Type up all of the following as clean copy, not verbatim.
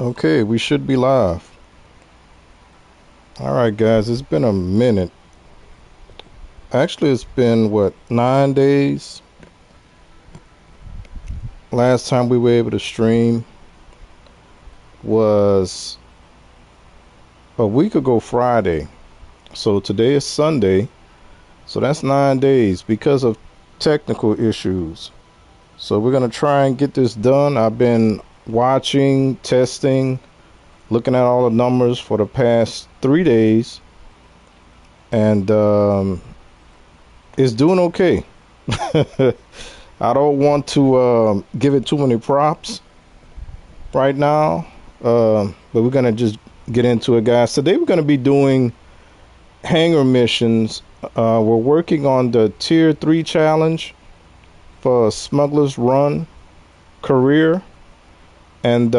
Okay, we should be live. All right, guys, it's been a minute. Actually, it's been what, 9 days? Last time we were able to stream was a week ago Friday. So today is Sunday. So that's 9 days because of technical issues. So we're going to try and get this done. I've been watching, testing, looking at all the numbers for the past 3 days. And it's doing okay. I don't want to give it too many props right now, but we're going to just get into it, guys. Today we're going to be doing hangar missions. We're working on the Tier 3 challenge for Smuggler's Run career. And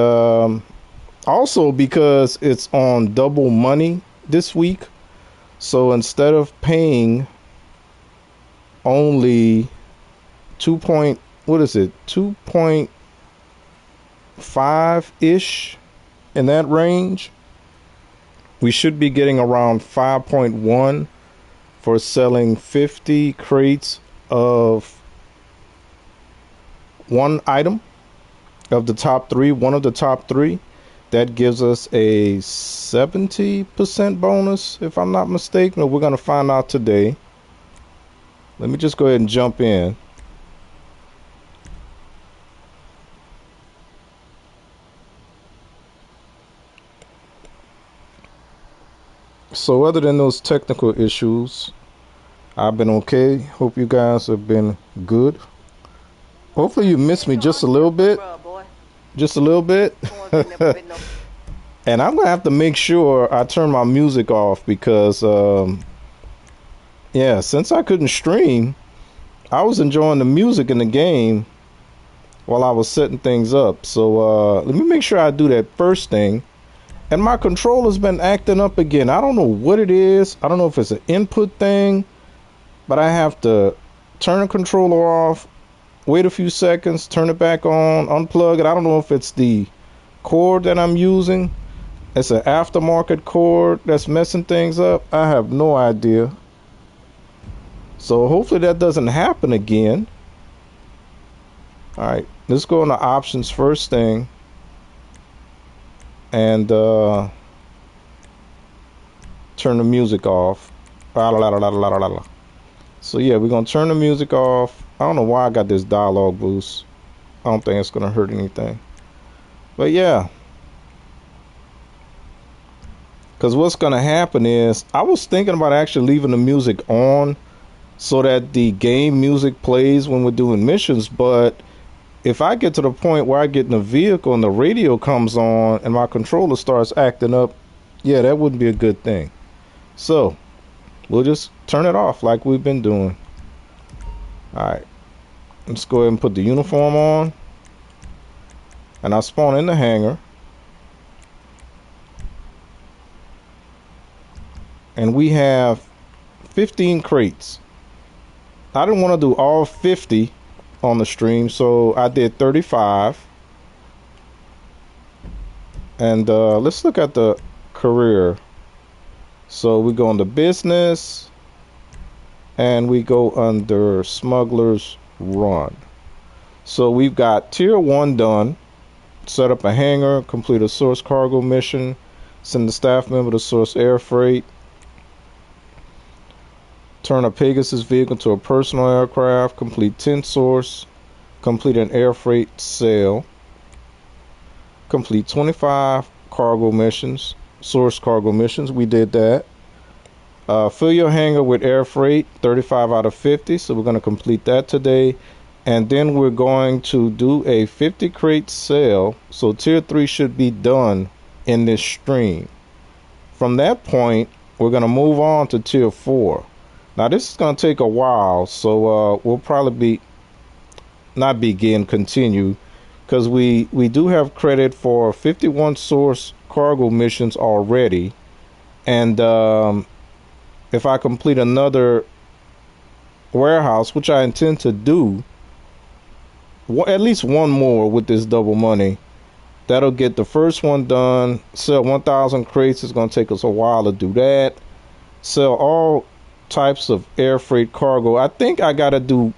also because it's on double money this week. So instead of paying only 2.5-ish in that range, we should be getting around 5.1 for selling 50 crates of one item of the top three, one of the top three. That gives us a 70% bonus, if I'm not mistaken. We're going to find out today. Let me just go ahead and jump in. So other than those technical issues, I've been okay. Hope you guys have been good. Hopefully you missed me just a little bit. Just a little bit. And I'm going to have to make sure I turn my music off because, yeah, since I couldn't stream, I was enjoying the music in the game while I was setting things up. So let me make sure I do that first thing. And my controller's been acting up again. I don't know what it is. I don't know if it's an input thing, but I have to turn the controller off, wait a few seconds, turn it back on, unplug it. I don't know if it's the cord that I'm using. It's an aftermarket cord that's messing things up. I have no idea. So hopefully that doesn't happen again. All right, let's go into options first thing. And turn the music off. So yeah, we're gonna turn the music off. I don't know why I got this dialogue boost. I don't think it's gonna hurt anything. But yeah, because what's gonna happen is I was thinking about actually leaving the music on so that the game music plays when we're doing missions. But if I get to the point where I get in a vehicle and the radio comes on and my controller starts acting up, yeah, that wouldn't be a good thing. So we'll just turn it off like we've been doing. All right, let's go ahead and put the uniform on. And I spawn in the hangar. And we have 15 crates. I didn't want to do all 50 on the stream, so I did 35. And let's look at the career. So we go into business and we go under Smuggler's Run. So we've got tier 1 done. Set up a hangar, complete a source cargo mission, send a staff member to source air freight, turn a Pegasus vehicle to a personal aircraft, complete 10 source, complete an air freight sale, complete 25 cargo missions, source cargo missions. We did that. Fill your hangar with air freight, 35 out of 50. So we're going to complete that today. And then we're going to do a 50 crate sale. So tier 3 should be done in this stream. From that point, we're going to move on to tier 4. Now this is going to take a while, so we'll probably continue, because we do have credit for 51 source cargo missions already. And if I complete another warehouse, which I intend to do, at least one more with this double money, That'll get the first one done. Sell 1,000 crates. It's going to take us a while to do that. Sell all types of air freight cargo. I think I got to do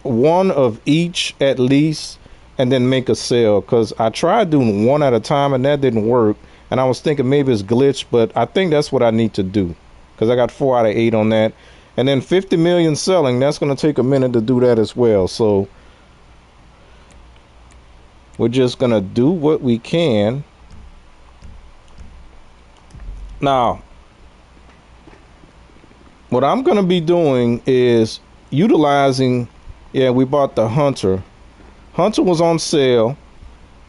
one of each at least and then make a sale, because I tried doing one at a time and that didn't work. And I was thinking maybe it's glitched, but I think that's what I need to do, because I got 4 out of 8 on that. And then 50 million selling, that's going to take a minute to do that as well. So we're just going to do what we can. Now, what I'm going to be doing is utilizing, yeah, we bought the Hunter. Hunter was on sale.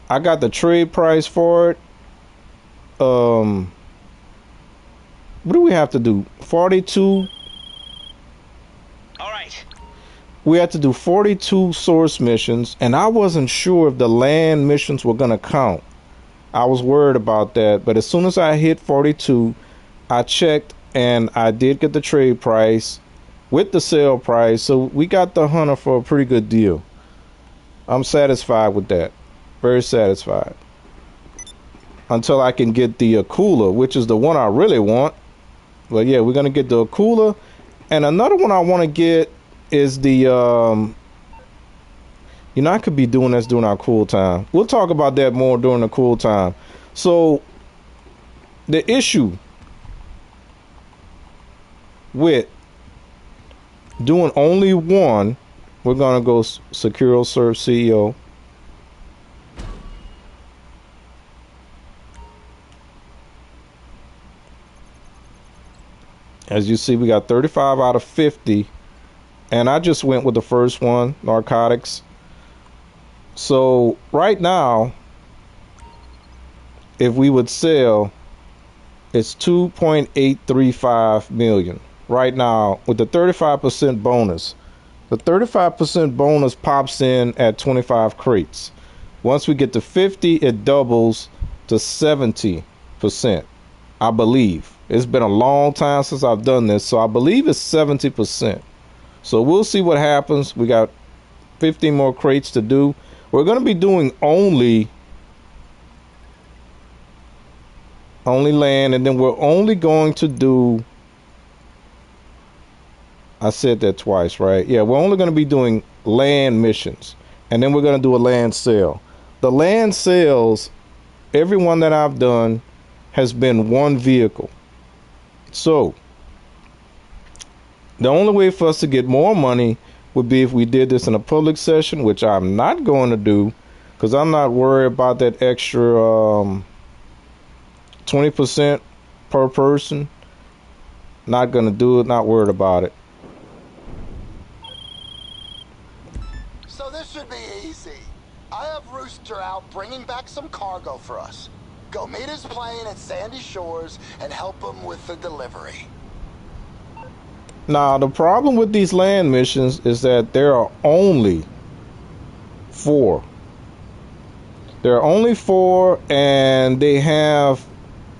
I got the trade price for it. What do we have to do? 42. All right. We had to do 42 source missions, and I wasn't sure if the land missions were going to count. I was worried about that, but as soon as I hit 42, I checked and I did get the trade price with the sale price. So we got the Hunter for a pretty good deal. I'm satisfied with that. Very satisfied. Until I can get the Akula, which is the one I really want. But yeah, we're going to get the Akula. And another one I want to get is the, I could be doing this during our cool time. We'll talk about that more during the cool time. So the issue with doing only one, we're going to go Secure Serve CEO. As you see, we got 35 out of 50. And I just went with the first one, narcotics. So right now, if we would sell, it's 2.835 million. Right now, with the 35% bonus. The 35% bonus pops in at 25 crates. Once we get to 50, it doubles to 70%, I believe. It's been a long time since I've done this, so I believe it's 70%. So we'll see what happens. We got 15 more crates to do. We're going to be doing only land, and then we're only going to do, I said that twice, right? Yeah, we're only going to be doing land missions, and then we're going to do a land sale. The land sales, every one that I've done has been one vehicle. So the only way for us to get more money would be if we did this in a public session, which I'm not going to do, because I'm not worried about that extra 20% per person. Not going to do it, not worried about it. So this should be easy. I have Rooster out bringing back some cargo for us. Go meet his plane at Sandy Shores and help him with the delivery. Now, the problem with these land missions is that there are only 4. There are only 4, and they have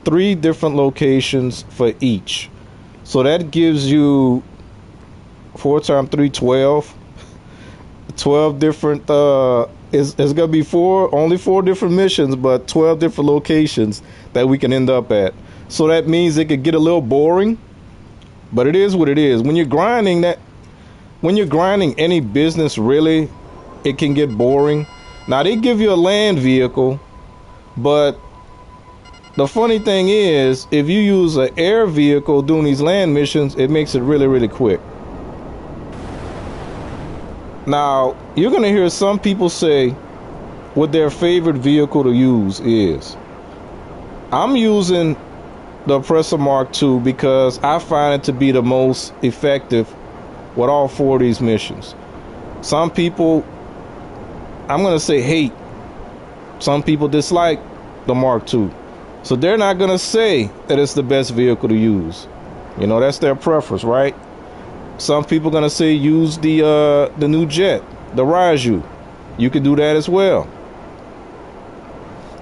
3 different locations for each. So that gives you 4 times 3, 12. 12 different, it's gonna be only 4 different missions, but 12 different locations that we can end up at. So that means it could get a little boring, but it is what it is. When you're grinding any business, really, it can get boring. Now they give you a land vehicle, but the funny thing is, if you use an air vehicle doing these land missions, it makes it really, really quick. Now, you're going to hear some people say what their favorite vehicle to use is. I'm using the Oppressor Mark II because I find it to be the most effective with all 4 of these missions. Some people, I'm going to say, hate. Some people dislike the Mark II. So they're not going to say that it's the best vehicle to use. That's their preference, right? Some people are going to say use the new jet, the Raju. You can do that as well.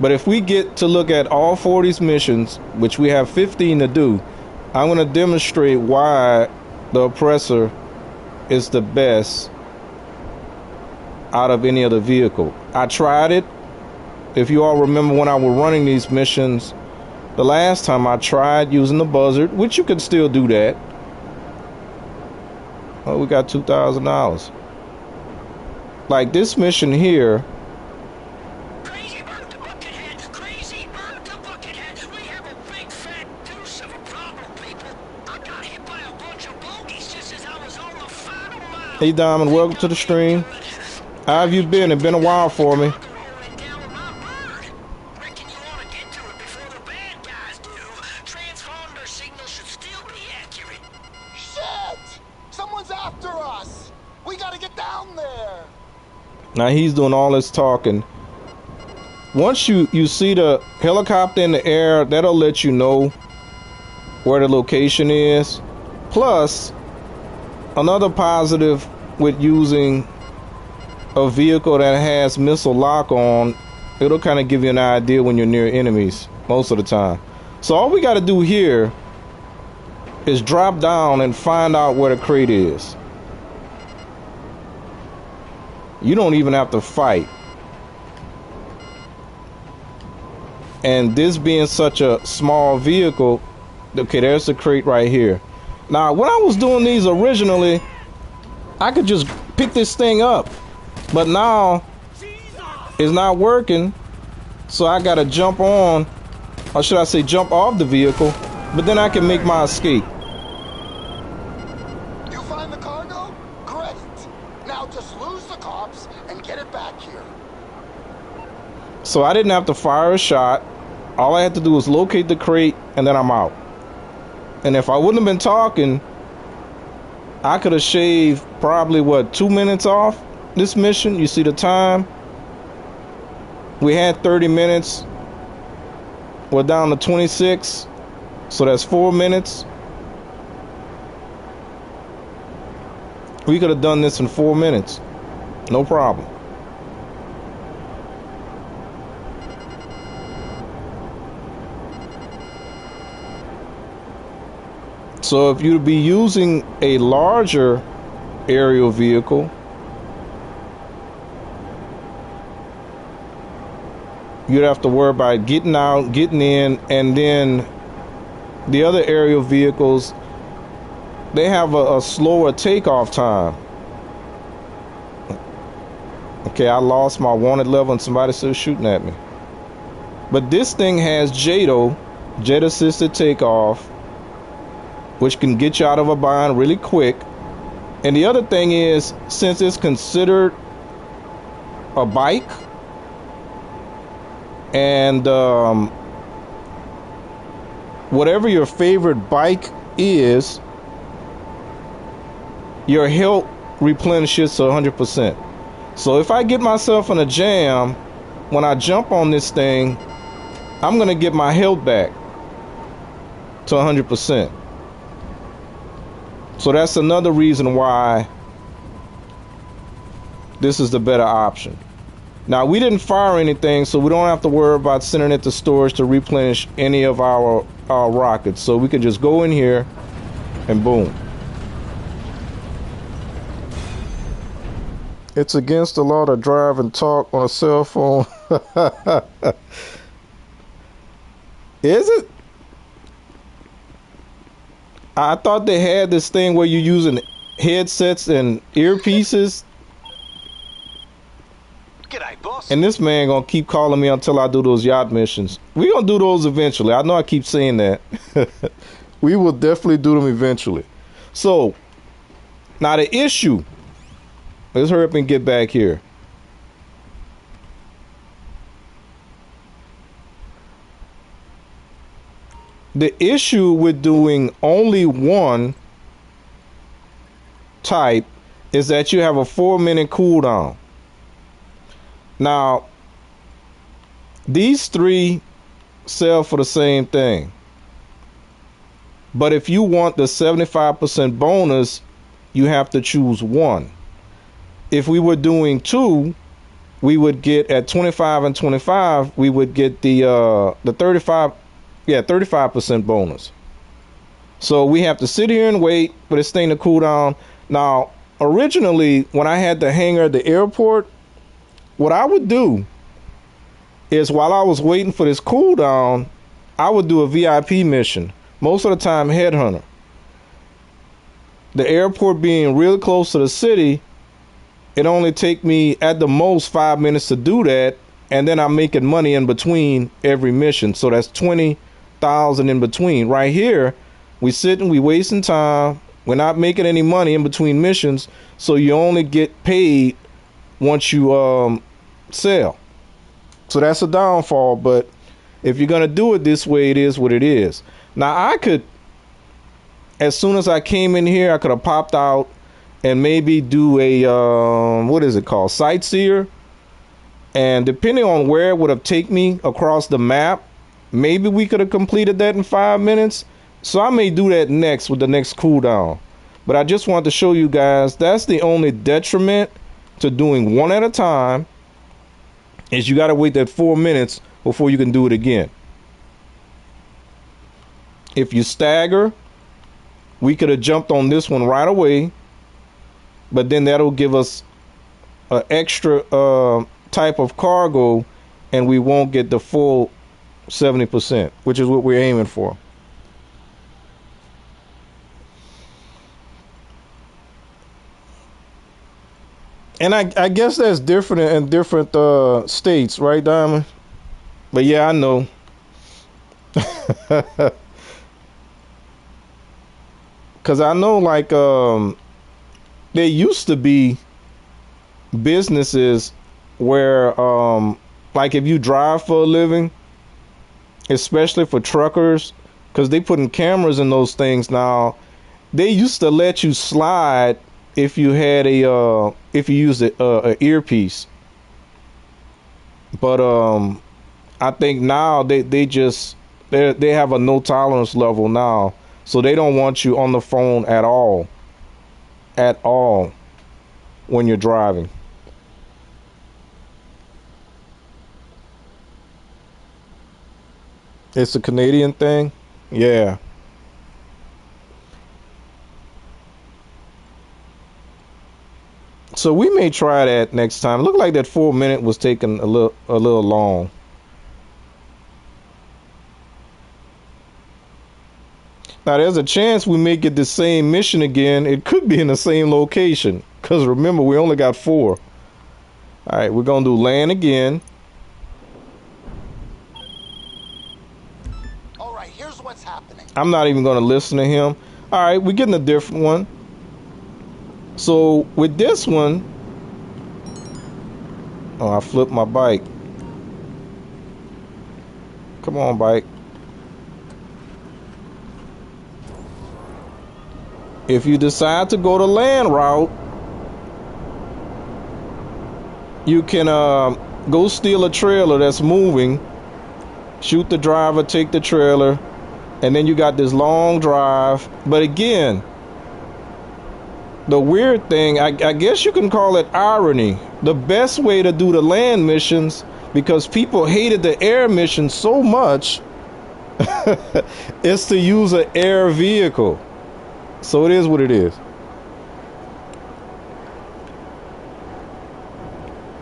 But if we get to look at all 4 of these missions, which we have 15 to do, I'm going to demonstrate why the Oppressor is the best out of any other vehicle. I tried it, If you all remember when I was running these missions, the last time I tried using the buzzard, which you can still do that. Oh, we got $2,000. Like this mission here. Crazy bird to Buckethead! Crazy bird to Buckethead! We have a big fat deuce of a problem, people. I got hit by a bunch of bogeys just as I was on the final mile. Hey Diamond, welcome to the stream. How have you been? It's been a while for me. Reckon you want to get to it before the bad guys do. Transponder signal should still be accurate. Shit! Someone's after us! We gotta get down there! Now he's doing all this talking. Once you see the helicopter in the air, that'll let you know where the location is. Plus, another positive with using a vehicle that has missile lock on, it'll kind of give you an idea when you're near enemies most of the time. So all we got to do here is drop down and find out where the crate is. You don't even have to fight. And this being such a small vehicle, okay, there's the crate right here. Now, when I was doing these originally, I could just pick this thing up. But now, it's not working. So I got to jump on, or should I say jump off the vehicle, but then I can make my escape. You find the cargo? Great! Now just lose the cops and get it back here. So I didn't have to fire a shot. All I had to do was locate the crate, and then I'm out. And if I wouldn't have been talking, I could have shaved probably, what, 2 minutes off this mission. You see the time? We had 30 minutes. We're down to 26. So that's 4 minutes. We could have done this in 4 minutes. No problem. So if you'd be using a larger aerial vehicle, you'd have to worry about getting out, getting in, and then the other aerial vehicles, they have a slower takeoff time. Okay, I lost my wanted level and somebody's still shooting at me. But this thing has JATO, jet assisted takeoff, which can get you out of a bind really quick. And the other thing is, since it's considered a bike, and whatever your favorite bike is, your health replenishes to 100%. So if I get myself in a jam, when I jump on this thing, I'm going to get my health back to 100%. So that's another reason why this is the better option. Now, we didn't fire anything, so we don't have to worry about sending it to storage to replenish any of our rockets. So we can just go in here and boom. It's against the law to drive and talk on a cell phone. Is it? I thought they had this thing where you're using headsets and earpieces. G'day, boss. And this man gonna keep calling me until I do those yacht missions. We gonna do those eventually. I know I keep saying that. We will definitely do them eventually. So, now the issue. Let's hurry up and get back here. The issue with doing only one type is that you have a 4-minute cooldown. Now, these three sell for the same thing. But if you want the 75% bonus, you have to choose one. If we were doing two, we would get at 25 and 25, we would get the 35% bonus. So we have to sit here and wait for this thing to cool down. Now, originally, when I had the hangar at the airport, what I would do is while I was waiting for this cooldown, I would do a VIP mission. Most of the time, headhunter. The airport being really close to the city, it only take me at the most 5 minutes to do that, and then I'm making money in between every mission. So that's 20,000 in between. Right here, we sitting, we wasting time. We're not making any money in between missions, so you only get paid once you sell. So that's a downfall, but if you're gonna do it this way, it is what it is. Now I could, as soon as I came in here, I could have popped out and maybe do a what is it called, sightseer, and depending on where it would have taken me across the map, maybe we could have completed that in 5 minutes. So I may do that next with the next cooldown. But I just want to show you guys that's the only detriment to doing one at a time, is you got to wait that 4 minutes before you can do it again. If you stagger, we could have jumped on this one right away, but then that'll give us an extra type of cargo, and we won't get the full 70%, which is what we're aiming for. And I guess that's different in different states, right, Diamond? But yeah, I know. Because I know, like, there used to be businesses where, like, if you drive for a living, especially for truckers, because they putting cameras in those things now, they used to let you slide if you had if you used a earpiece. But I think now they have a no tolerance level now, so they don't want you on the phone at all when you're driving. It's a Canadian thing. Yeah. So we may try that next time. It looked like that 4 minute was taking a little long. Now there's a chance we may get the same mission again. It could be in the same location, because remember, we only got 4. All right, we're gonna do land again. All right, here's what's happening. I'm not even gonna listen to him. All right, we're getting a different one. So with this one, oh, I flipped my bike. Come on, bike. If you decide to go the land route, you can go steal a trailer that's moving, shoot the driver, take the trailer, and then you got this long drive. But again, the weird thing, I guess you can call it irony. The best way to do the land missions, because people hated the air missions so much, is to use an air vehicle. So it is what it is.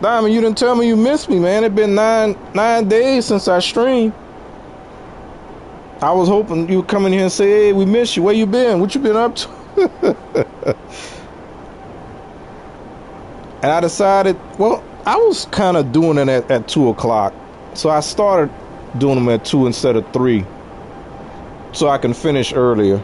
Diamond, you didn't tell me you missed me, man. It's been nine days since I streamed. I was hoping you would come in here and say, hey, we missed you. Where you been? What you been up to? And I decided, well, I was kind of doing it at 2 o'clock. So I started doing them at 2 instead of 3, so I can finish earlier.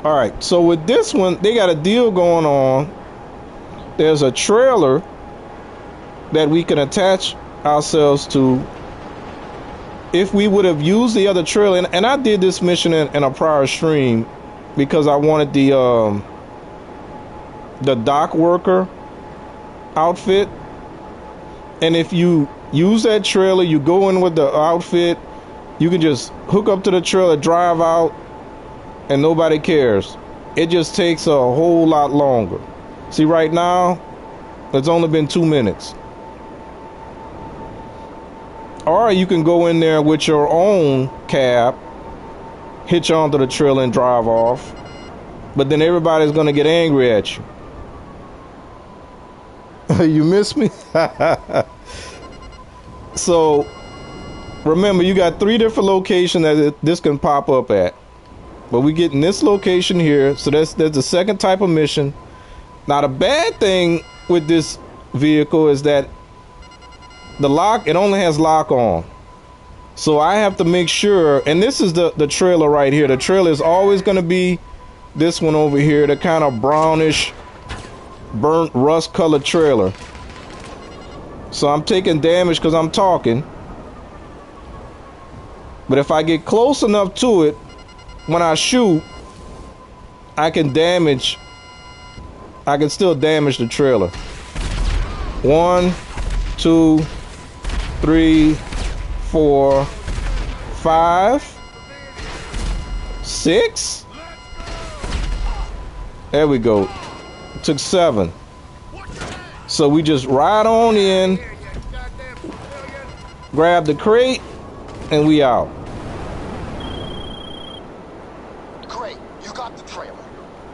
All right, so with this one, they got a deal going on. There's a trailer that we can attach ourselves to. If we would have used the other trailer, and I did this mission in a prior stream because I wanted the dock worker outfit. And if you use that trailer, you go in with the outfit, you can just hook up to the trailer, drive out, and nobody cares. It just takes a whole lot longer. See, right now, it's only been 2 minutes. Or you can go in there with your own cab, hitch onto the trailer and drive off. But then everybody's going to get angry at you. You miss me? So remember, you got 3 different locations that this can pop up at. But we get in this location here. So that's the second type of mission. Now the bad thing with this vehicle is that the lock, it only has lock on. So I have to make sure, and this is the trailer right here. The trailer is always going to be this one over here, the kind of brownish, burnt rust colored trailer. So I'm taking damage because I'm talking. But if I get close enough to it, when I shoot, I can still damage the trailer. 1, 2, 3, 4, 5, 6. There we go. Took 7. So we just ride on in, grab the crate, and we out. Great, you got the trailer.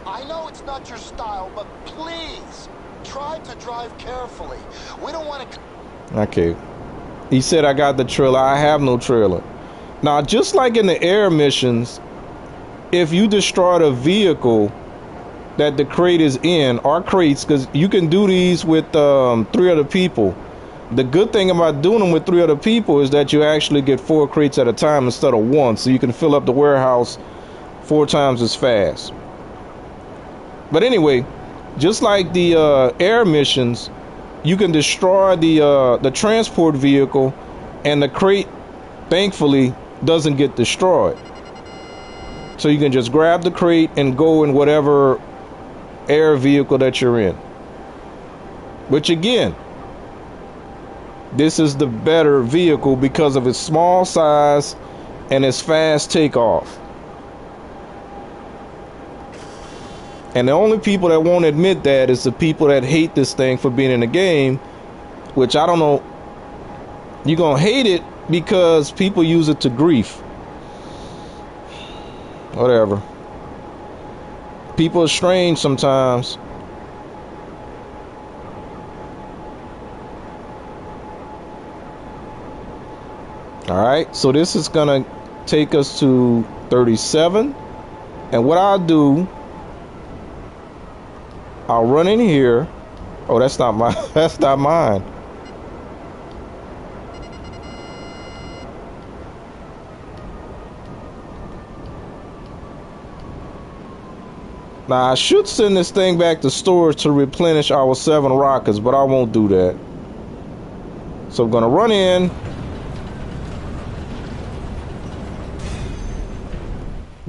I know it's not your style, but please try to drive carefully. We don't want to. Okay. He said I got the trailer. I have no trailer. Now, just like in the air missions, if you destroy the vehicle that the crate is in, or crates, because you can do these with 3 other people. The good thing about doing them with 3 other people is that you actually get 4 crates at a time instead of 1, so you can fill up the warehouse 4 times as fast. But anyway, just like the air missions, you can destroy the transport vehicle, and the crate, thankfully, doesn't get destroyed. So you can just grab the crate and go in whatever air vehicle that you're in. Which again, this is the better vehicle because of its small size and its fast takeoff. And the only people that won't admit that is the people that hate this thing for being in the game, which I don't know. You're gonna hate it because people use it to grief. Whatever. People are strange sometimes. Alright, so this is gonna take us to 37. And what I'll do, I'll run in here. Oh, that's not my that's not mine. Now I should send this thing back to storage to replenish our 7 rockets, but I won't do that. So I'm gonna run in.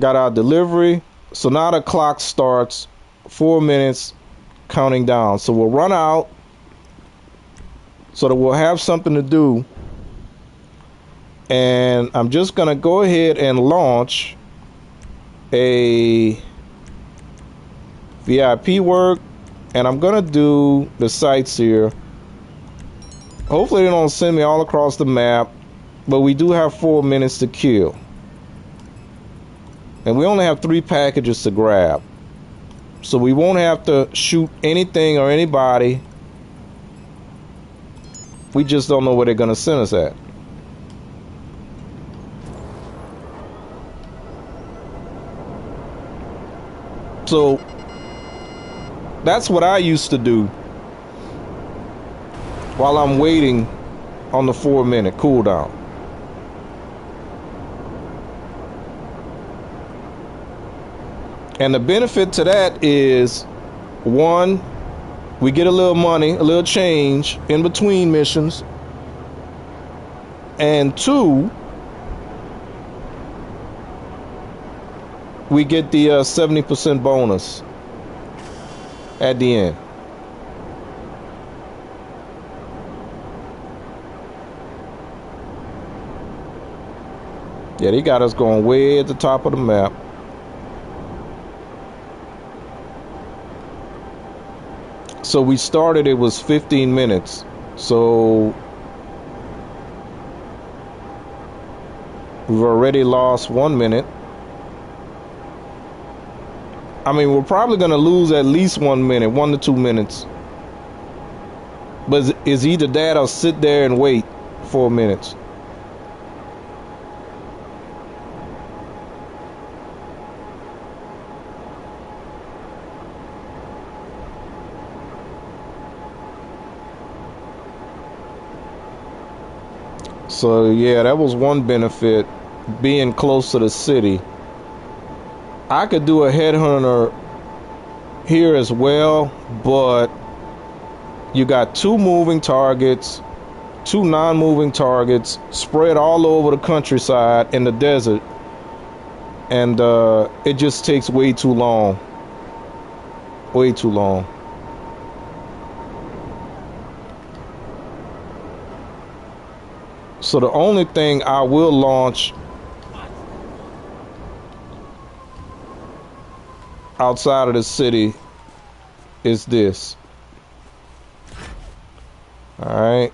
Got our delivery. So now the clock starts 4 minutes counting down. So we'll run out so that we'll have something to do. And I'm just gonna go ahead and launch a VIP work, and I'm gonna do the sites here. Hopefully they don't send me all across the map, but we do have 4 minutes to kill. And we only have 3 packages to grab. So we won't have to shoot anything or anybody. We just don't know where they're gonna send us at. So that's what I used to do while I'm waiting on the 4-minute cooldown. And the benefit to that is, 1, we get a little money, a little change in between missions. And 2, we get the 70% bonus at the end. Yeah, they got us going way at the top of the map. So we started, it was 15 minutes. So we've already lost 1 minute. I mean, we're probably going to lose at least 1 minute, 1 to 2 minutes. But it's either that or sit there and wait 4 minutes. So yeah, that was one benefit, being close to the city. I could do a headhunter here as well, but you got two moving targets, two non-moving targets spread all over the countryside in the desert, and it just takes way too long. Way too long. So the only thing I will launch outside of the city is this. All right.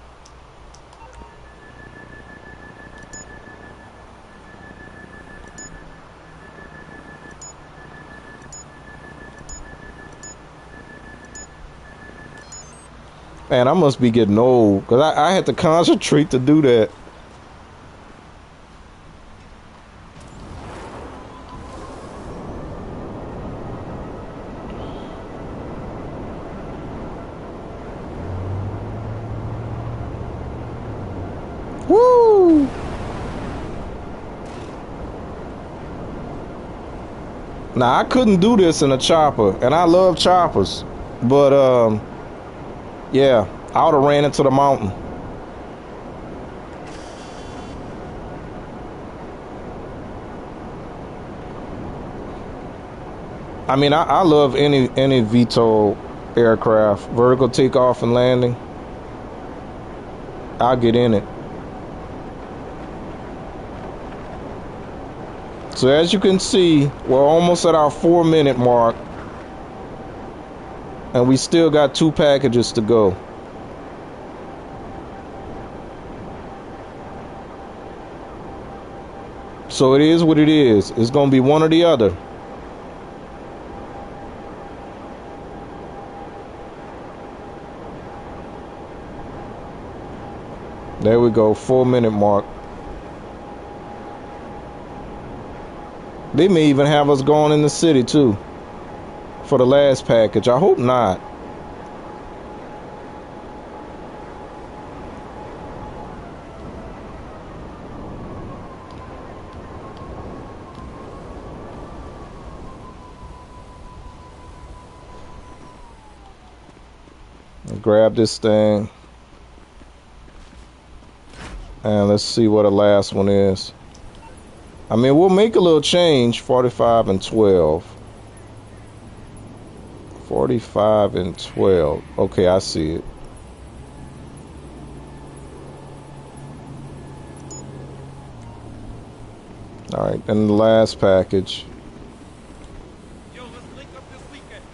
Man, I must be getting old because I had to concentrate to do that. Woo! Now, I couldn't do this in a chopper, and I love choppers, but yeah, I would have ran into the mountain. I mean, I love any VTOL aircraft, vertical takeoff and landing. I'll get in it. So as you can see, we're almost at our 4-minute mark, and we still got 2 packages to go. So it is what it is. It's going to be one or the other. There we go, 4-minute mark. They may even have us going in the city too for the last package. I hope not. Grab this thing. And let's see what the last one is. I mean, we'll make a little change. 45 and 12. 45 and 12. Okay, I see it. All right, and the last package. Yo, let's link up this weekend.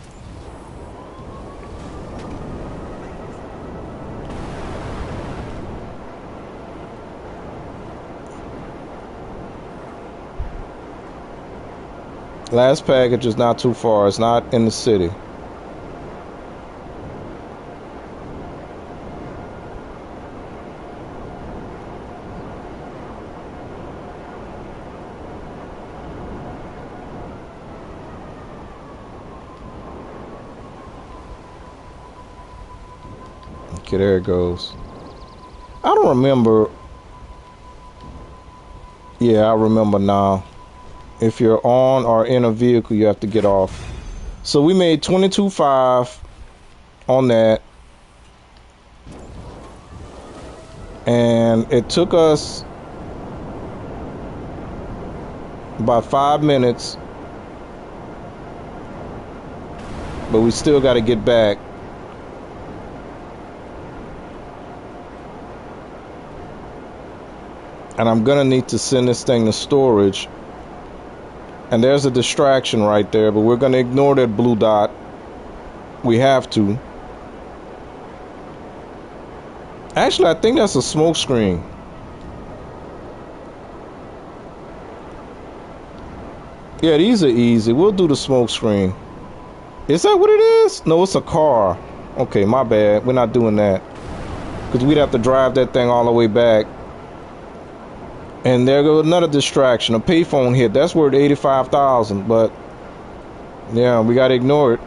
Last package is not too far. It's not in the city. Okay, there it goes. I don't remember. Yeah, I remember now. If you're on or in a vehicle, you have to get off. So we made 22.5 on that. And it took us about 5 minutes. But we still got to get back. And I'm going to need to send this thing to storage. And there's a distraction right there, but we're going to ignore that blue dot. We have to. Actually, I think that's a smoke screen. Yeah, these are easy. We'll do the smoke screen. Is that what it is? No, it's a car. Okay, my bad. We're not doing that. because we'd have to drive that thing all the way back. And there goes another distraction. A payphone hit. That's worth 85,000. But yeah, we gotta ignore it.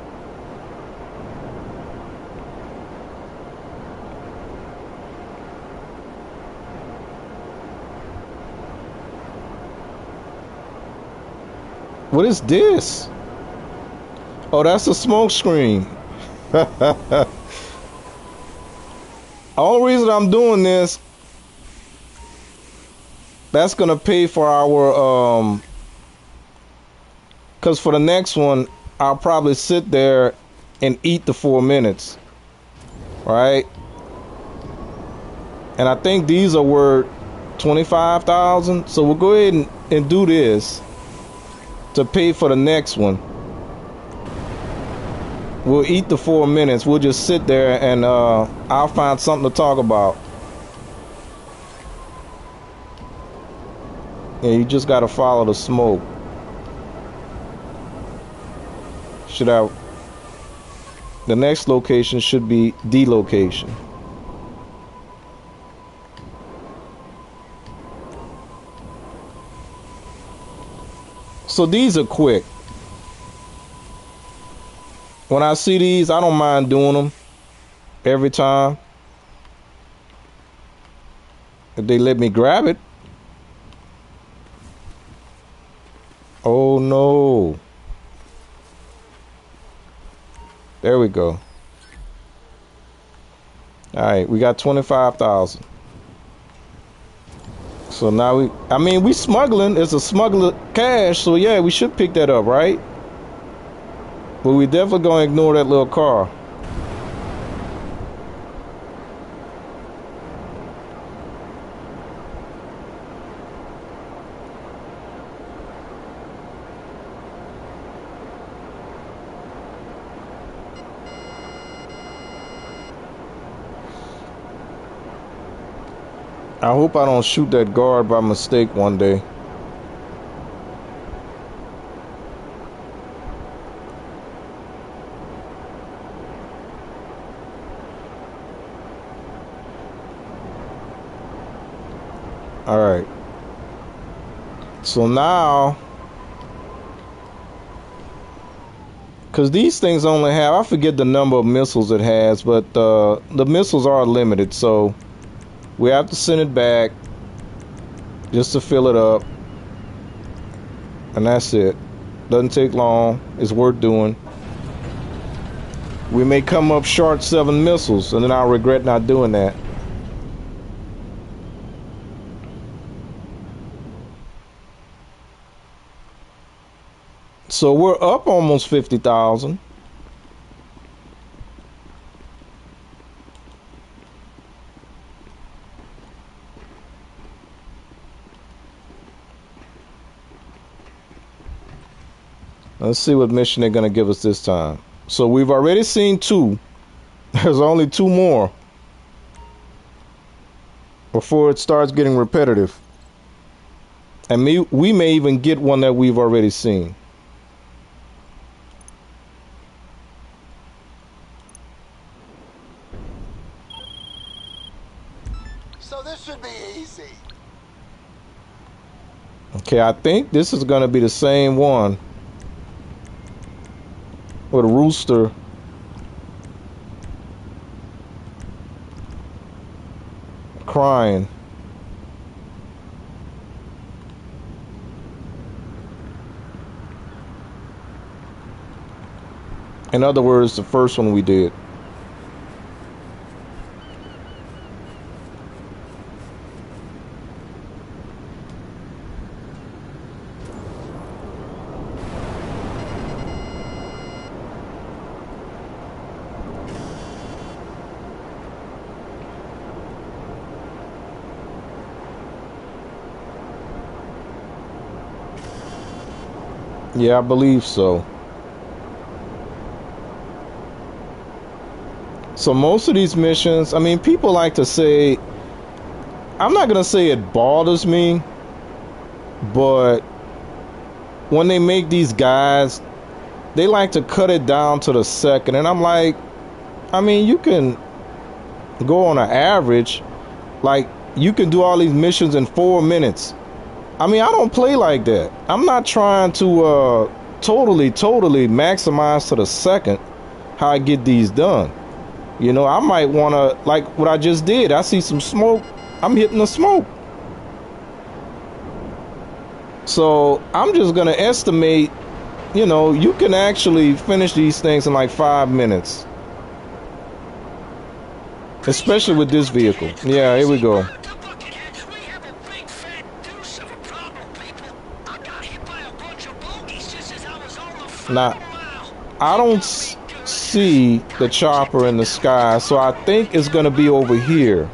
What is this? Oh, that's a smoke screen. Only reason I'm doing this, that's gonna pay for our because for the next one I'll probably sit there and eat the 4 minutes, right? And I think these are worth 25,000, so we'll go ahead and do this to pay for the next one. We'll eat the 4 minutes. We'll just sit there and I'll find something to talk about. Yeah, you just gotta follow the smoke. The next location should be the location. So these are quick. When I see these, I don't mind doing them every time. If they let me grab it. Oh no. There we go. Alright, we got 25,000. So now we smuggling. It's a smuggler cash, so yeah, we should pick that up, right? But we definitely gonna ignore that little car. I hope I don't shoot that guard by mistake one day. All right. So now, because these things only have, I forget the number of missiles it has, but the missiles are limited, so we have to send it back just to fill it up. And that's it. Doesn't take long. It's worth doing. We may come up short 7 missiles, and then I'll regret not doing that. So we're up almost 50,000. Let's see what mission they're going to give us this time. So we've already seen 2. There's only 2 more before it starts getting repetitive. And we may even get one that we've already seen. So this should be easy. Okay, I think this is going to be the same one. With a rooster. Crying. In other words, the first one we did. Yeah, I believe so. So most of these missions, I mean, people like to say, I'm not going to say it bothers me, but when they make these guys, they like to cut it down to the second. And I'm like, I mean, you can go on an average. Like, you can do all these missions in 4 minutes. I mean, I don't play like that. I'm not trying to totally maximize to the second how I get these done. You know, I might want to, like what I just did. I see some smoke. I'm hitting the smoke. So I'm just going to estimate, you know, you can actually finish these things in like 5 minutes. Especially with this vehicle. Yeah, here we go. Now, I don't see the chopper in the sky, so I think it's going to be over here.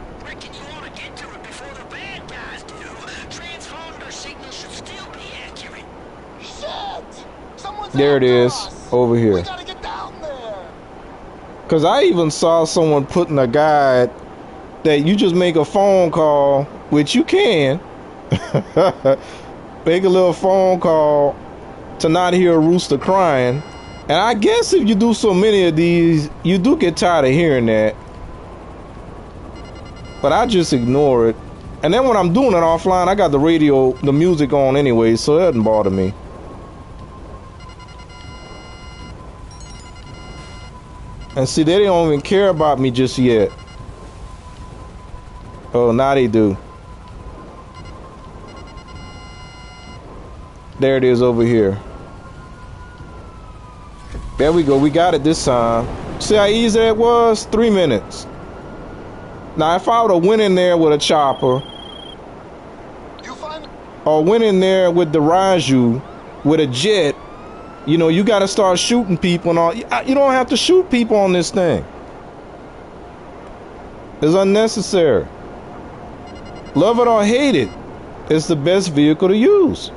There it is, over here. Because I even saw someone putting a guide that you just make a phone call, which you can. Make a little phone call to not hear a rooster crying. And I guess if you do so many of these, you do get tired of hearing that. But I just ignore it. And then when I'm doing it offline, I got the radio, the music on anyway, so it doesn't bother me. And see, they don't even care about me just yet. Oh, now they do. There it is over here. There we go. We got it this time. See how easy that was? 3 minutes. Now, if I would have went in there with a chopper, or went in there with the Raju, with a jet, you know, you got to start shooting people and all. You don't have to shoot people on this thing. It's unnecessary. Love it or hate it, it's the best vehicle to use.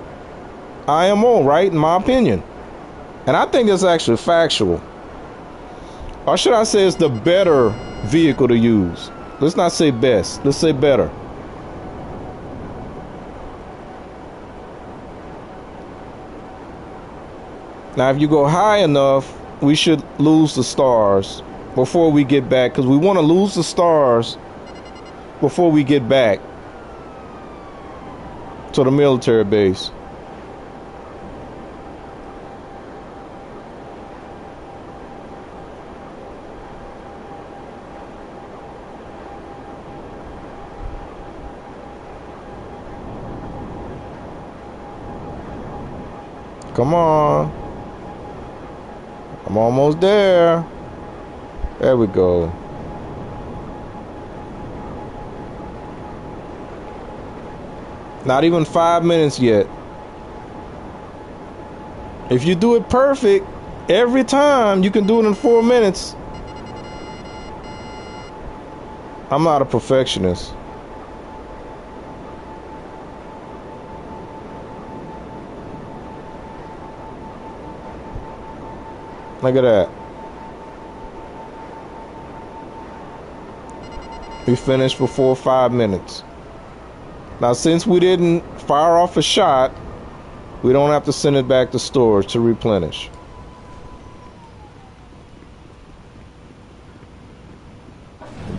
IMO, right? In my opinion. And I think it's actually factual. Or should I say it's the better vehicle to use? Let's not say best. Let's say better. Now, if you go high enough, we should lose the stars before we get back. Because we want to lose the stars before we get back to the military base. Come on. I'm almost there. There we go. Not even 5 minutes yet. If you do it perfect every time, you can do it in 4 minutes. I'm not a perfectionist. Look at that. We finished before 5 minutes. Now, since we didn't fire off a shot, we don't have to send it back to storage to replenish.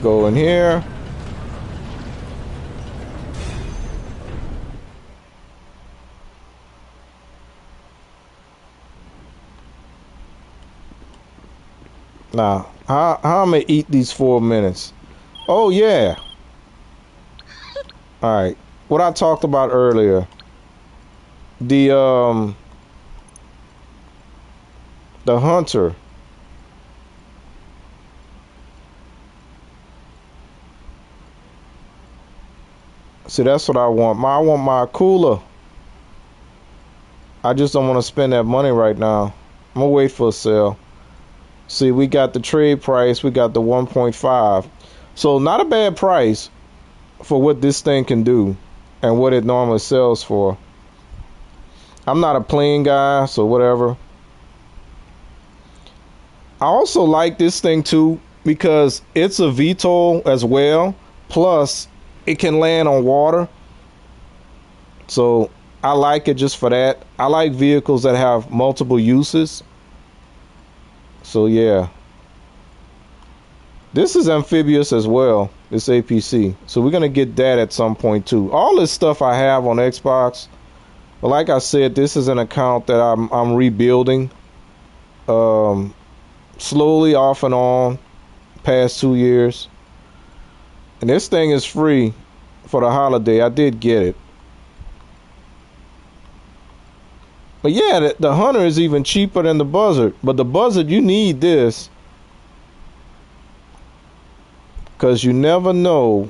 Go in here. Now, how I'm gonna eat these 4 minutes? Oh yeah. All right. What I talked about earlier. The hunter. See, that's what I want. I want my cooler. I just don't want to spend that money right now. I'm gonna wait for a sale. See, we got the trade price. We got the 1.5. So not a bad price for what this thing can do and what it normally sells for. I'm not a playing guy, so whatever. I also like this thing too because it's a VTOL as well. Plus, it can land on water. So I like it just for that. I like vehicles that have multiple uses. So yeah. This is amphibious as well, this APC. So we're gonna get that at some point too. All this stuff I have on Xbox, but like I said, this is an account that I'm rebuilding, slowly off and on, past 2 years. And this thing is free for the holiday. I did get it. But yeah, the Hunter is even cheaper than the Buzzard. But the Buzzard, you need this, because you never know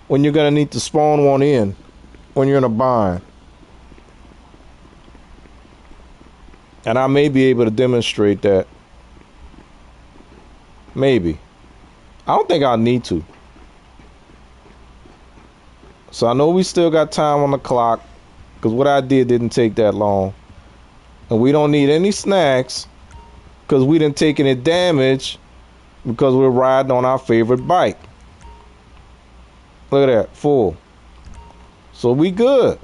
when you're going to need to spawn one in when you're in a bind. And I may be able to demonstrate that. Maybe. I don't think I'll need to. So I know we still got time on the clock, because what I did didn't take that long. And we don't need any snacks, because we didn't take any damage, because we're riding on our favorite bike. Look at that, full. So we good.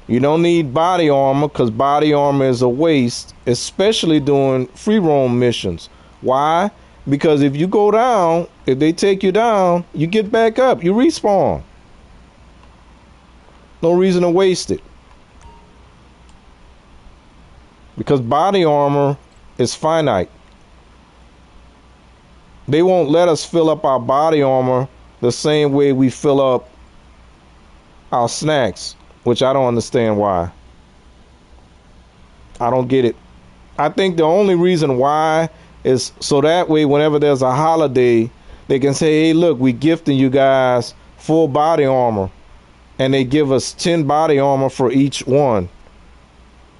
You don't need body armor, because body armor is a waste, especially doing free roam missions. Why? Because if you go down, if they take you down, you get back up, you respawn. No reason to waste it. Because body armor is finite. They won't let us fill up our body armor the same way we fill up our snacks, which I don't understand why. I don't get it. I think the only reason why is so that way whenever there's a holiday, they can say, hey, look, we gifting you guys full body armor. And they give us 10 body armor for each one.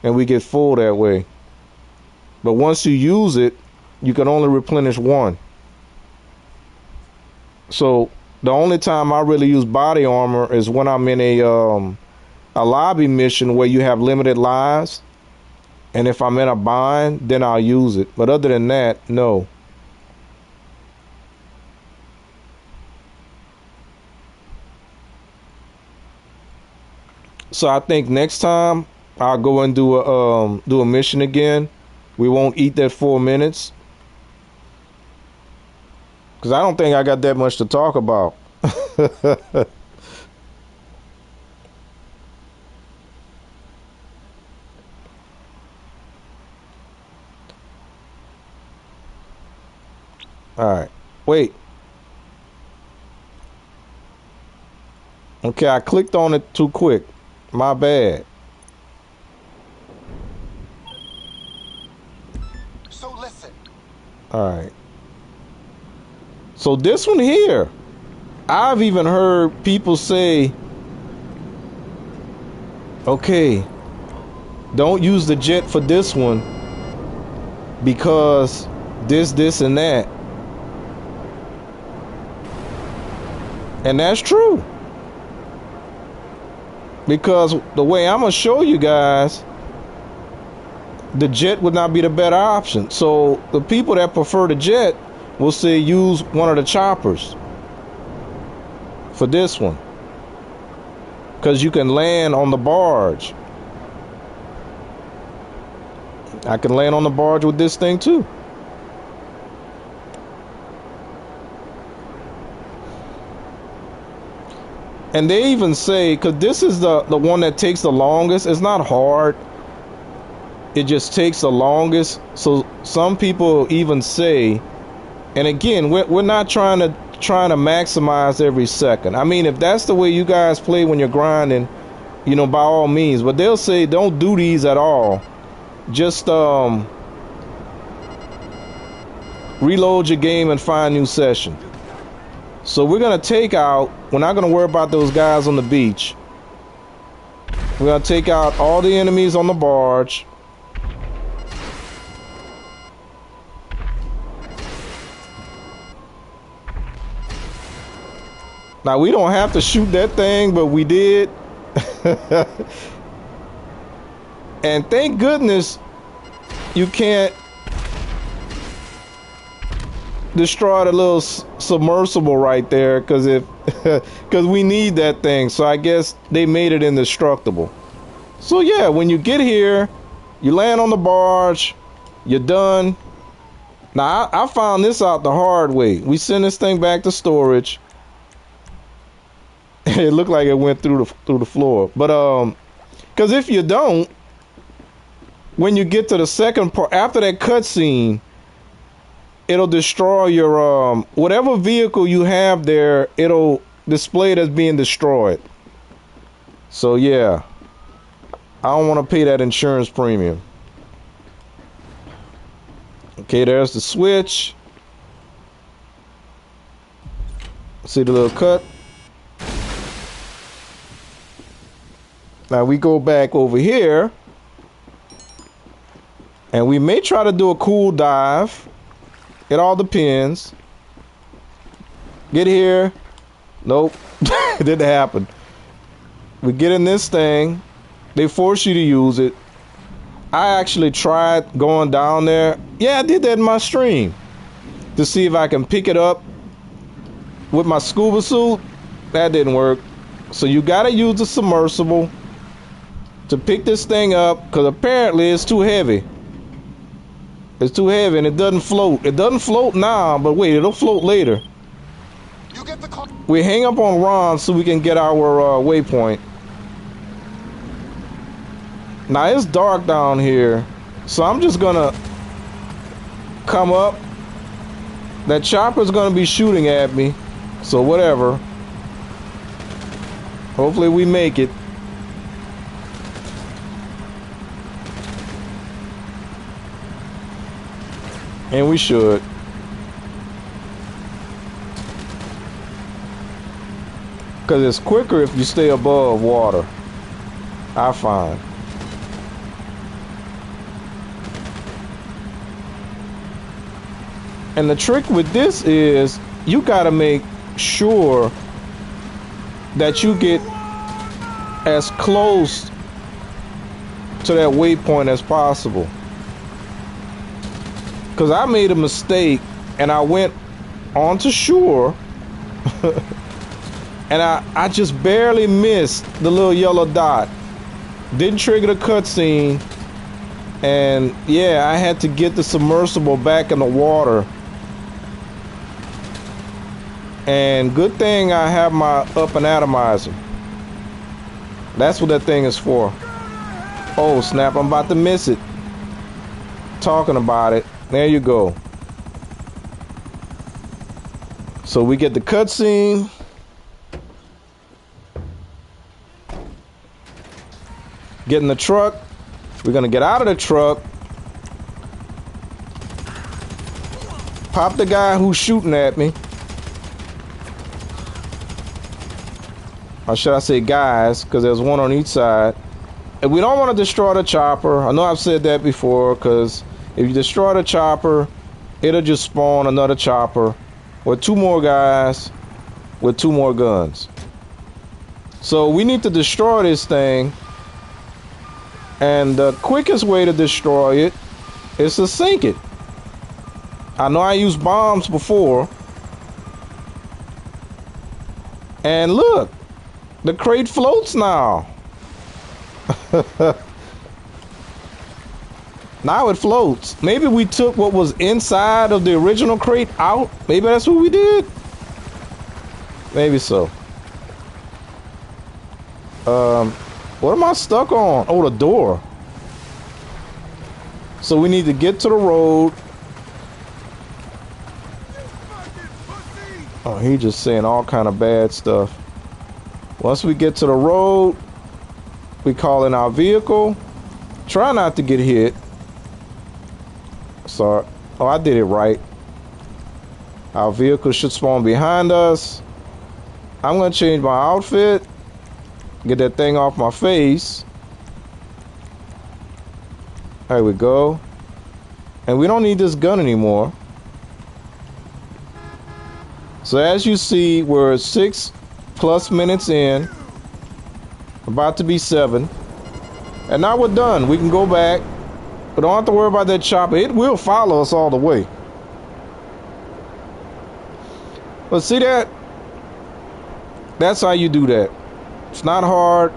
And we get full that way. But once you use it, you can only replenish one. So the only time I really use body armor is when I'm in a lobby mission where you have limited lives. And if I'm in a bind, then I'll use it. But other than that, no. So I think next time I'll go and do a mission again. We won't eat that 4 minutes, because I don't think I got that much to talk about. All right, wait. Okay, I clicked on it too quick. My bad. So listen. All right. So this one here, I've even heard people say, okay, don't use the jet for this one because this, and that. And that's true. Because the way I'm going to show you guys, the jet would not be the better option. So the people that prefer the jet will say use one of the choppers for this one. Because you can land on the barge. I can land on the barge with this thing too. And they even say, because this is the one that takes the longest. It's not hard. It just takes the longest. So some people even say, and again, we're not trying to maximize every second. I mean, if that's the way you guys play when you're grinding, you know, by all means. But they'll say don't do these at all. Just reload your game and find a new session. So we're going to take out, we're not going to worry about those guys on the beach. We're going to take out all the enemies on the barge. Now, we don't have to shoot that thing, but we did. And thank goodness you can't destroy the little submersible right there, because we need that thing. So I guess they made it indestructible. So yeah, when you get here, you land on the barge, you're done, Now, I found this out the hard way. We send this thing back to storage. It looked like it went through the floor. But, because if you don't, when you get to the second part, after that cutscene, it'll destroy your, whatever vehicle you have there, it'll display it as being destroyed. So, yeah. I don't want to pay that insurance premium. Okay, there's the switch. See the little cut? Now we go back over here. And we may try to do a cool dive. It all depends. Get here. Nope. It didn't happen. We get in this thing. They force you to use it. I actually tried going down there. Yeah, I did that in my stream. To see if I can pick it up with my scuba suit. That didn't work. So you gotta use the submersible to pick this thing up, because apparently it's too heavy. It's too heavy and it doesn't float. It doesn't float now, but wait, it'll float later. You get the car. We hang up on Ron so we can get our waypoint. Now it's dark down here, so I'm just gonna come up. That chopper's gonna be shooting at me, so whatever. Hopefully we make it. And we should. Because it's quicker if you stay above water, I find. And the trick with this is you got to make sure that you get as close to that waypoint as possible. Because I made a mistake and I went onto shore and I just barely missed the little yellow dot. Didn't trigger the cutscene. And yeah, I had to get the submersible back in the water. And good thing I have my up and atomizer. That's what that thing is for. Oh snap, I'm about to miss it. Talking about it. There you go. So we get the cutscene. Get in the truck. We're gonna get out of the truck. Pop the guy who's shooting at me. Or should I say guys, because there's one on each side. And we don't want to destroy the chopper. I know I've said that before, because if you destroy the chopper, it'll just spawn another chopper with two more guys with two more guns. So we need to destroy this thing. And the quickest way to destroy it is to sink it. I know I used bombs before. And look, the crate floats now. Now it floats. Maybe we took what was inside of the original crate out. Maybe that's what we did. Maybe so. What am I stuck on? Oh, the door. So we need to get to the road. Oh, he just saying all kind of bad stuff. Once we get to the road, we call in our vehicle. Try not to get hit. Sorry. Oh, I did it right. Our vehicle should spawn behind us. I'm going to change my outfit. Get that thing off my face. There we go. And we don't need this gun anymore. So as you see, we're 6+ minutes in. About to be 7. And now we're done. We can go back. We don't have to worry about that chopper. It will follow us all the way. But see that? That's how you do that. It's not hard.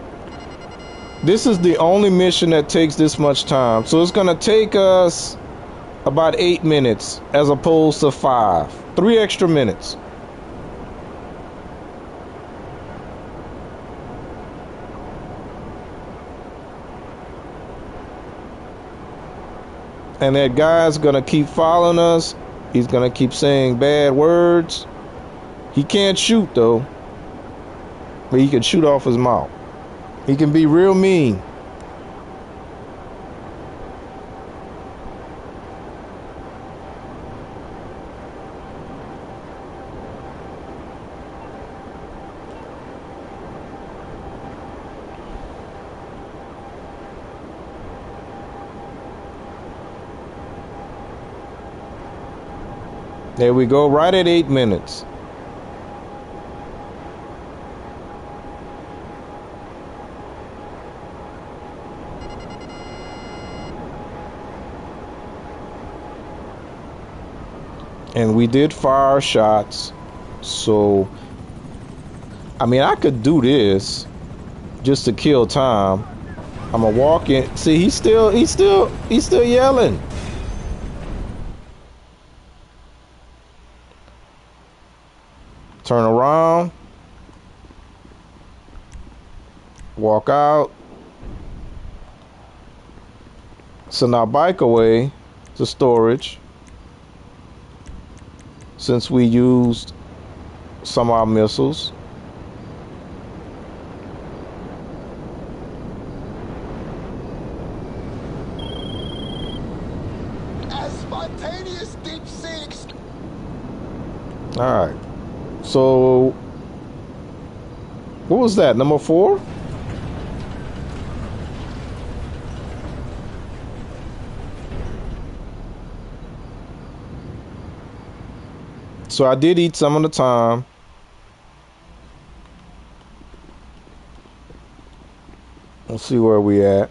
This is the only mission that takes this much time. So it's going to take us about 8 minutes as opposed to 5. 3 extra minutes. And that guy's gonna keep following us. He's gonna keep saying bad words. He can't shoot though, but he can shoot off his mouth. He can be real mean. There we go, right at 8 minutes. And we did fire shots. So, I mean, I could do this just to kill time. I'm gonna walk in. See, he's still yelling. Turn around, walk out. So now bike away to storage, since we used some of our missiles. As spontaneous deep sea. All right. So, what was that? Number 4? So I did eat some of the time. Let's see where we at.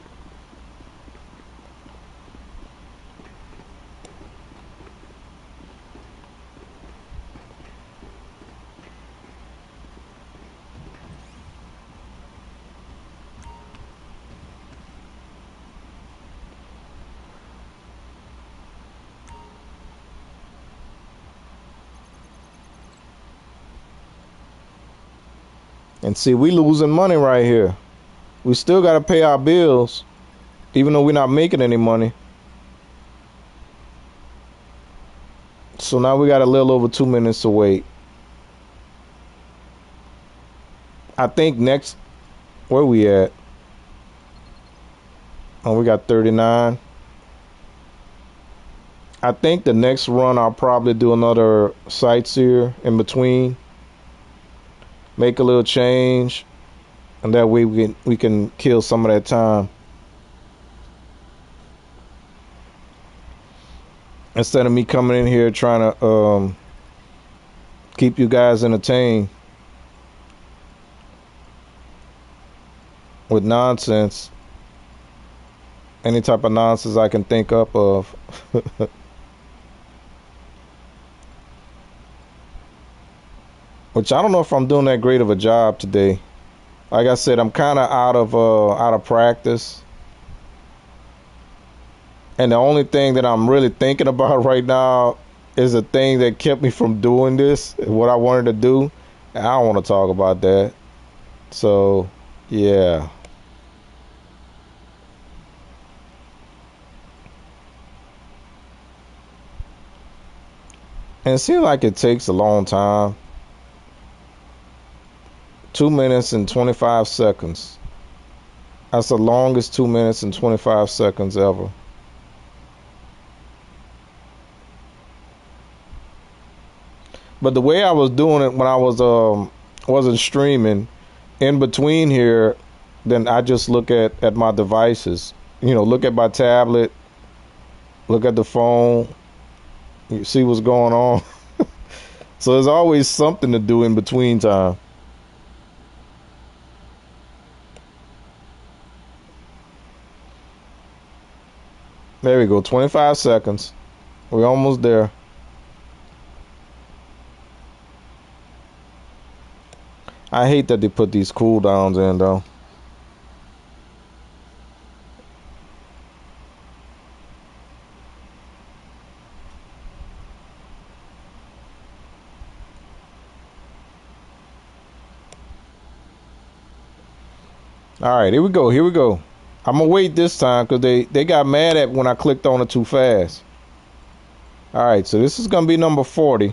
And see, we losing money right here. We still got to pay our bills, even though we're not making any money. So now we got a little over 2 minutes to wait. I think next, where we at? Oh, we got 39. I think the next run I'll probably do another sightseer in between. Make a little change, and that way we can kill some of that time instead of me coming in here trying to keep you guys entertained with nonsense, any type of nonsense I can think up of. Which I don't know if I'm doing that great of a job today. Like I said, I'm kind of out of practice. And the only thing that I'm really thinking about right now is the thing that kept me from doing this, what I wanted to do. And I don't want to talk about that. So, yeah. And it seems like it takes a long time. 2 minutes and 25 seconds. That's the longest 2 minutes and 25 seconds ever. But the way I was doing it when I wasn't streaming, in between here, then I just look at my devices. You know, look at my tablet, look at the phone, you see what's going on. So there's always something to do in between time. There we go, 25 seconds. We're almost there. I hate that they put these cooldowns in, though. All right, here we go. Here we go. I'm gonna wait this time because they got mad at when I clicked on it too fast. All right, so this is gonna be number 40.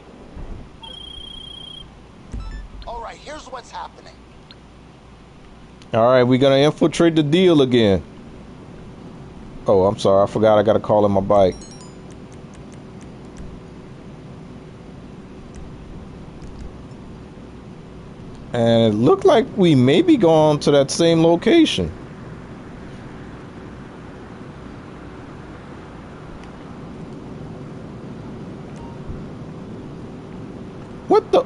All right, here's what's happening. All right, we're gonna infiltrate the deal again. Oh, I'm sorry, I forgot I gotta call in my bike. And it looked like we may be going to that same location. What the?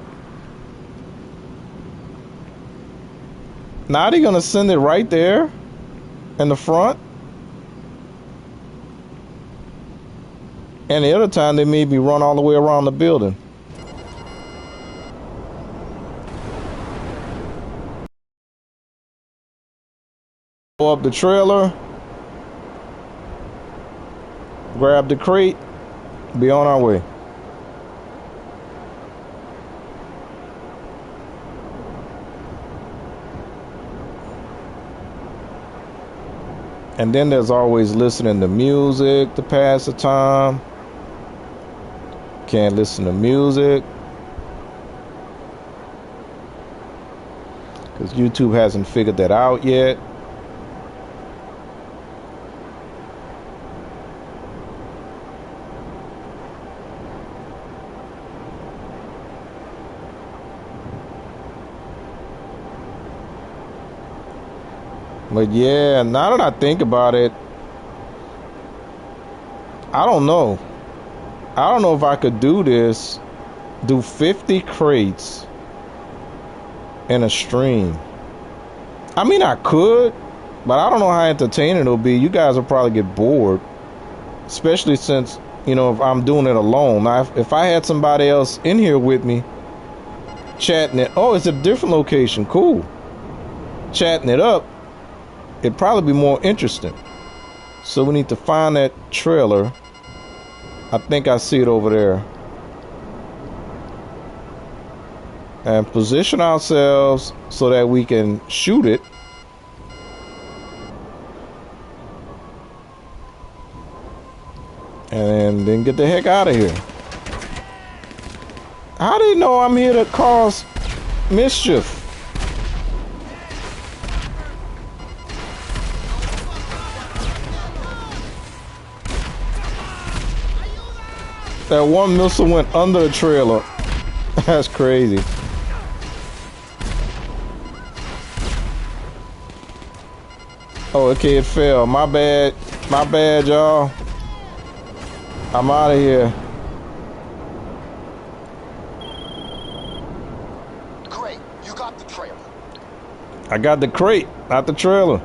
Now they gonna send it right there in the front? And the other time they maybe run all the way around the building. Pull up the trailer, grab the crate, be on our way. And then there's always listening to music to pass the time. Can't listen to music because YouTube hasn't figured that out yet. But yeah, now that I think about it, I don't know. I don't know if I could do this, do 50 crates in a stream. I mean, I could, but I don't know how entertaining it'll be. You guys will probably get bored, especially since, you know, if I'm doing it alone. Now, if I had somebody else in here with me, chatting it, oh, it's a different location, cool. Chatting it up, it'd probably be more interesting. So we need to find that trailer. I think I see it over there. And position ourselves so that we can shoot it. And then get the heck out of here. How do you know I'm here to cause mischief? That one missile went under the trailer. That's crazy. Oh, okay, it fell. My bad. My bad, y'all. I'm out of here. Great, you got the trailer. I got the crate, not the trailer.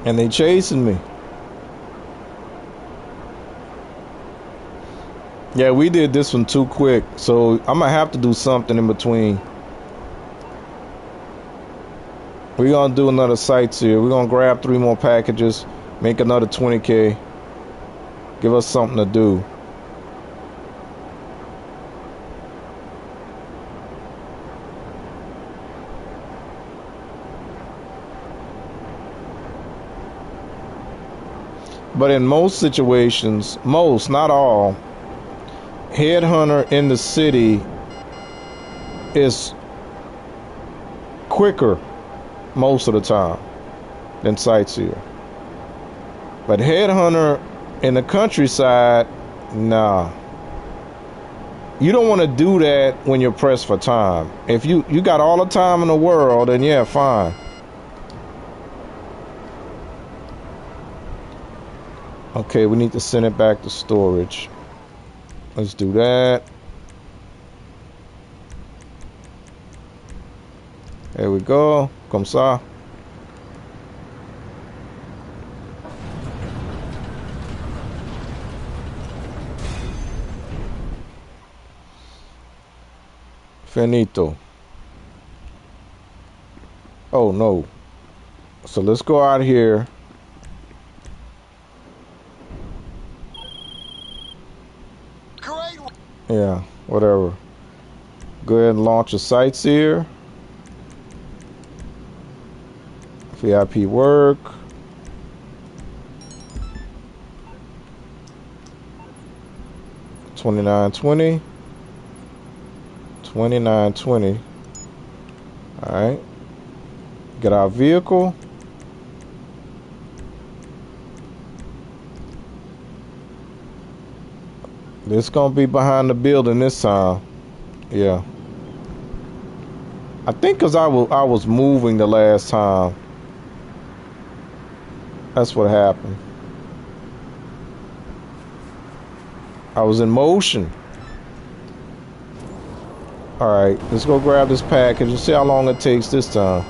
And they chasing me. Yeah, we did this one too quick, so I'm gonna have to do something in between. We're gonna do another sites here. We're gonna grab 3 more packages, make another 20K. Give us something to do. But in most situations, most, not all, headhunter in the city is quicker most of the time than sightseer. But headhunter in the countryside, nah. You don't want to do that when you're pressed for time. If you got all the time in the world, then yeah, fine. Okay, we need to send it back to storage. Let's do that. There we go. Comme ça. Finito. Oh no. So let's go out here. Yeah, whatever. Go ahead and launch a sightseer. VIP work. $29.20. $29.20. All right. Get our vehicle. This gonna be behind the building this time. Yeah. I think because I was moving the last time. That's what happened. I was in motion. All right, let's go grab this package and see how long it takes this time.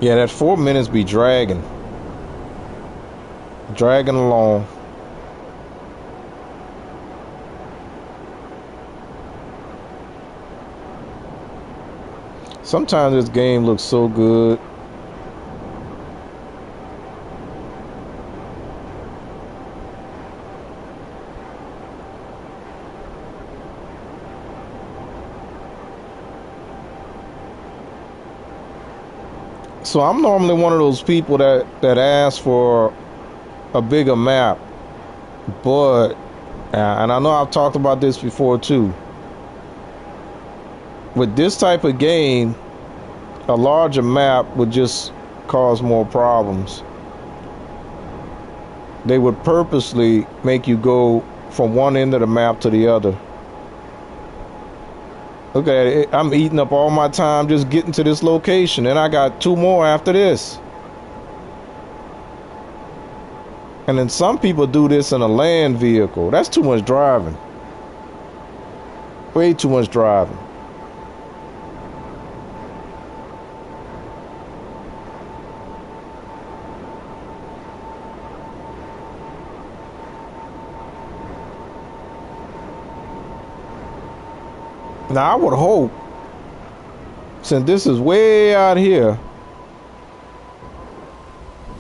Yeah, that 4 minutes be dragging along. Sometimes this game looks so good. So I'm normally one of those people that ask for a bigger map, but and I know I've talked about this before too. With this type of game, a larger map would just cause more problems. They would purposely make you go from one end of the map to the other. Look at it. I'm eating up all my time just getting to this location, and I got 2 more after this. And then some people do this in a land vehicle. That's too much driving. Way too much driving. Now I would hope, since this is way out here,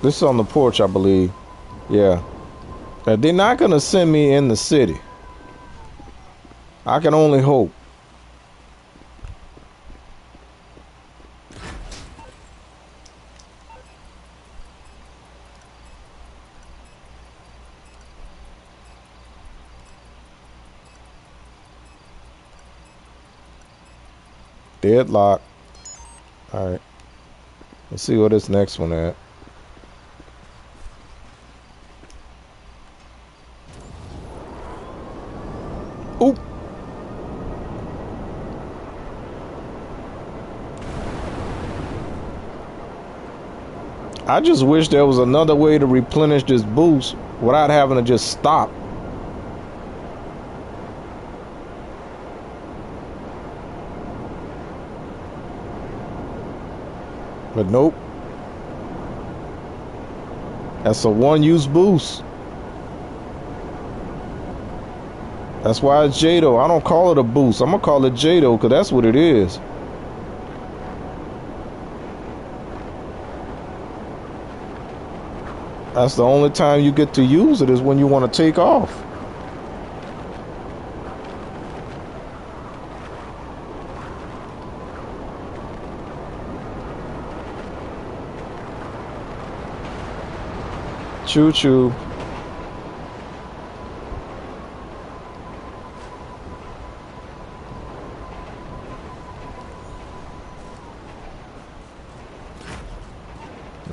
this is on the porch, I believe. Yeah. That they're not gonna send me in the city. I can only hope. Deadlock. All right. Let's see what this next one at. Oop. I just wish there was another way to replenish this boost without having to just stop. But nope. That's a one-use boost. That's why it's Jado. I don't call it a boost. I'm gonna call it Jado because that's what it is. That's the only time you get to use it is when you want to take off. Choo choo.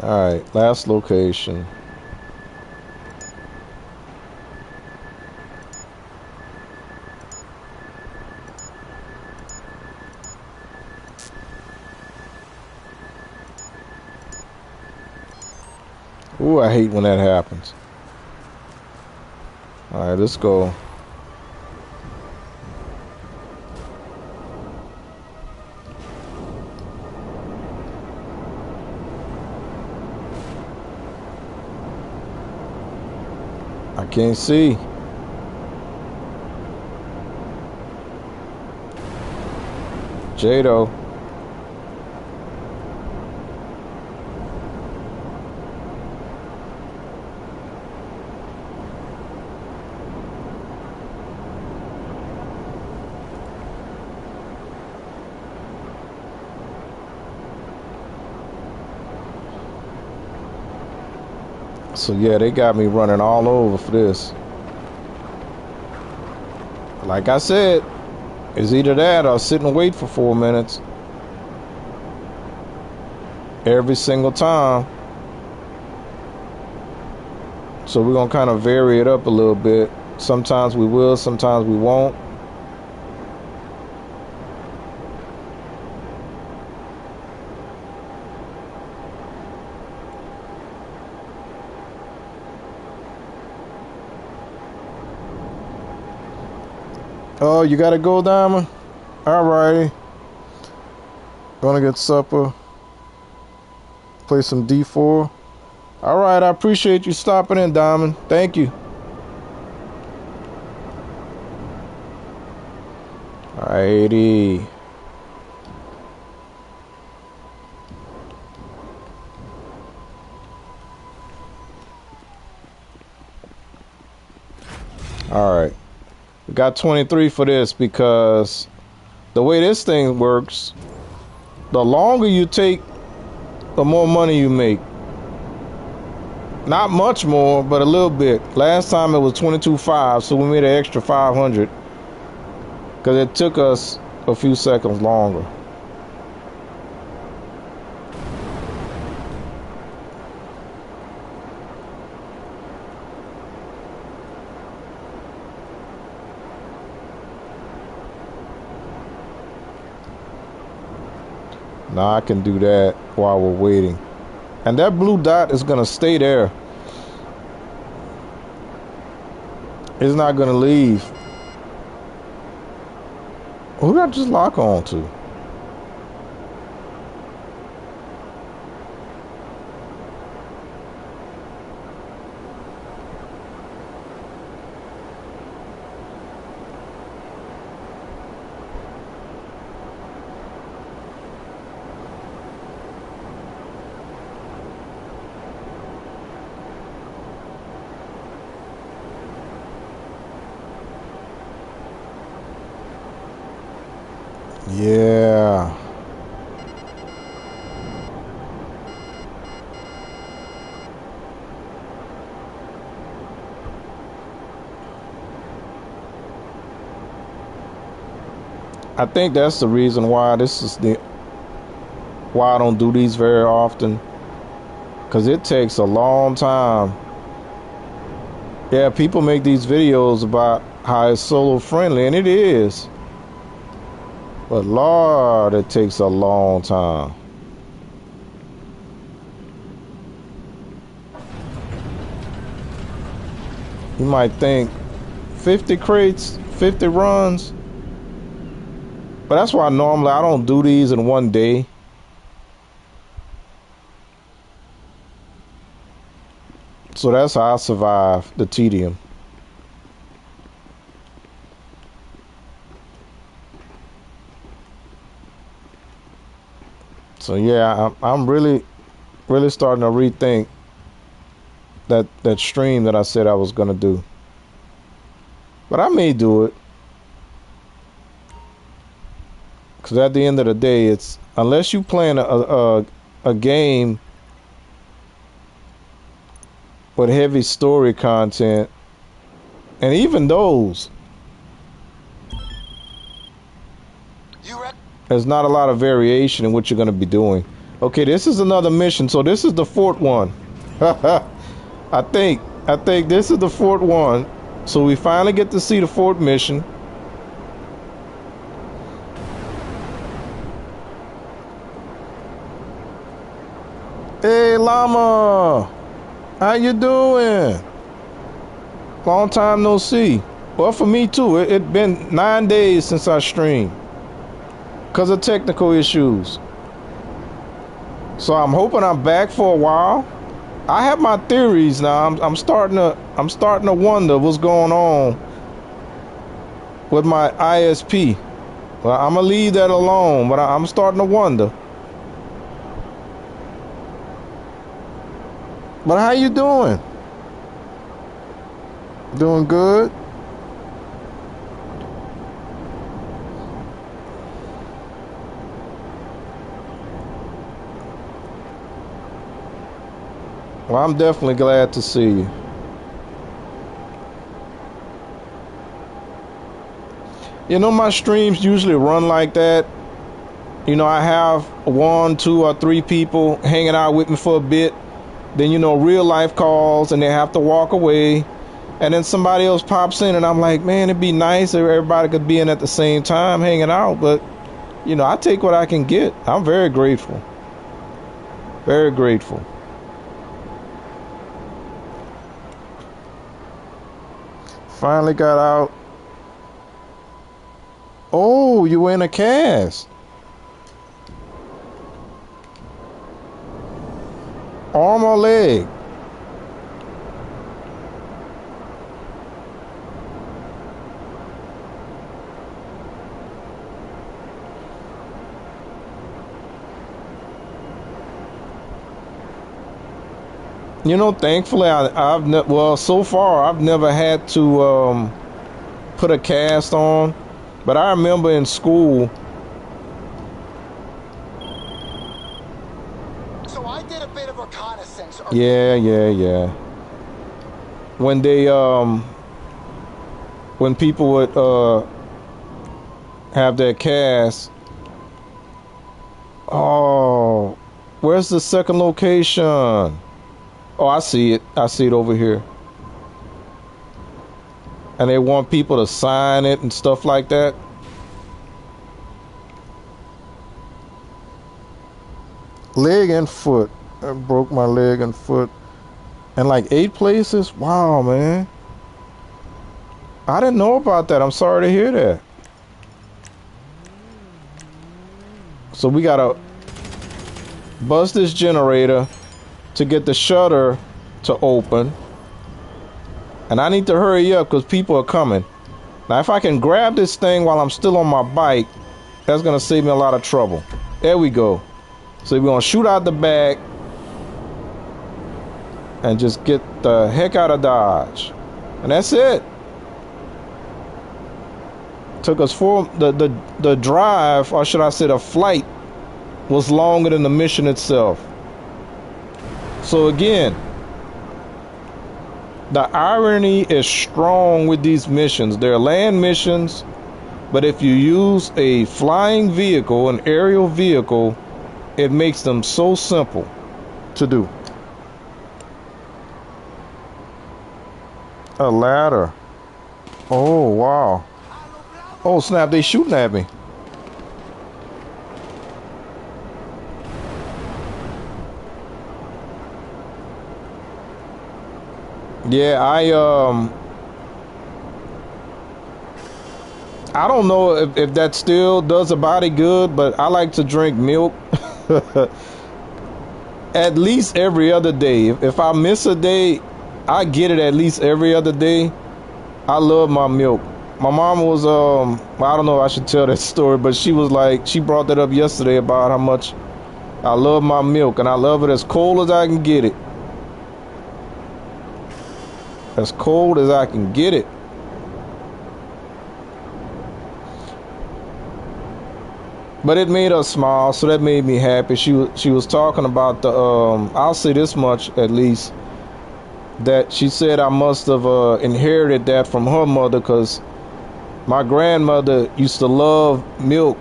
All right, last location. Ooh, I hate when that happens. All right, let's go. I can't see. Jado. So yeah, they got me running all over for this. Like I said, it's either that or sit and wait for 4 minutes. Every single time. So we're gonna kind of vary it up a little bit. Sometimes we will, sometimes we won't. Oh, you gotta go, Diamond? Alrighty. Gonna get supper. Play some D4. Alright, I appreciate you stopping in, Diamond. Thank you. Alrighty. Alright. We got 23 for this because the way this thing works, the longer you take, the more money you make. Not much more, but a little bit. Last time it was 22.5, so we made an extra 500 because it took us a few seconds longer. Now I can do that while we're waiting. And that blue dot is going to stay there. It's not going to leave. Who did I just lock on to? Yeah. I think that's the reason why why I don't do these very often, because it takes a long time. Yeah, people make these videos about how it's solo friendly, and it is. But Lord, it takes a long time. You might think 50 crates, 50 runs. But that's why normally I don't do these in one day. So that's how I survive the tedium. So yeah, I'm really starting to rethink that stream that I said I was gonna do. But I may do it. Because at the end of the day, it's unless you playing a game with heavy story content, and even those, there's not a lot of variation in what you're going to be doing. Okay, this is another mission, so this is the fourth one. I think this is the fourth one, so we finally get to see the fourth mission. Hey, Llama, how you doing? Long time no see. Well, for me too. It been 9 days since I streamed because of technical issues. So I'm hoping I'm back for a while. I have my theories now. I'm starting to wonder what's going on with my ISP. Well, I'm gonna leave that alone, but I'm starting to wonder. But how you doing? Doing good? Well, I'm definitely glad to see you. You know, my streams usually run like that. You know, I have 1, 2, or 3 people hanging out with me for a bit. Then, you know, real life calls and they have to walk away. And then somebody else pops in and I'm like, man, it'd be nice if everybody could be in at the same time hanging out. But, you know, I take what I can get. I'm very grateful. Very grateful. Finally got out. Oh, you were in a cast. Arm or leg? You know, thankfully, well, so far I've never had to put a cast on, but I remember in school. So I did a bit of reconnaissance. Yeah. When when people would have their cast. Oh, where's the second location? Oh, I see it. I see it over here. And they want people to sign it and stuff like that. Leg and foot. I broke my leg and foot. And like 8 places? Wow, man. I didn't know about that. I'm sorry to hear that. So we gotta bust this generator to get the shutter to open. And I need to hurry up because people are coming. Now, if I can grab this thing while I'm still on my bike, that's going to save me a lot of trouble. There we go. So we're going to shoot out the back and just get the heck out of Dodge. And that's it. Took us the drive, or should I say the flight, was longer than the mission itself. So again, the irony is strong with these missions. They're land missions, but if you use a flying vehicle, an aerial vehicle, it makes them so simple to do. A ladder. Oh, wow. Oh, snap, they shooting at me. Yeah, I don't know if that still does a body good, but I like to drink milk at least every other day. If I miss a day, I get it at least every other day. I love my milk. My mom was I don't know if I should tell that story, but she was like, she brought that up yesterday about how much I love my milk, and I love it as cold as I can get it. As cold as I can get it. But it made her smile, so that made me happy. She was talking about the I'll say this much at least, that she said I must have inherited that from her mother, because my grandmother used to love milk,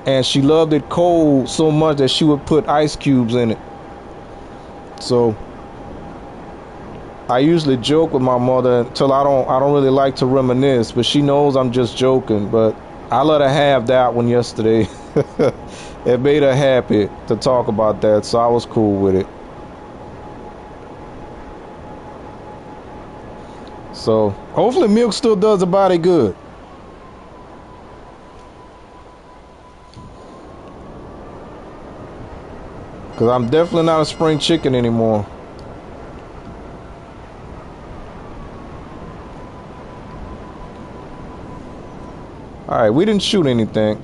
and she loved it cold so much that she would put ice cubes in it. So I usually joke with my mother until I don't really like to reminisce, but she knows I'm just joking. But I let her have that one yesterday. It made her happy to talk about that, so I was cool with it. So hopefully milk still does the body good. Because I'm definitely not a spring chicken anymore. All right, we didn't shoot anything,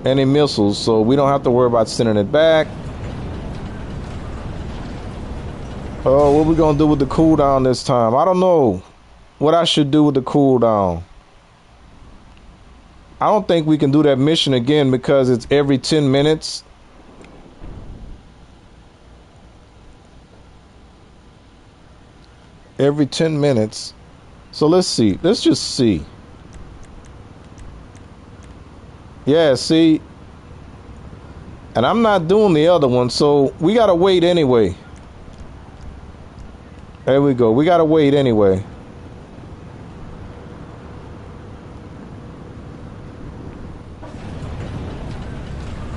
any missiles, so we don't have to worry about sending it back. Oh, what we gonna do with the cooldown this time? I don't know what I should do with the cooldown. I don't think we can do that mission again because it's every 10 minutes. Every 10 minutes. So let's see. Let's just see. Yeah, see. And I'm not doing the other one, so we gotta wait anyway. There we go. We gotta wait anyway.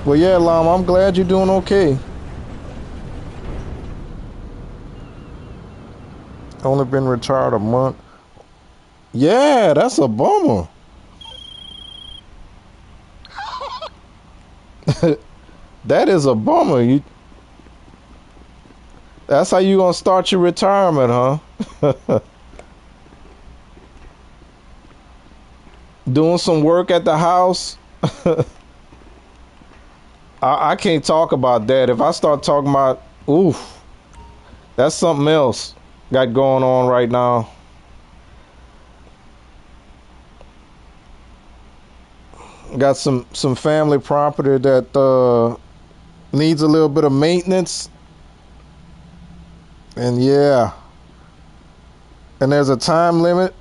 Well, yeah, Llama, I'm glad you're doing okay. Only been retired a month. Yeah, that's a bummer. That is a bummer. That's how you gonna start your retirement, huh? Doing some work at the house. I can't talk about that. If I start talking about, oof, that's something else got going on right now. Got some family property that needs a little bit of maintenance. And yeah. And there's a time limit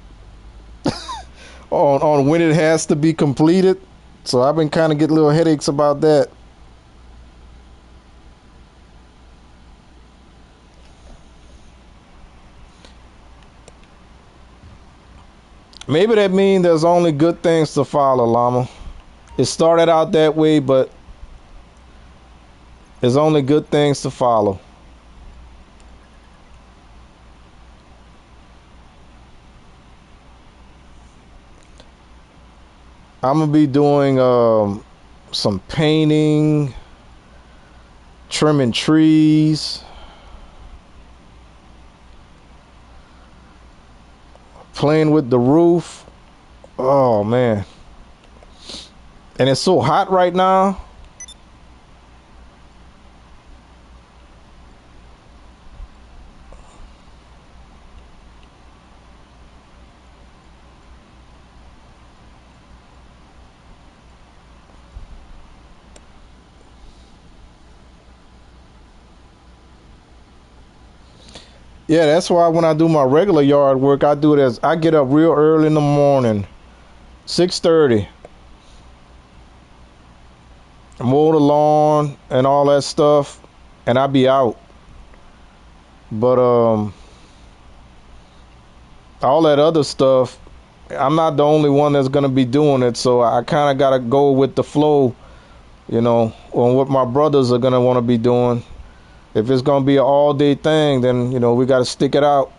on when it has to be completed. So I've been kind of getting little headaches about that. Maybe that means there's only good things to follow, Llama. It started out that way, but there's only good things to follow. I'm gonna be doing some painting, trimming trees, playing with the roof. Oh man. And it's so hot right now. Yeah, that's why when I do my regular yard work, I do it as I get up real early in the morning, 6:30. Mow the lawn and all that stuff, and I be out. But all that other stuff, I'm not the only one that's gonna be doing it, so I kind of gotta go with the flow, on what my brothers are gonna want to be doing. If it's gonna be an all-day thing, then we gotta stick it out.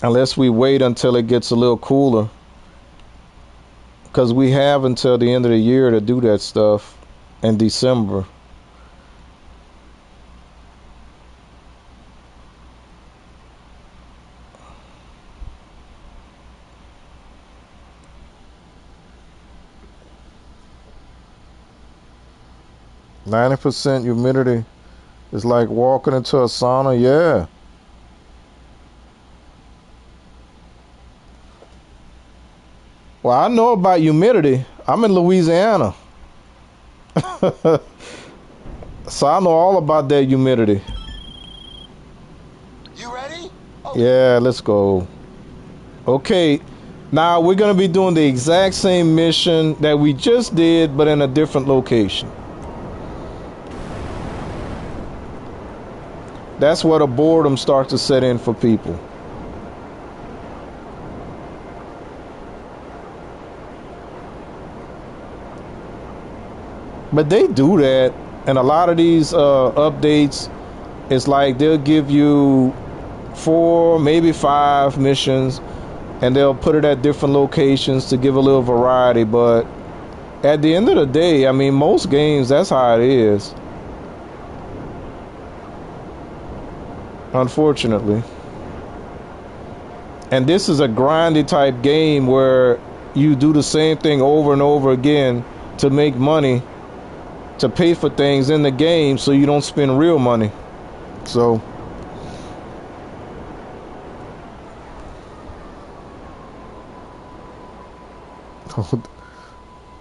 Unless we wait until it gets a little cooler. Because we have until the end of the year to do that stuff in December. %, humidity is like walking into a sauna. Yeah. Well, I know about humidity. I'm in Louisiana. So I know all about that humidity. You ready? Yeah, let's go. Okay, now we're going to be doing the exact same mission that we just did, but in a different location. That's where the boredom starts to set in for people. But they do that, and a lot of these updates, it's like they'll give you 4, maybe 5 missions, and they'll put it at different locations to give a little variety. But At the end of the day, I mean, most games, that's how it is. Unfortunately. And this is a grindy type game where you do the same thing over and over again to make money, to pay for things in the game so you don't spend real money. So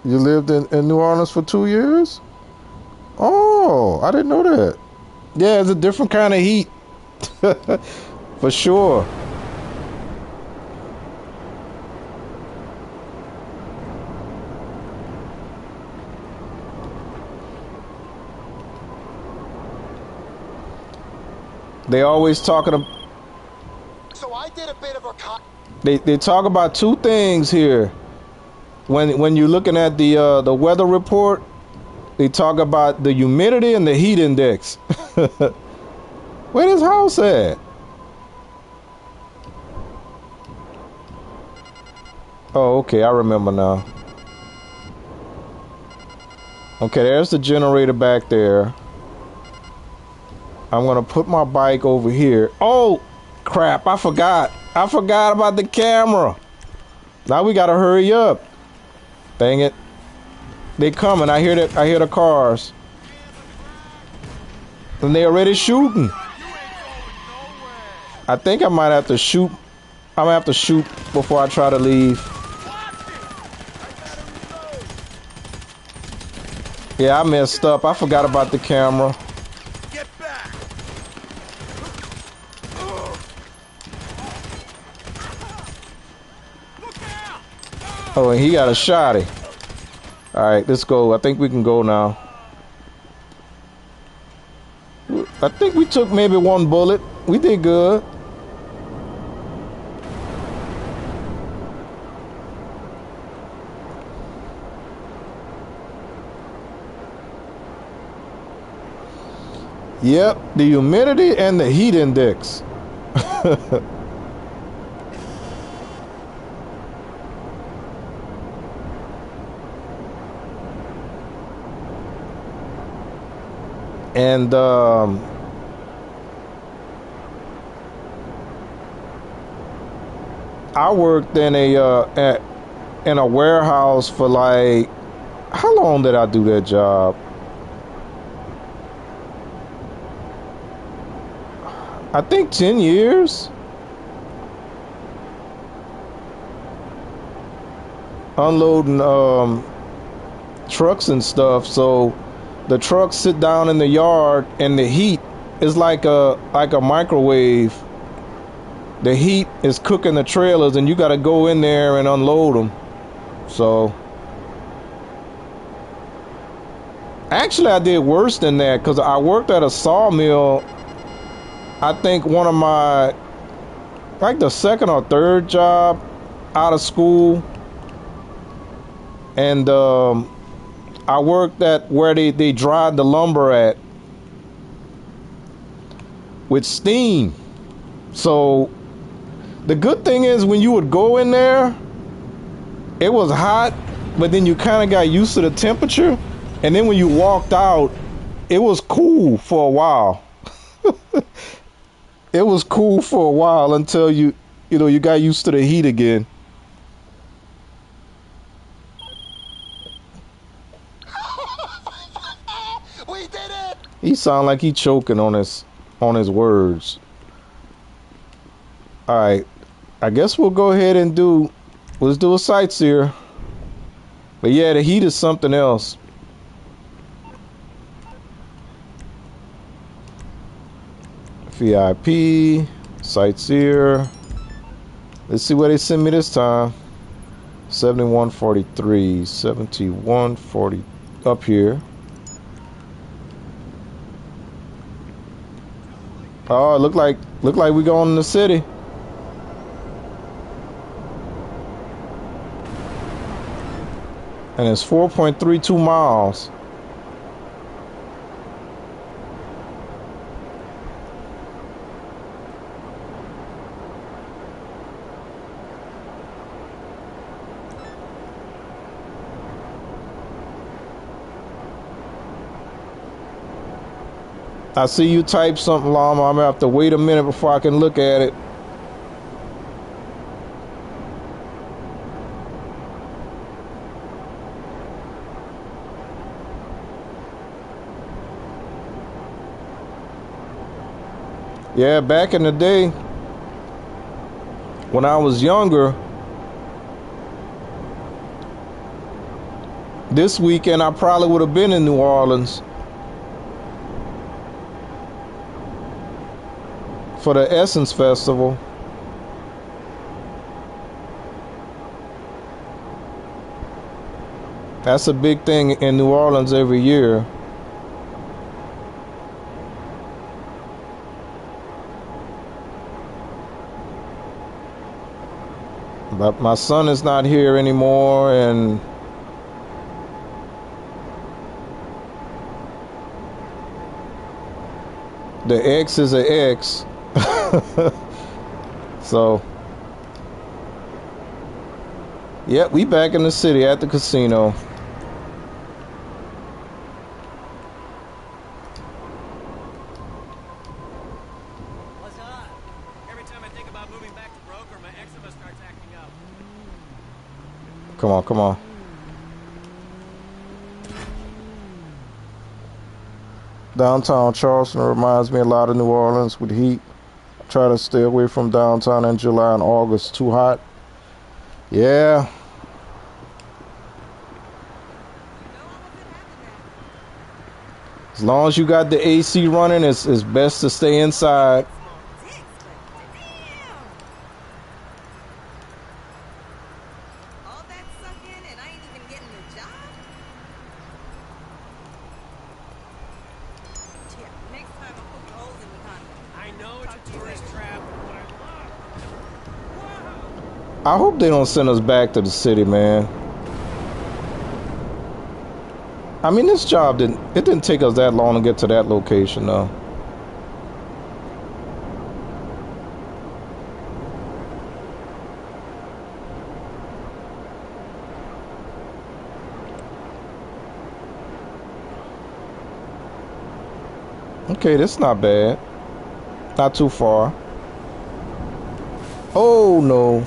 you lived in New Orleans for 2 years? Oh, I didn't know that. Yeah, it's a different kind of heat. For sure. They always talking about, So I did a bit of a they talk about two things here. When you're looking at the weather report, they talk about the humidity and the heat index. Where this house at? Oh, okay, I remember now. Okay, there's the generator back there. I'm gonna put my bike over here. Oh, crap, I forgot. I forgot about the camera. Now we gotta hurry up. Dang it. They coming. I hear that. I hear the cars. And they already shooting. I think I might have to shoot. I'm gonna have to shoot before I try to leave. Yeah, I messed up. I forgot about the camera. Get back! Look out! Oh, and he got a shotty. All right, let's go. I think we can go now. I think we took maybe one bullet. We did good. Yep, the humidity and the heat index. And I worked in a warehouse for like, how long did I do that job? I think 10 years. Unloading trucks and stuff. So the trucks sit down in the yard and the heat is like a microwave. The heat is cooking the trailers and you got to go in there and unload them. So actually I did worse than that because I worked at a sawmill. I think one of my, like the second or third job out of school. And I worked at where they dried the lumber at with steam. So the good thing is when you would go in there, it was hot, but then you kind of got used to the temperature. And then when you walked out, it was cool for a while. It was cool for a while until you got used to the heat again. We did it! He sound like he choking on his words. All right, I guess we'll go ahead and let's do a sightseer. But yeah, the heat is something else. VIP, sightseer. Let's see what they send me this time. 7143, 7140 up here. Oh, look like we going in the city. And it's 4.32 miles. I see you type something, Llama. I'm gonna have to wait a minute before I can look at it. Yeah, back in the day, when I was younger, this weekend I probably would have been in New Orleans for the Essence Festival. That's a big thing in New Orleans every year. But my son is not here anymore, and the ex is an ex. So, yep, we back in the city at the casino. What's up? Every time I think about moving back to broker, my eczema starts acting up. Come on, come on. Downtown Charleston reminds me a lot of New Orleans with heat. Try to stay away from downtown in July and August. Too hot. Yeah. As long as you got the AC running, it's best to stay inside. All that sucking and I ain't even getting a job? Yeah, next time I'm poking holes in the condom. I know it's a tourist trap, but I love. I hope they don't send us back to the city, man. I mean, this job didn't take us that long to get to that location, though. Okay, that's not bad. Not too far. Oh, no.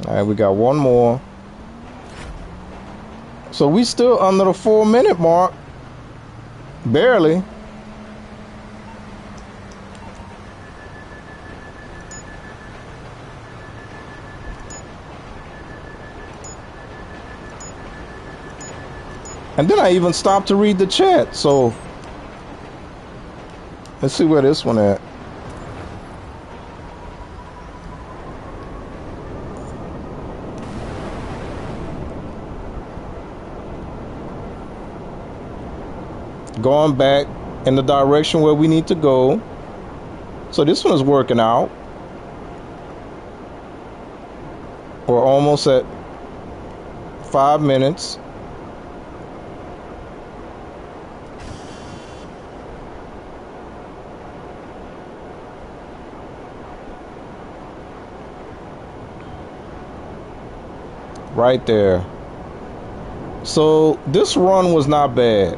All right, we got one more. So we still under the 4-minute mark. Barely. And then I even stopped to read the chat. So let's see where this one at. Going back in the direction where we need to go. So this one is working out. We're almost at 5 minutes. Right there. So this run was not bad.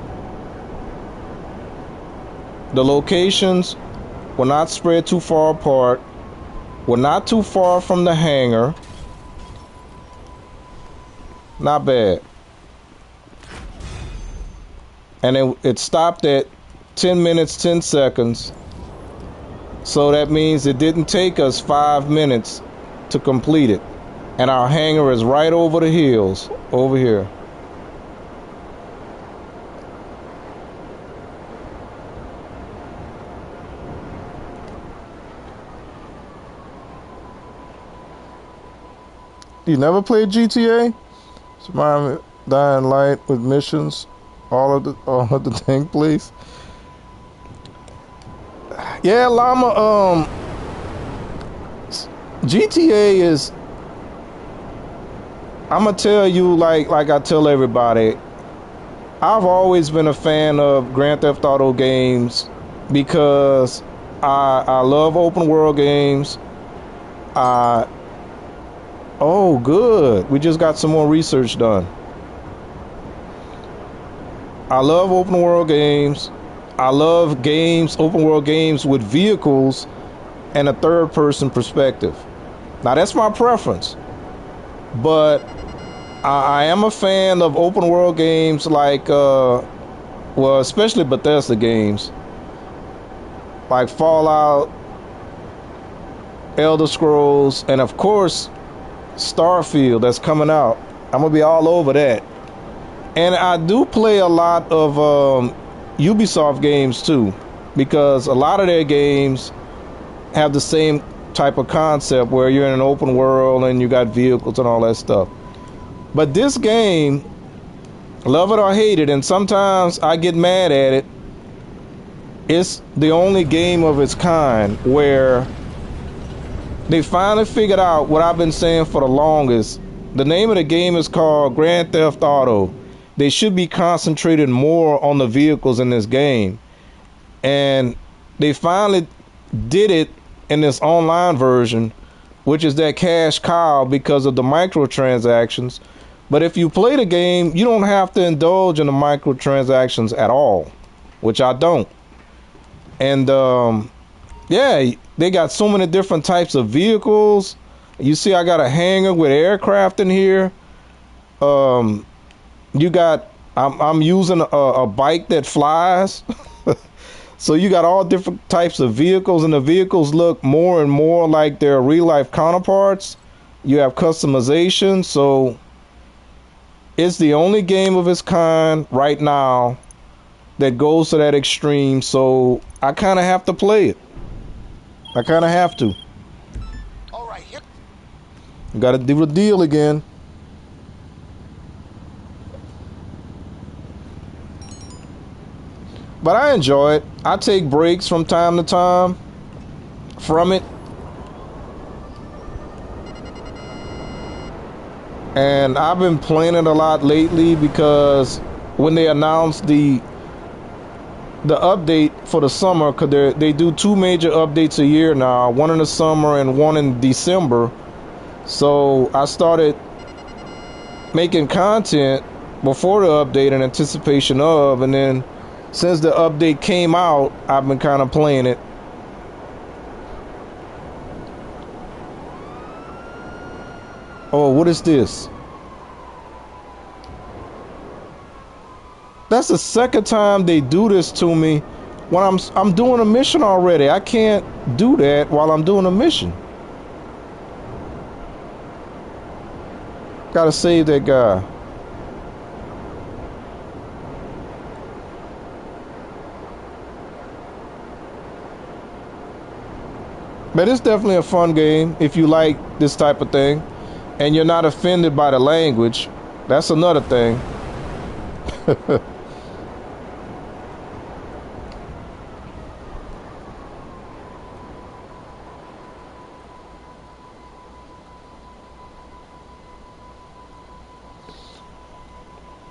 The locations were not spread too far apart. We're not too far from the hangar. Not bad. And it stopped at 10 minutes, 10 seconds. So that means it didn't take us 5 minutes to complete it. And our hangar is right over the hills, over here. You never played GTA? Surviving Dying Light with missions, all of the thing, please. Yeah, Llama. GTA is. I'm gonna tell you like I tell everybody. I've always been a fan of Grand Theft Auto games because I love open world games. I Oh, good. We just got some more research done. I love open world games. I love games, open world games with vehicles and a third person perspective. Now that's my preference, but I am a fan of open world games like, well, especially Bethesda games like Fallout, Elder Scrolls, and of course Starfield that's coming out. I'm gonna be all over that. And I do play a lot of Ubisoft games too, because a lot of their games have the same type of concept where you're in an open world and you got vehicles and all that stuff. But this game, love it or hate it, and sometimes I get mad at it, it's the only game of its kind where they finally figured out what I've been saying for the longest. The name of the game is called Grand Theft Auto. They should be concentrated more on the vehicles in this game. And they finally did it in this online version, which is that cash cow because of the microtransactions. But if you play the game, you don't have to indulge in the microtransactions at all, which I don't. And yeah, they got so many different types of vehicles. You see, I got a hangar with aircraft in here. You got, I'm using a bike that flies. So you got all different types of vehicles, and the vehicles look more and more like their real life counterparts. You have customization, so it's the only game of its kind right now that goes to that extreme. So I kind of have to play it. I kind of have to. All right, here. Got to do the deal again. But I enjoy it. I take breaks from time to time from it. And I've been playing it a lot lately because when they announced the update for the summer, because they do 2 major updates a year now, one in the summer and one in December. So I started making content before the update in anticipation of, and then since the update came out, I've been kind of playing it. Oh, what is this? That's the second time they do this to me when I'm doing a mission already. I can't do that while I'm doing a mission. Gotta save that guy. But it's definitely a fun game if you like this type of thing and you're not offended by the language. That's another thing.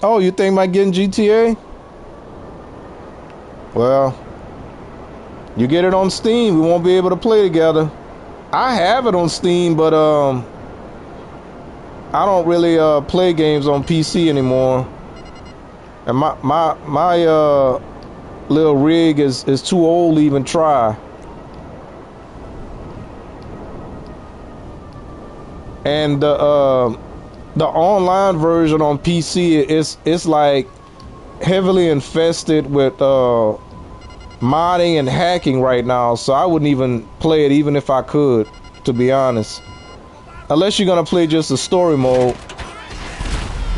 Oh, you think about getting GTA? Well, you get it on Steam, we won't be able to play together. I have it on Steam, but I don't really play games on PC anymore. And my little rig is too old to even try. And the online version on PC it's like heavily infested with modding and hacking right now, so I wouldn't even play it even if I could, to be honest. Unless you're gonna play just the story mode.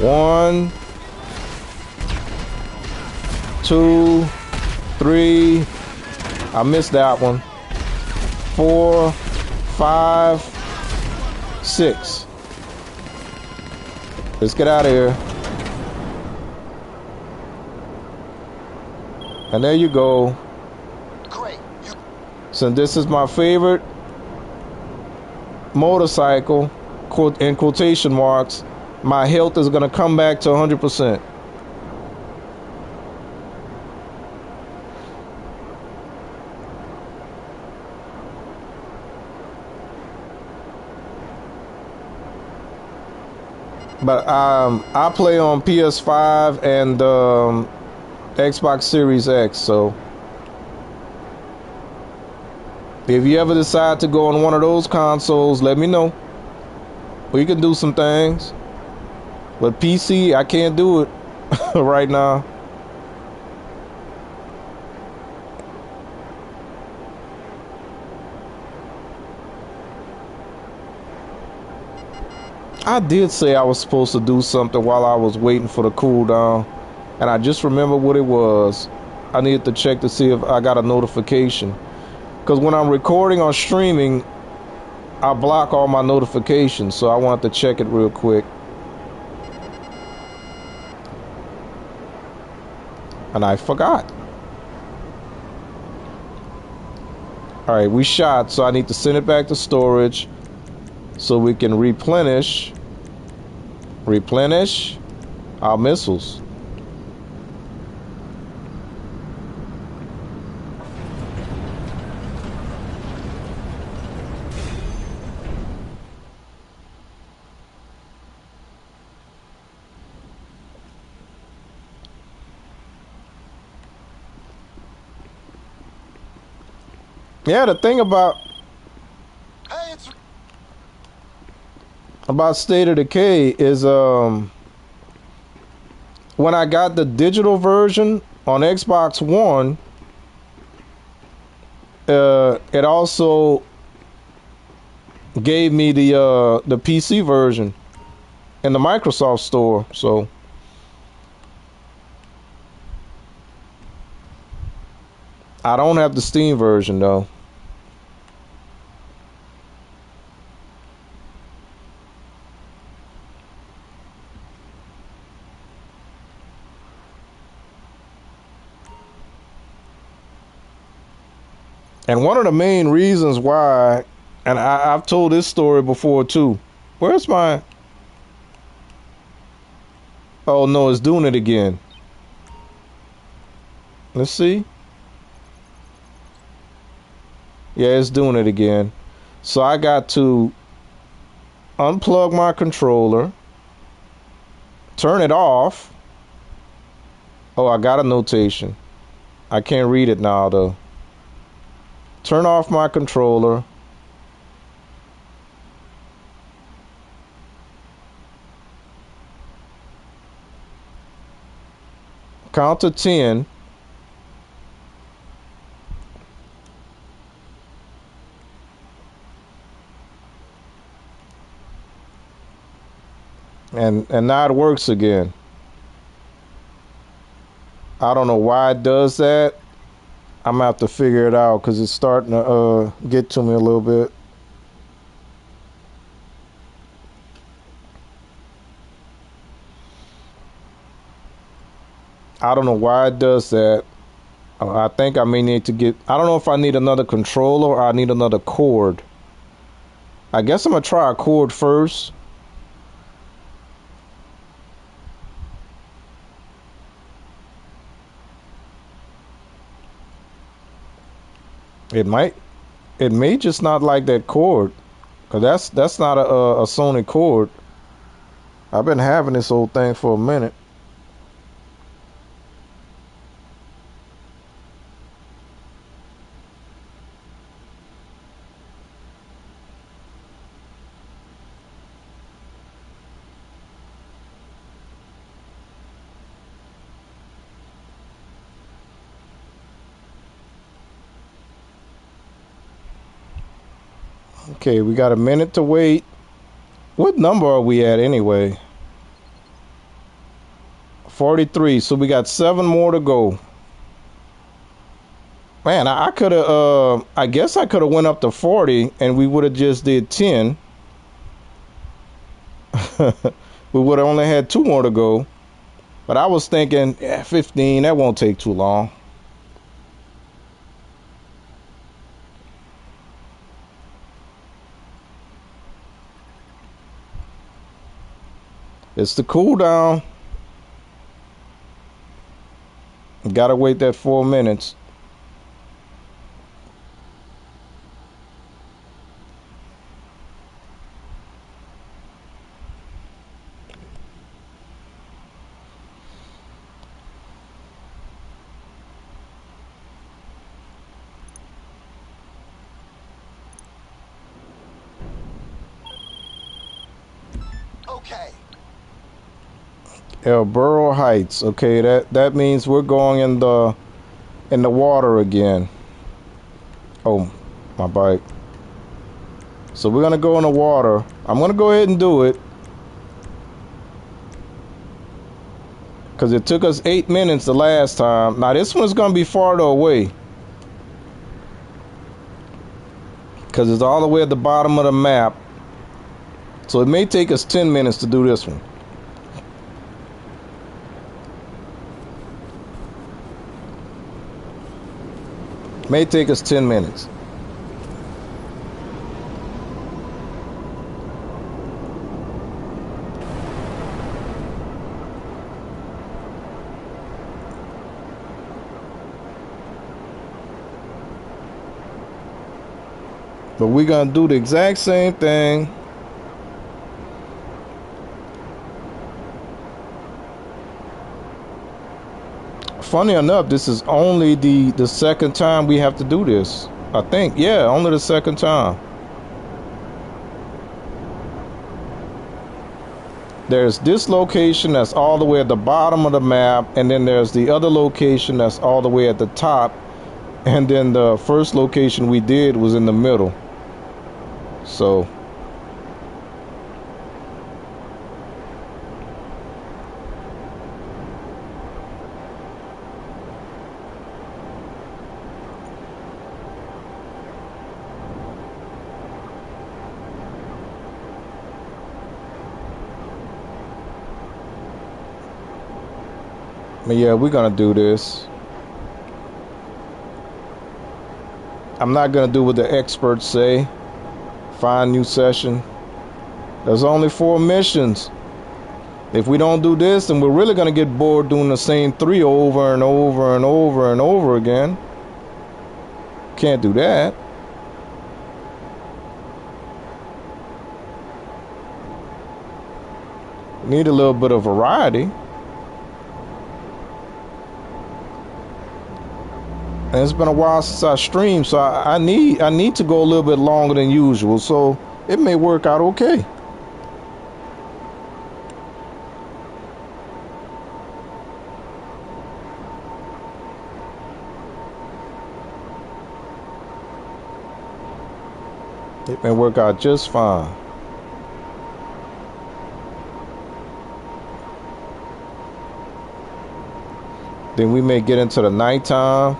1, 2, 3. I missed that one. 4, 5, 6. Let's get out of here. And there you go. Great. So this is my favorite motorcycle, in quotation marks. My health is going to come back to 100%. But I play on PS5 and Xbox Series X. So if you ever decide to go on one of those consoles, let me know. We can do some things. But PC, I can't do it right now. I did say I was supposed to do something while I was waiting for the cooldown, and I just remember what it was. I needed to check to see if I got a notification. Because when I'm recording or streaming, I block all my notifications, so I wanted to check it real quick. And I forgot. Alright, we shot, so I need to send it back to storage so we can replenish our missiles. Yeah, the thing about Hey, it's State of Decay is when I got the digital version on Xbox One, it also gave me the PC version in the Microsoft Store. So I don't have the Steam version though. And one of the main reasons why, and I've told this story before too. Where's my... Oh no, it's doing it again. Let's see. Yeah, it's doing it again. So I got to unplug my controller, turn it off. Oh, I got a notation. I can't read it now though. Turn off my controller. Count to 10. And now it works again. I don't know why it does that. I'm gonna have to figure it out because it's starting to get to me a little bit. I don't know why it does that. I think I may need to get... I don't know if I need another controller or I need another cord. I guess I'm gonna try a cord first. It may just not like that cord, cause that's not a Sony cord. I've been having this old thing for a minute. Okay, we got a minute to wait. What number are we at anyway? 43. So we got 7 more to go. Man, I could have. I guess I could have went up to 40, and we would have just did 10. We would have only had 2 more to go. But I was thinking, 15. That won't take too long. It's the cooldown. Gotta wait that 4 minutes. okay. El Burro Heights. Okay, that means we're going in the water again. Oh, my bike. So we're gonna go in the water. I'm gonna go ahead and do it because it took us 8 minutes the last time. Now this one's gonna be farther away because it's all the way at the bottom of the map. So it may take us 10 minutes to do this one. May take us 10 minutes. But we're gonna do the exact same thing. Funny enough, this is only the second time we have to do this. I think, yeah, only the second time. There's this location that's all the way at the bottom of the map, and then there's the other location that's all the way at the top, and then the first location we did was in the middle. So but yeah, we're gonna do this. I'm not gonna do what the experts say. Find new session. There's only 4 missions. If we don't do this, then we're really gonna get bored doing the same 3 over and over and over and over again. Can't do that. Need a little bit of variety. And it's been a while since I streamed, so I need to go a little bit longer than usual. So it may work out okay. It may work out just fine. Then we may get into the nighttime.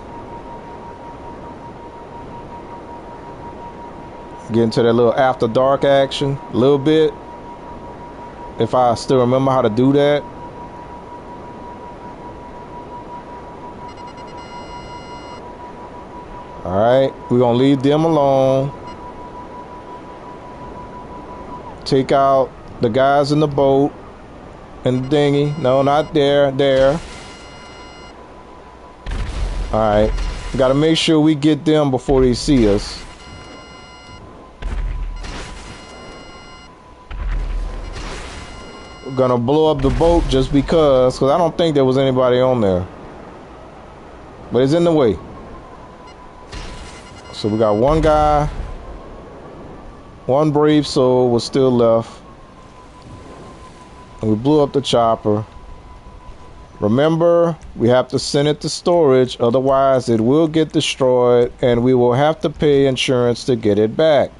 Get into that little after dark action a little bit. If I still remember how to do that. Alright, we're gonna leave them alone. Take out the guys in the boat and the dinghy. No, not there. There. Alright. Gotta make sure we get them before they see us. We're gonna blow up the boat just because I don't think there was anybody on there. But it's in the way. So we got one guy. One brave soul was still left. And we blew up the chopper. Remember, we have to send it to storage, otherwise it will get destroyed and we will have to pay insurance to get it back.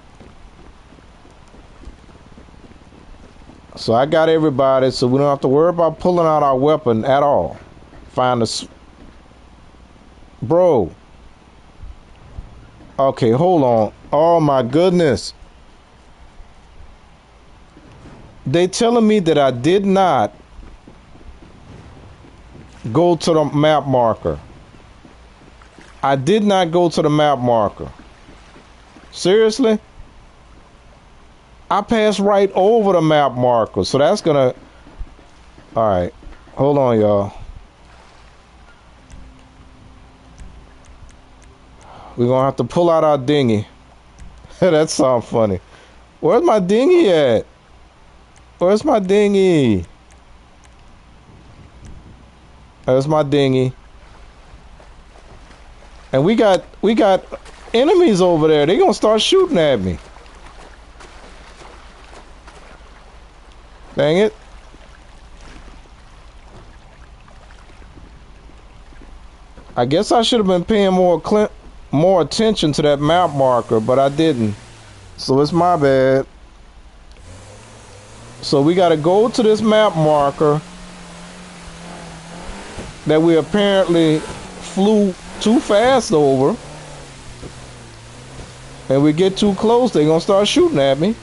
So I got everybody, so we don't have to worry about pulling out our weapon at all. Find us. Bro. Okay, hold on. Oh my goodness. They telling me that I did not go to the map marker. I did not go to the map marker. Seriously? I passed right over the map marker. So that's gonna... Alright. Hold on, y'all. We're gonna have to pull out our dinghy. That sounds funny. Where's my dinghy at? Where's my dinghy? There's my dinghy. And we got enemies over there. They're gonna start shooting at me. Dang it. I guess I should have been paying more attention to that map marker, but I didn't. So it's my bad. So we got to go to this map marker that we apparently flew too fast over. And we get too close, they're gonna start shooting at me.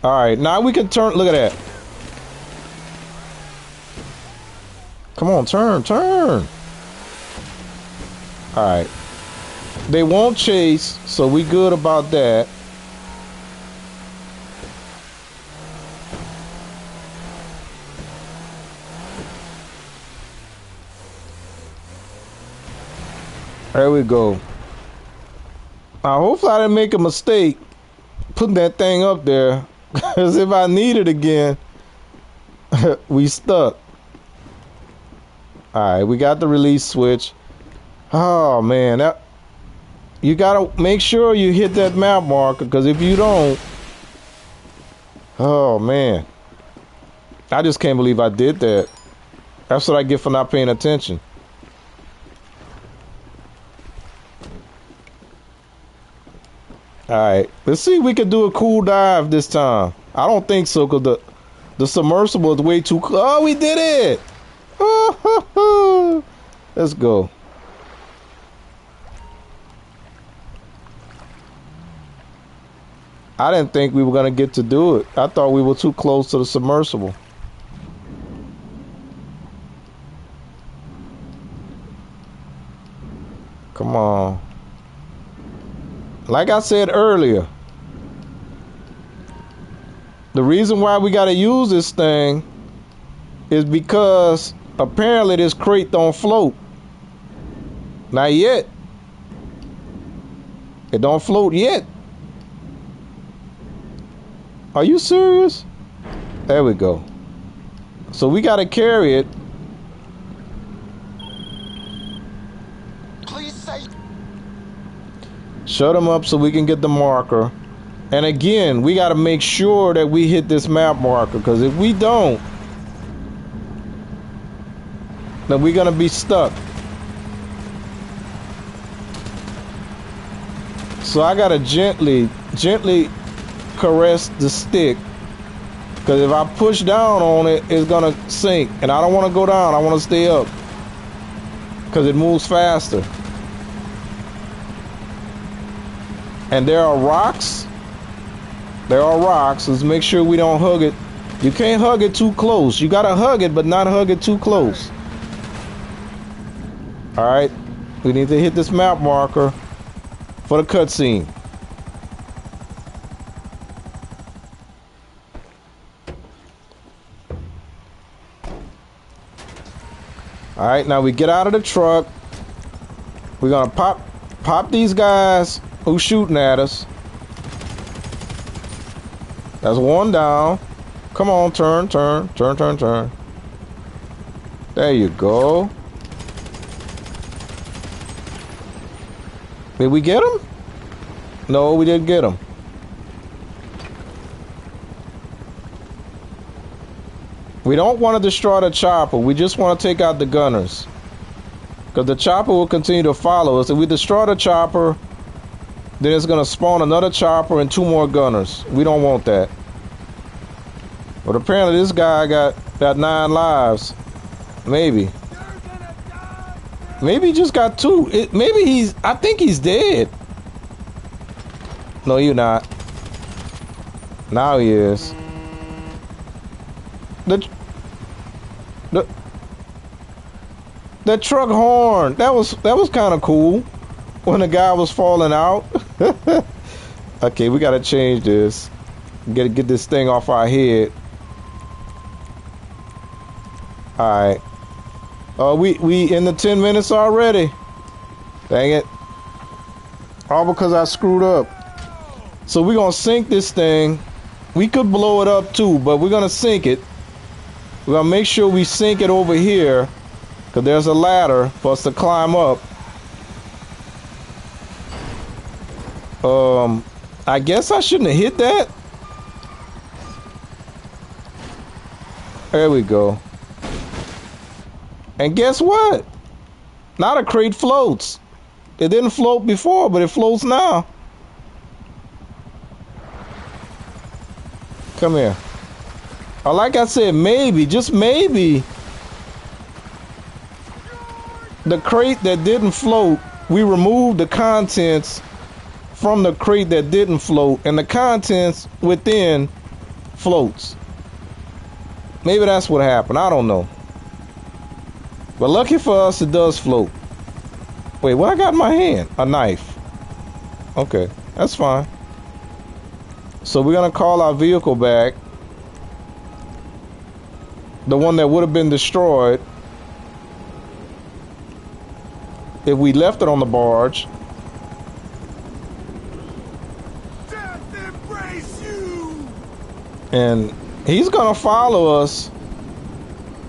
Alright, now we can turn. Look at that. Come on, turn. Alright. They won't chase, so we good about that. There we go. Now, hopefully I didn't make a mistake putting that thing up there. Because if I need it again, we stuck. Alright, we got the release switch. Oh, man. You got to make sure you hit that map marker. Because if you don't... Oh, man. I just can't believe I did that. That's what I get for not paying attention. Alright, let's see if we can do a cool dive this time. I don't think so, because the submersible is way too... Oh, we did it! Let's go. I didn't think we were going to get to do it. I thought we were too close to the submersible. Come on. Like I said earlier, the reason why we got to use this thing is because apparently this crate don't float. Not yet. It don't float yet. Are you serious? There we go. So we got to carry it. Please say. Shut them up so we can get the marker. And again, we got to make sure that we hit this map marker, because if we don't, then we're going to be stuck. So I got to gently caress the stick, because if I push down on it, it's going to sink. And I don't want to go down. I want to stay up, because it moves faster. And there are rocks. There are rocks. Let's make sure we don't hug it. You can't hug it too close. You gotta hug it, but not hug it too close. Alright. We need to hit this map marker for the cutscene. Alright, now we get out of the truck. We're gonna pop these guys who's shooting at us. That's one down. Come on, turn. There you go. Did we get him? No, we didn't get him. We don't want to destroy the chopper. We just want to take out the gunners, because the chopper will continue to follow us. If we destroy the chopper, then it's going to spawn another chopper and 2 more gunners. We don't want that. But apparently this guy got 9 lives. Maybe. Maybe he just got 2. I think he's dead. No, you're not. Now he is. The truck horn. That was kind of cool when the guy was falling out. Okay, we gotta change this. Get this thing off our head. Alright. We in the 10 minutes already. Dang it. All because I screwed up. So we're gonna sink this thing. We could blow it up too, but we're gonna sink it. We're gonna make sure we sink it over here, because there's a ladder for us to climb up. I guess I shouldn't have hit that. There we go. And guess what? Now the crate floats. It didn't float before, but it floats now. Come here. Oh, like I said, maybe, just maybe, the crate that didn't float, we removed the contents from the crate that didn't float, and the contents within floats. Maybe that's what happened. I don't know. But lucky for us, it does float. Wait, what I got in my hand? A knife. Okay, that's fine. So we're gonna call our vehicle back. The one that would have been destroyed if we left it on the barge. Death embrace you! And he's gonna follow us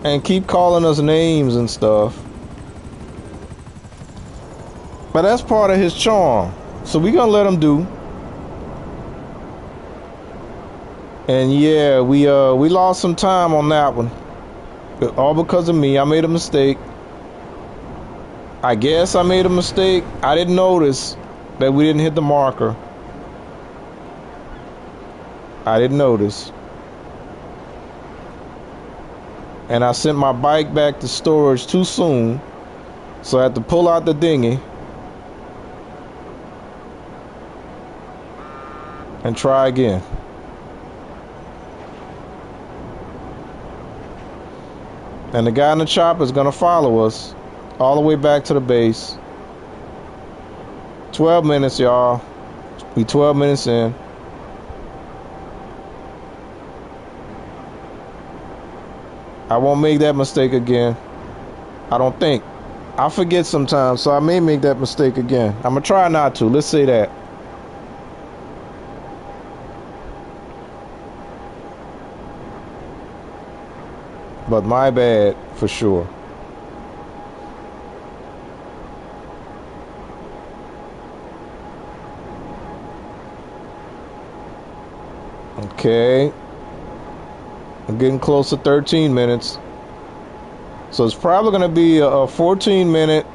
and keep calling us names and stuff. But that's part of his charm. So we're gonna let him do. And yeah, we lost some time on that one. All because of me. I made a mistake. I guess I made a mistake. I didn't notice that we didn't hit the marker. I didn't notice. And I sent my bike back to storage too soon. So I had to pull out the dinghy and try again. And the guy in the chopper is gonna follow us all the way back to the base. 12 minutes, y'all. We 12 minutes in. I won't make that mistake again. I don't think. I forget sometimes, so I may make that mistake again. I'm gonna try not to. Let's say that. But my bad, for sure. Okay. I'm getting close to 13 minutes. So it's probably going to be a 14-minute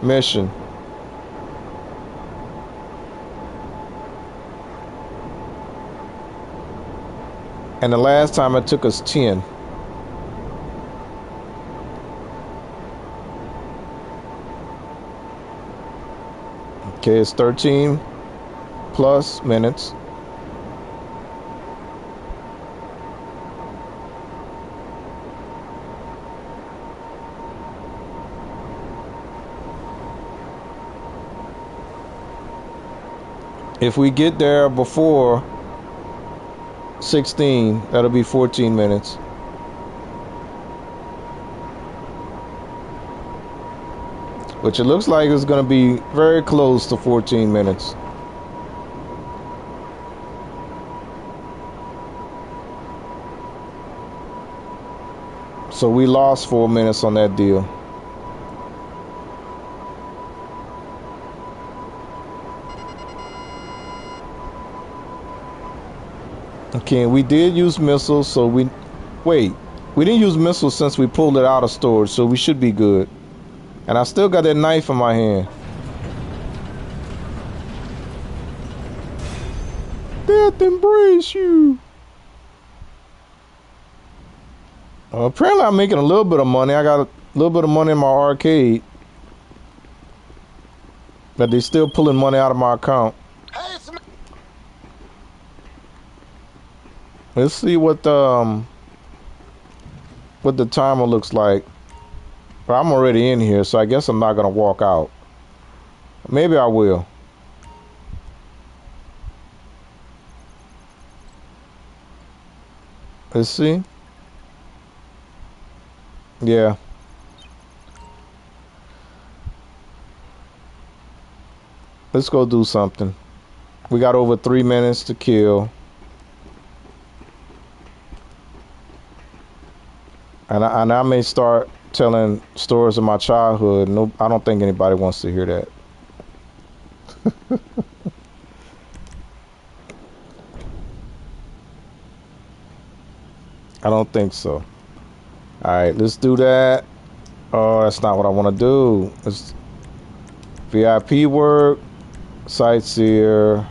mission. And the last time it took us 10. Okay, it's 13 plus minutes. If we get there before 16, that'll be 14 minutes. Which it looks like it's going to be very close to 14 minutes. So we lost 4 minutes on that deal. Okay, we did use missiles, so we didn't use missiles since we pulled it out of storage, so we should be good. And I still got that knife in my hand. Death embrace you. Apparently I'm making a little bit of money. I got a little bit of money in my arcade. But they're still pulling money out of my account. Hey, it's me. Let's see what the timer looks like. But I'm already in here, so I guess I'm not gonna walk out. Maybe I will. Let's see. Yeah. Let's go do something. We got over 3 minutes to kill. And I may start telling stories of my childhood. No, I don't think anybody wants to hear that. I don't think so. Alright, let's do that. Oh, that's not what I want to do. It's VIP work, sightseer.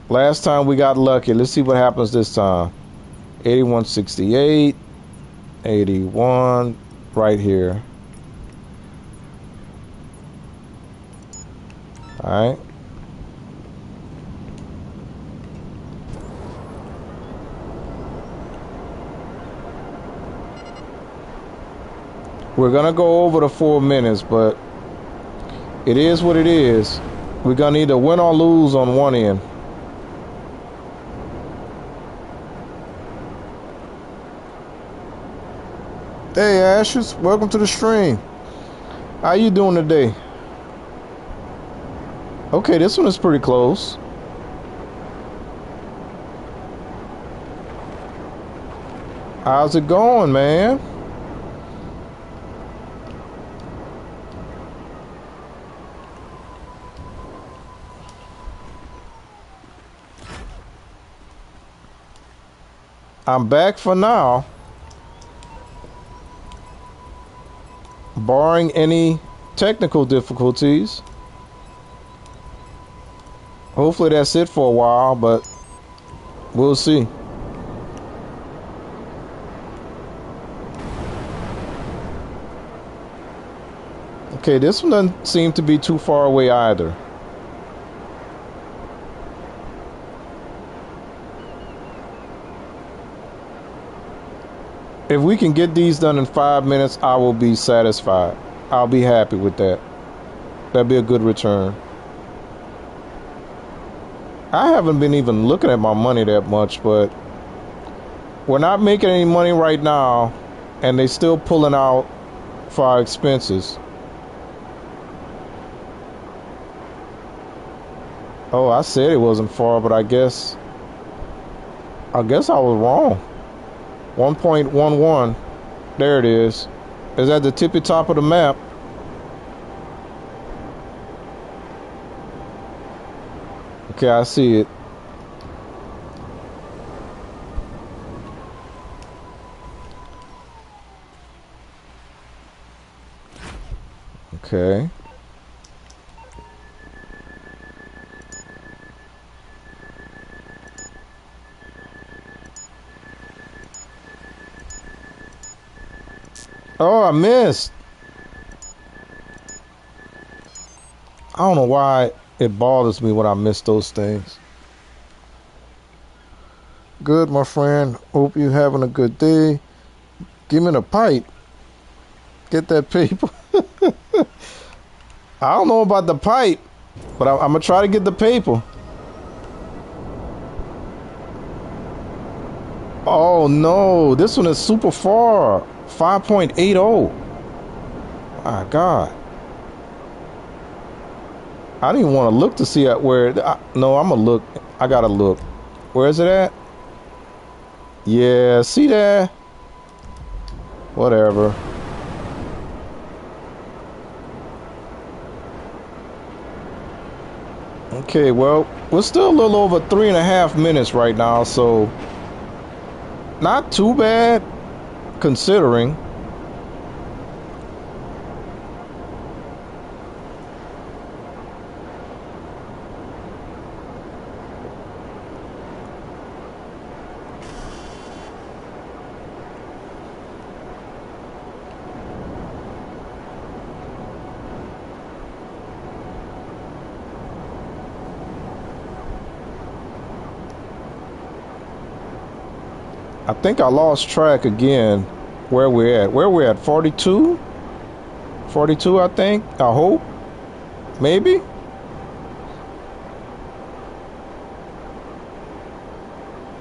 Last time we got lucky. Let's see what happens this time. 8168. 81. Right here. Alright. We're gonna go over the 4 minutes, but it is what it is. We're gonna either win or lose on one end. Hey Ashes, welcome to the stream. How you doing today? Okay, this one is pretty close. How's it going, man? I'm back for now. Barring any technical difficulties. Hopefully that's it for a while, but we'll see. Okay, this one doesn't seem to be too far away either. If we can get these done in 5 minutes, I will be satisfied. I'll be happy with that. That'd be a good return. I haven't been even looking at my money that much, but we're not making any money right now, and they still pulling out for our expenses. Oh, I said it wasn't far, but I guess I was wrong. 1.11. There it is. It's at the tippy top of the map. Okay, I see it. Okay. Oh, I missed. I don't know why it bothers me when I miss those things. Good, my friend. Hope you're having a good day. Give me the pipe. Get that paper. I don't know about the pipe, but I'm going to try to get the paper. Oh, no. This one is super far. 5.80. My God. I didn't even want to look to see where. No, I'm going to look. I got to look. Where is it at? Yeah, see that? Whatever. Okay, well, we're still a little over 3.5 minutes right now, so not too bad considering. I think I lost track again where we're at. Where we're at? 42? 42, I think. I hope. Maybe.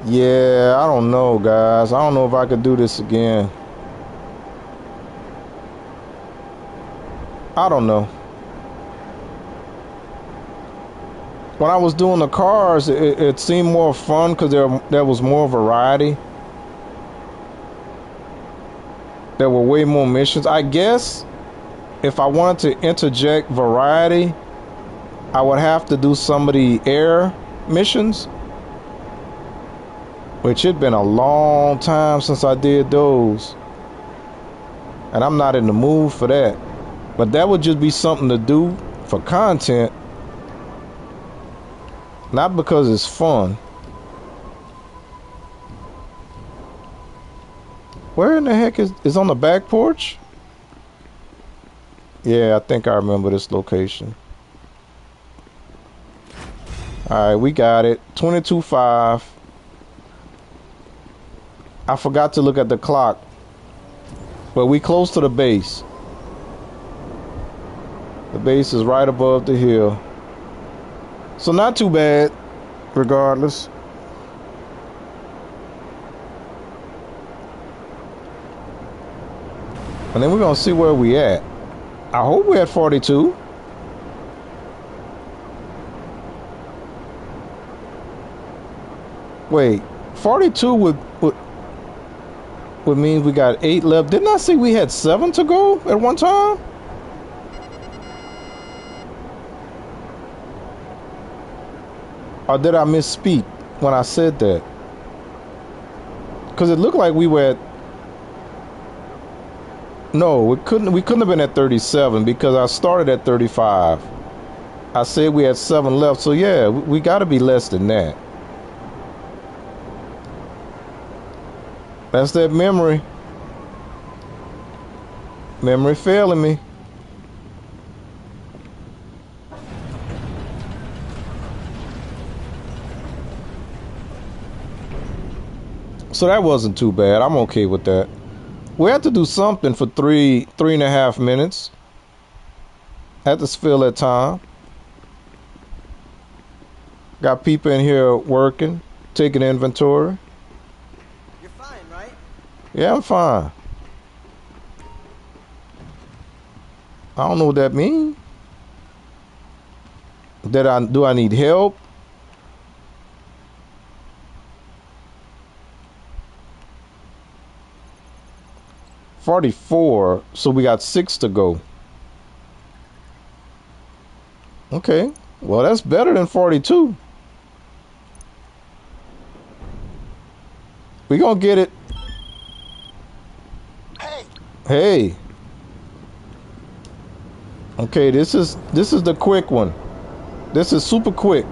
Yeah, I don't know, guys. I don't know if I could do this again. I don't know. When I was doing the cars, it seemed more fun because there was more variety. There were way more missions. I guess if I wanted to interject variety, I would have to do some of the air missions. which had been a long time since I did those. And I'm not in the mood for that. But that would just be something to do for content. Not because it's fun. Where in the heck is on the back porch? Yeah, I think I remember this location. Alright, we got it. 22.5. I forgot to look at the clock. But we close to the base. The base is right above the hill. So not too bad, regardless. And then we're going to see where we at. I hope we're at 42. Wait, 42 would mean we got 8 left. Didn't I say we had 7 to go at one time? Or did I misspeak when I said that? Because it looked like we were at... No, we couldn't have been at 37 because I started at 35. I said we had 7 left, so yeah, we got to be less than that. That's that memory. Memory failing me. So that wasn't too bad. I'm okay with that. We had to do something for 3.5 minutes. Had to fill that time. Got people in here working, taking inventory. You're fine, right? Yeah, I'm fine. I don't know what that means. Do I need help? $44, so we got 6 to go. Okay, well that's better than 42. We gonna get it. Hey, Hey. Okay, this is the quick one. This is super quick.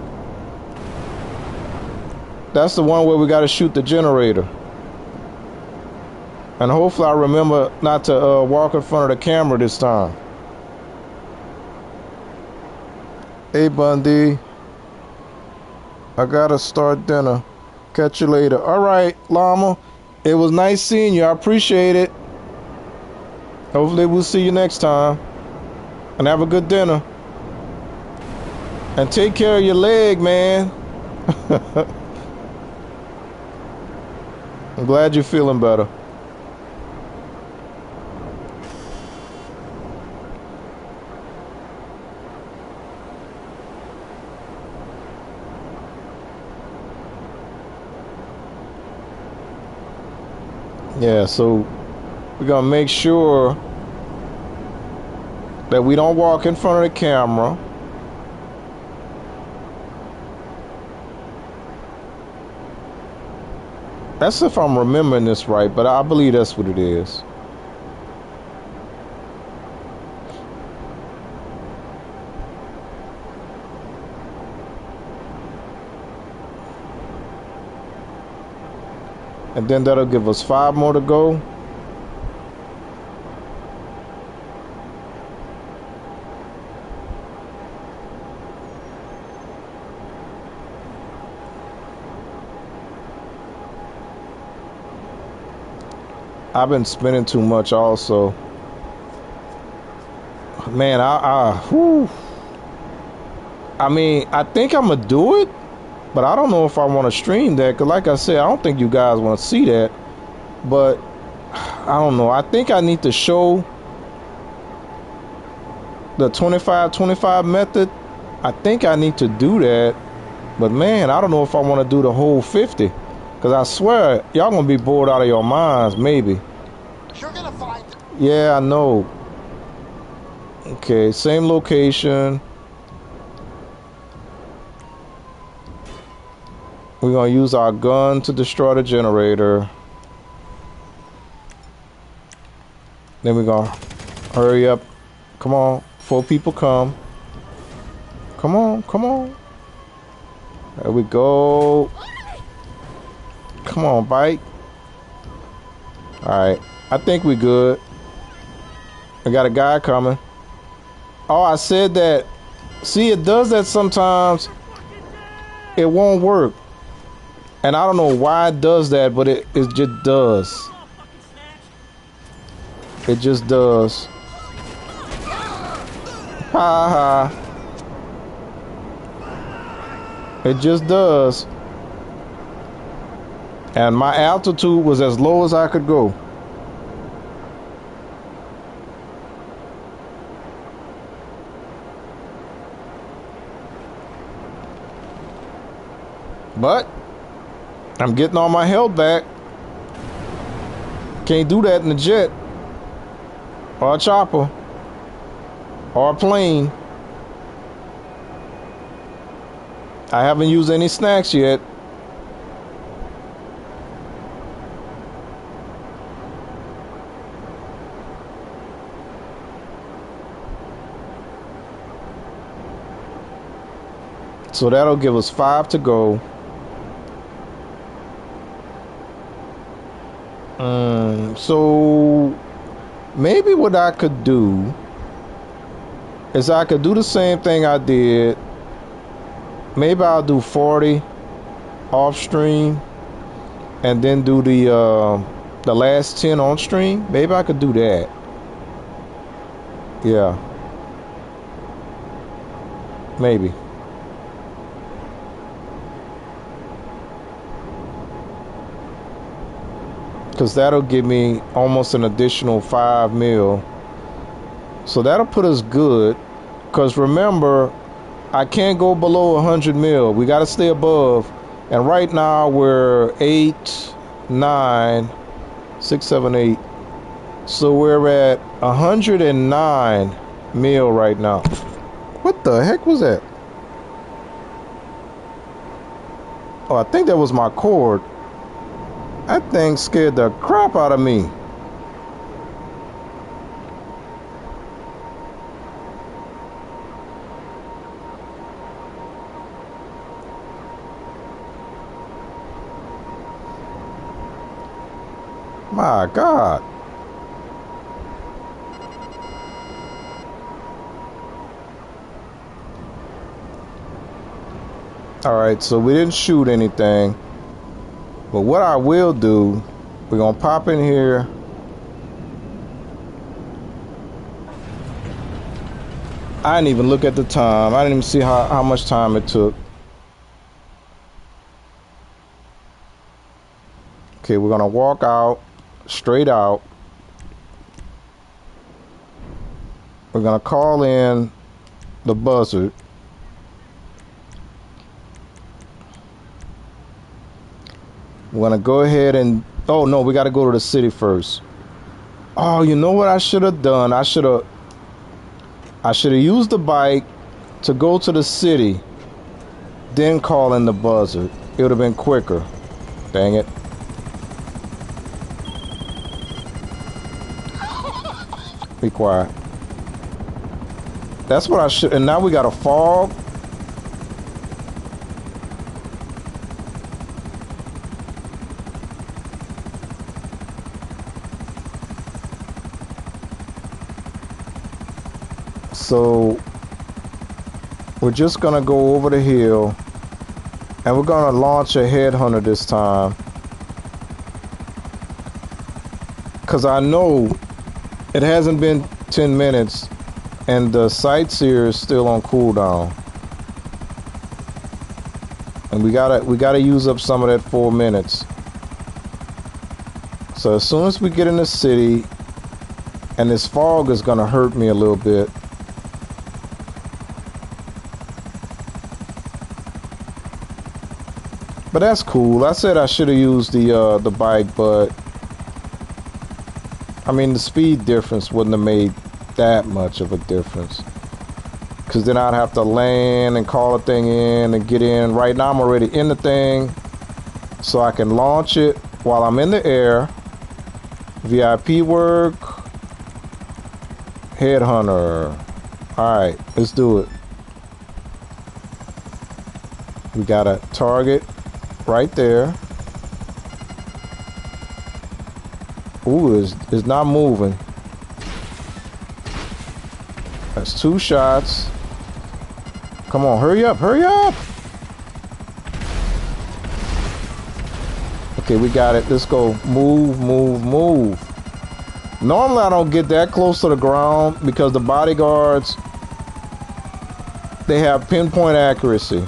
That's the one where we got to shoot the generator. And hopefully I remember not to walk in front of the camera this time. Hey Bundy, I gotta start dinner. Catch you later. All right, Llama. It was nice seeing you. I appreciate it. Hopefully we'll see you next time. And have a good dinner. And take care of your leg, man. I'm glad you're feeling better. Yeah, so we're gonna make sure that we don't walk in front of the camera. That's if I'm remembering this right, but I believe that's what it is. And then that'll give us 5 more to go. I've been spending too much also. Man, I mean, I think I'm gonna do it, but I don't know if I want to stream that, because like I said, I don't think you guys want to see that. But I don't know. I think I need to show the 25-25 method. I think I need to do that. But man, I don't know if I want to do the whole 50. Because I swear, y'all going to be bored out of your minds, maybe. you're gonna find it. Yeah, I know. Okay, same location. We're gonna use our gun to destroy the generator. Then we're gonna hurry up. Come on, 4 people come. Come on, come on. There we go. Come on, bike. Alright, I think we good. I got a guy coming. Oh, I said that. See, it does that sometimes. It won't work. And I don't know why it does that, but it just does. It just does. Ha ha. It just does. And my altitude was as low as I could go. But I'm getting all my health back. Can't do that in a jet or a chopper or a plane. I haven't used any snacks yet. So that'll give us 5 to go. So maybe what I could do is I could do the same thing I did. Maybe I'll do 40 off stream and then do the last 10 on stream. Maybe I could do that. Yeah. Maybe. Because that'll give me almost an additional 5 mil. So that'll put us good. Because remember, I can't go below 100 mil. We got to stay above. And right now we're 8, 9, 6, 7, 8. So we're at 109 mil right now. What the heck was that? Oh, I think that was my cord. That thing scared the crap out of me. My God. All right, so we didn't shoot anything. But what I will do, we're going to pop in here. I didn't even look at the time. I didn't even see how much time it took. Okay, we're going to walk out, straight out. We're going to call in the buzzard. We're going to go ahead and... Oh, no, we got to go to the city first. Oh, you know what I should have done? I should have used the bike to go to the city, then call in the buzzard. It would have been quicker. Dang it. Be quiet. That's what I should... And now we got a fog. So we're just gonna go over the hill and we're gonna launch a headhunter this time, because I know it hasn't been 10 minutes and the sightseer is still on cooldown, and we gotta use up some of that 4 minutes. So as soon as we get in the city, and this fog is gonna hurt me a little bit. But that's cool. I said I should have used the bike, but I mean the speed difference wouldn't have made that much of a difference. Because then I'd have to land and call a thing in and get in. Right now I'm already in the thing. so I can launch it while I'm in the air. VIP work. Headhunter. Alright, let's do it. We got a target right there. Ooh, it's not moving. That's 2 shots. Come on, hurry up, hurry up! Okay, we got it. Let's go. Move, move, move. Normally, I don't get that close to the ground because the bodyguards, they have pinpoint accuracy.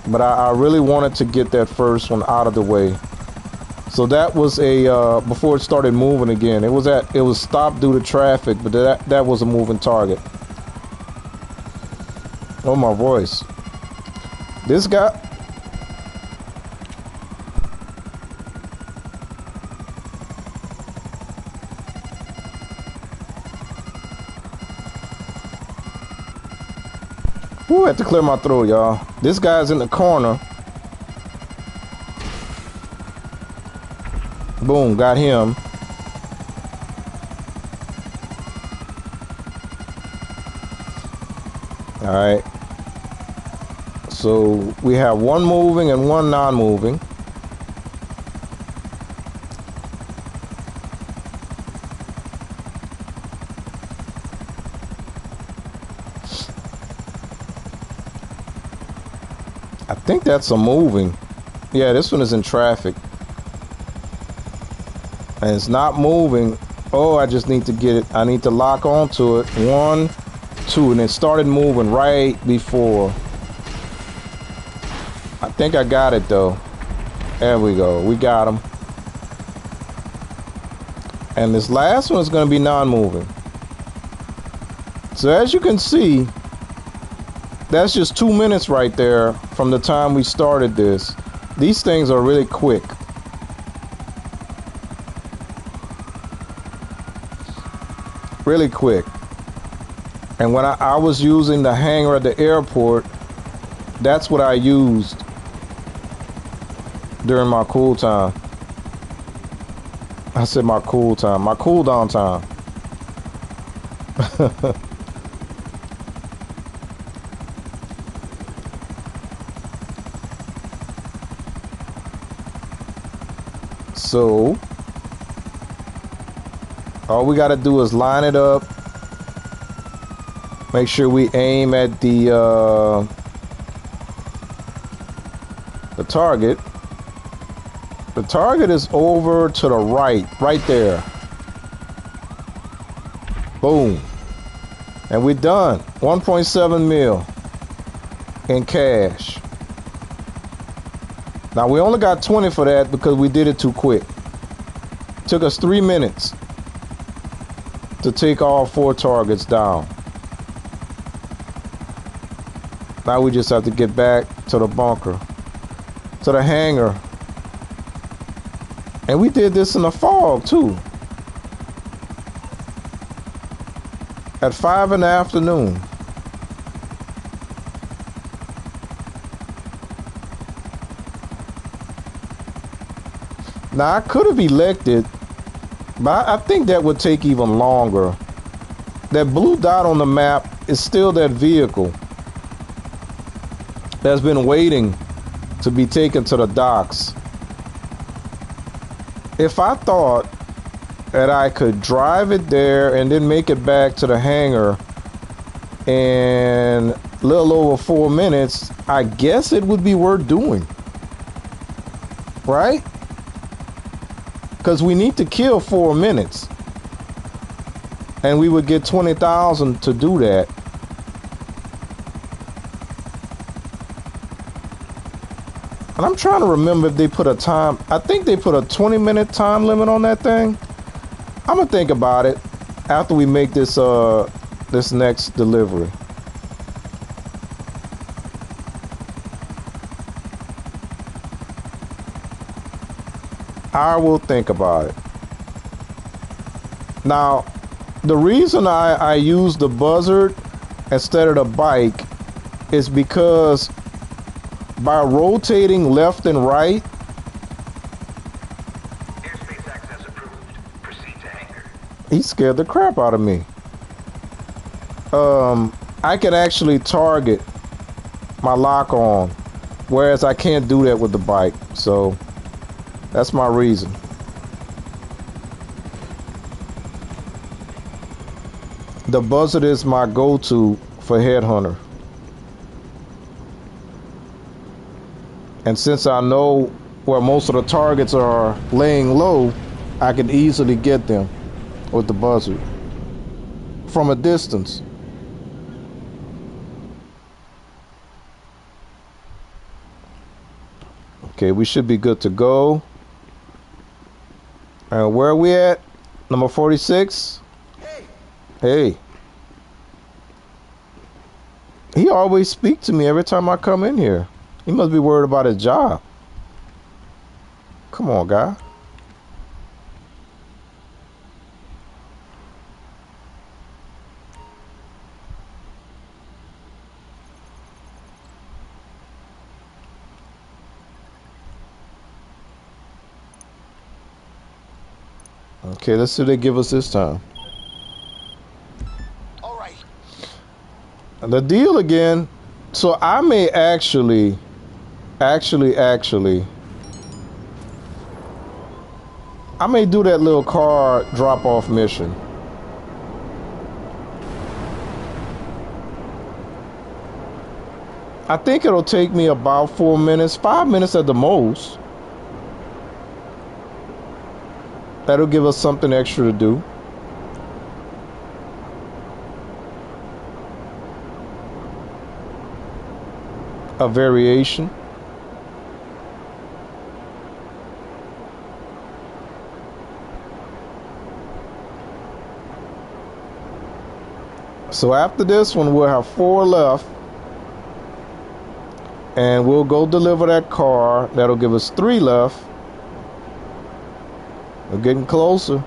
But I really wanted to get that first one out of the way. So that was a before it started moving again. It was stopped due to traffic, but that was a moving target. Oh, my voice. This guy. Woo, I had to clear my throat, y'all. This guy's in the corner. Boom, got him. All right. So we have one moving and one non-moving. I think that's a moving. Yeah, this one is in traffic. And it's not moving. Oh, I just need to get it. I need to lock onto it. 1, 2, and it started moving right before. I think I got it though. There we go. We got him. And this last one is going to be non-moving. So as you can see, that's just 2 minutes right there from the time we started this. These things are really quick. Really quick. And when I was using the hangar at the airport, that's what I used during my cool time. I said my cool time, my cool down time. So all we got to do is line it up. Make sure we aim at the target. The target is over to the right there. Boom. And we're done. 1.7 mil in cash. Now we only got 20 for that because we did it too quick. Took us 3 minutes to take all 4 targets down. Now we just have to get back to the bunker, to the hangar. And we did this in the fog too. At 5 in the afternoon. Now I could have elected, but I think that would take even longer. That blue dot on the map is still that vehicle that's been waiting to be taken to the docks. If I thought that I could drive it there and then make it back to the hangar in a little over 4 minutes, I guess it would be worth doing. Right? Because we need to kill 4 minutes. And we would get 20,000 to do that. And I'm trying to remember if they put a time. I think they put a 20-minute time limit on that thing. I'm gonna think about it after we make this this next delivery. I will think about it. Now, the reason I use the buzzard instead of the bike is because by rotating left and right, Airspace access approved. Proceed to hangar. he scared the crap out of me. I can actually target my lock on, whereas I can't do that with the bike. So that's my reason. The Buzzard is my go-to for Headhunter. And since I know where most of the targets are laying low, I can easily get them with the Buzzard from a distance. Okay, we should be good to go. And where are we at? Number 46? Hey. He always speaks to me every time I come in here. He must be worried about his job. Come on, guy. Okay, let's see what they give us this time. All right. The deal again. So I may actually, I may do that little car drop-off mission. I think it'll take me about 4 minutes, 5 minutes at the most. That'll give us something extra to do. A variation. So after this one, we'll have 4 left. And we'll go deliver that car. That'll give us 3 left. We're getting closer.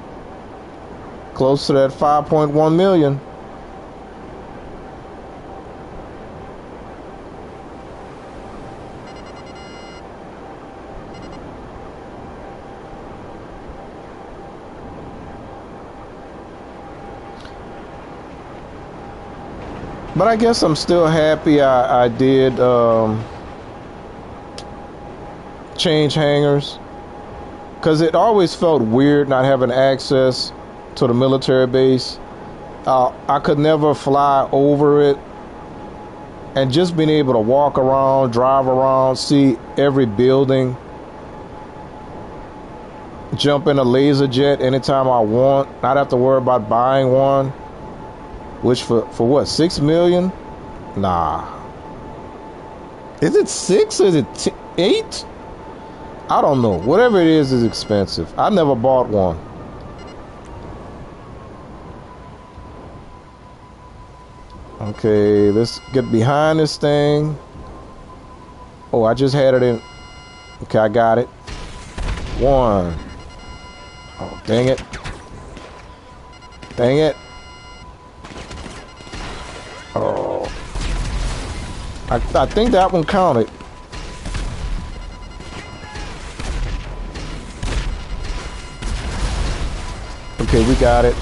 Close to that 5.1 million. But I guess I'm still happy I did change hangars, because it always felt weird not having access to the military base. I could never fly over it, and just being able to walk around, drive around, see every building, jump in a laser jet anytime I want, not have to worry about buying one, which for what, 6 million? Nah. Is it 6 or is it 8? I don't know. Whatever it is expensive. I never bought one. Okay, let's get behind this thing. Oh, I just had it in. Okay, I got it. 1. Oh, dang it. Dang it. Oh. I think that one counted. Okay, we got it.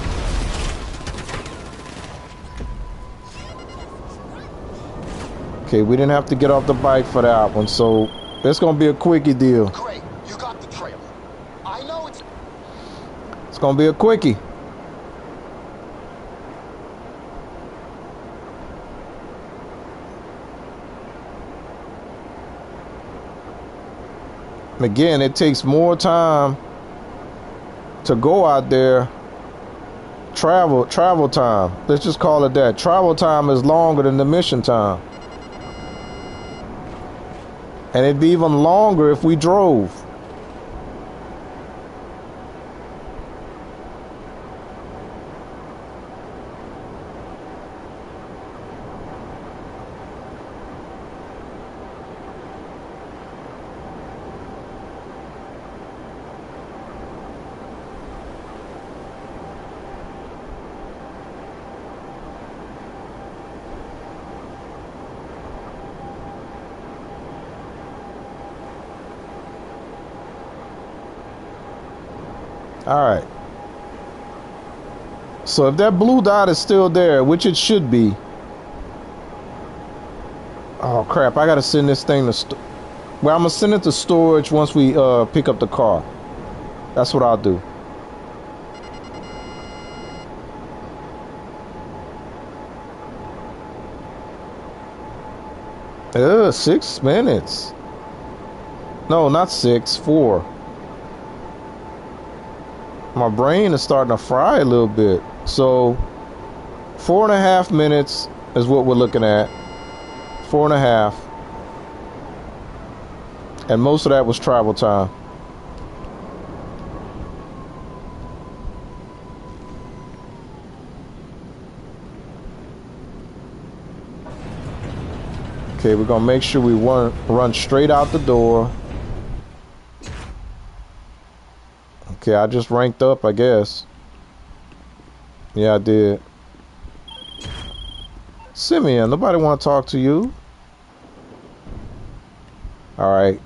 Okay, we didn't have to get off the bike for that one, so it's gonna be a quickie deal. Great. You got the trailer. I know It's gonna be a quickie. And again, it takes more time to go out there. Travel time. Let's just call it that. Travel time is longer than the mission time. And it'd be even longer if we drove. All right. So if that blue dot is still there, which it should be. Oh crap! I gotta send this thing to. Well, I'm gonna send it to storage once we pick up the car. That's what I'll do. 6 minutes. No, not 6, 4. My brain is starting to fry a little bit. So 4.5 minutes is what we're looking at. 4.5. And most of that was travel time. Okay, we're gonna make sure we run straight out the door. Okay, I just ranked up, I guess. Yeah, I did. Simeon, nobody want to talk to you. All right,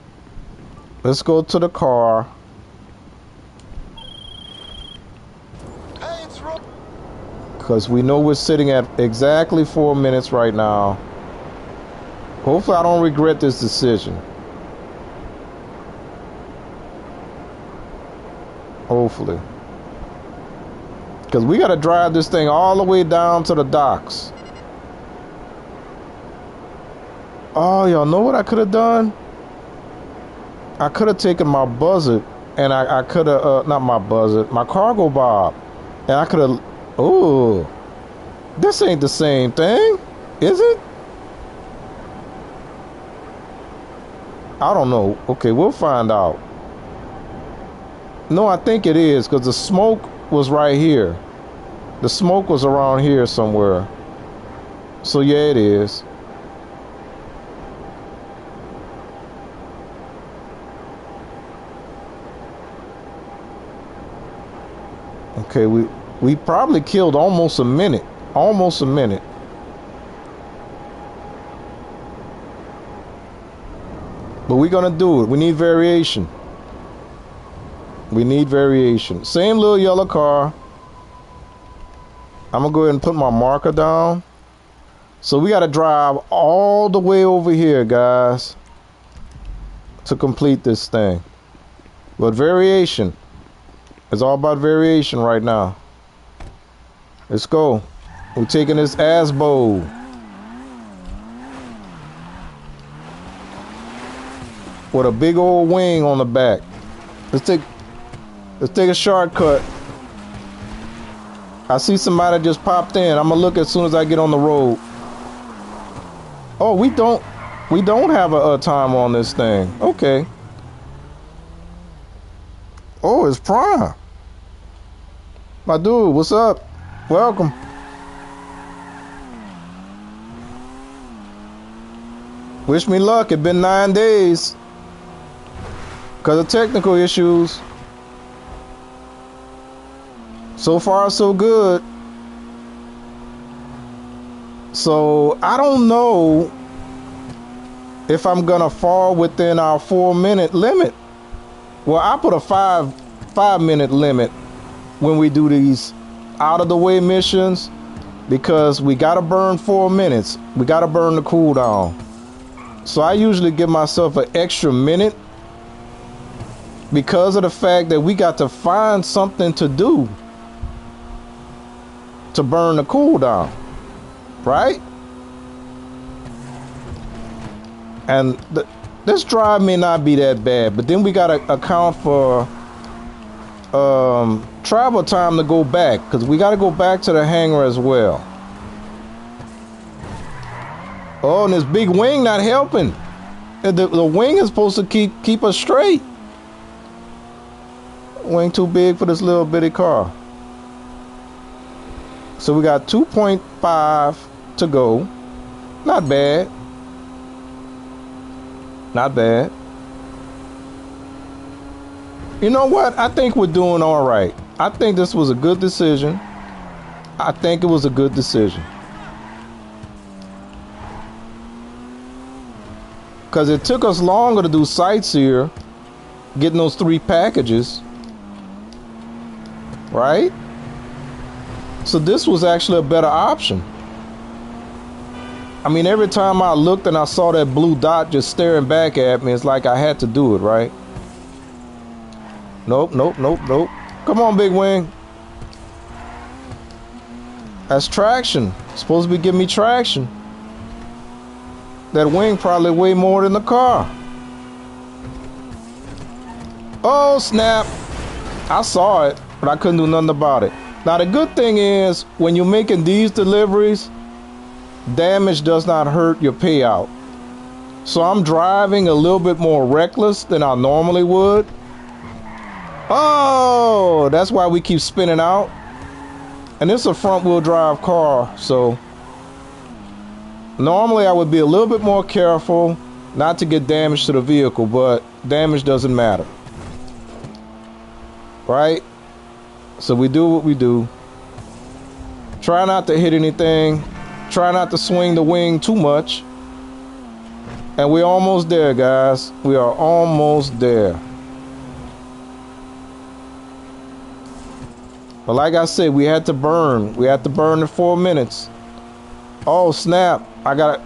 let's go to the car. Hey, it's Roy. Because we know we're sitting at exactly 4 minutes right now. Hopefully I don't regret this decision. Hopefully. Because we got to drive this thing all the way down to the docks. Oh, y'all know what I could have done? I could have taken my buzzard and I could have, not my buzzard, my cargo bob. And I could have, oh, this ain't the same thing, is it? I don't know. Okay, we'll find out. No, I think it is because the smoke was right here. The smoke was around here somewhere. So yeah, it is. Okay, we probably killed almost a minute. Almost a minute. But we're gonna do it. We need variation. We need variation. Same little yellow car. I'm gonna go ahead and put my marker down. So we gotta drive all the way over here, guys, to complete this thing. But variation. It's all about variation right now. Let's go. We're taking this Asbo. With a big old wing on the back. Let's take a shortcut. I see somebody just popped in. I'm gonna look as soon as I get on the road. Oh, we don't have a time on this thing. Okay. Oh, it's Prime. My dude, what's up? Welcome. Wish me luck. It's been 9 days. Because of technical issues. So far, so good. So, I don't know if I'm going to fall within our 4-minute limit. Well, I put a 5-minute limit when we do these out-of-the-way missions. Because we got to burn 4 minutes. We got to burn the cooldown. So, I usually give myself an extra minute. Because of the fact that we got to find something to do to burn the cooldown, right? And this drive may not be that bad, but then we got to account for travel time to go back, because we got to go back to the hangar as well. Oh, and this big wing not helping. The wing is supposed to keep us straight. Wing too big for this little bitty car. So we got 2.5 to go. Not bad. Not bad. You know what? I think we're doing all right. I think this was a good decision. I think it was a good decision. Because it took us longer to do sights here, getting those 3 packages. right? So this was actually a better option. I mean, every time I looked and I saw that blue dot just staring back at me, it's like I had to do it, right? Nope, nope, nope, nope. Come on, Big Wing. That's traction. Supposed to be giving me traction. That wing probably weigh more than the car. Oh, snap. I saw it, but I couldn't do nothing about it. Now, the good thing is, when you're making these deliveries, damage does not hurt your payout. So I'm driving a little bit more reckless than I normally would. Oh, that's why we keep spinning out. And this is a front wheel drive car, so normally I would be a little bit more careful not to get damage to the vehicle, but damage doesn't matter. Right? So we do what we do. Try not to hit anything. Try not to swing the wing too much. And we're almost there, guys. We are almost there. But like I said, we had to burn. We had to burn the 4 minutes. Oh, snap.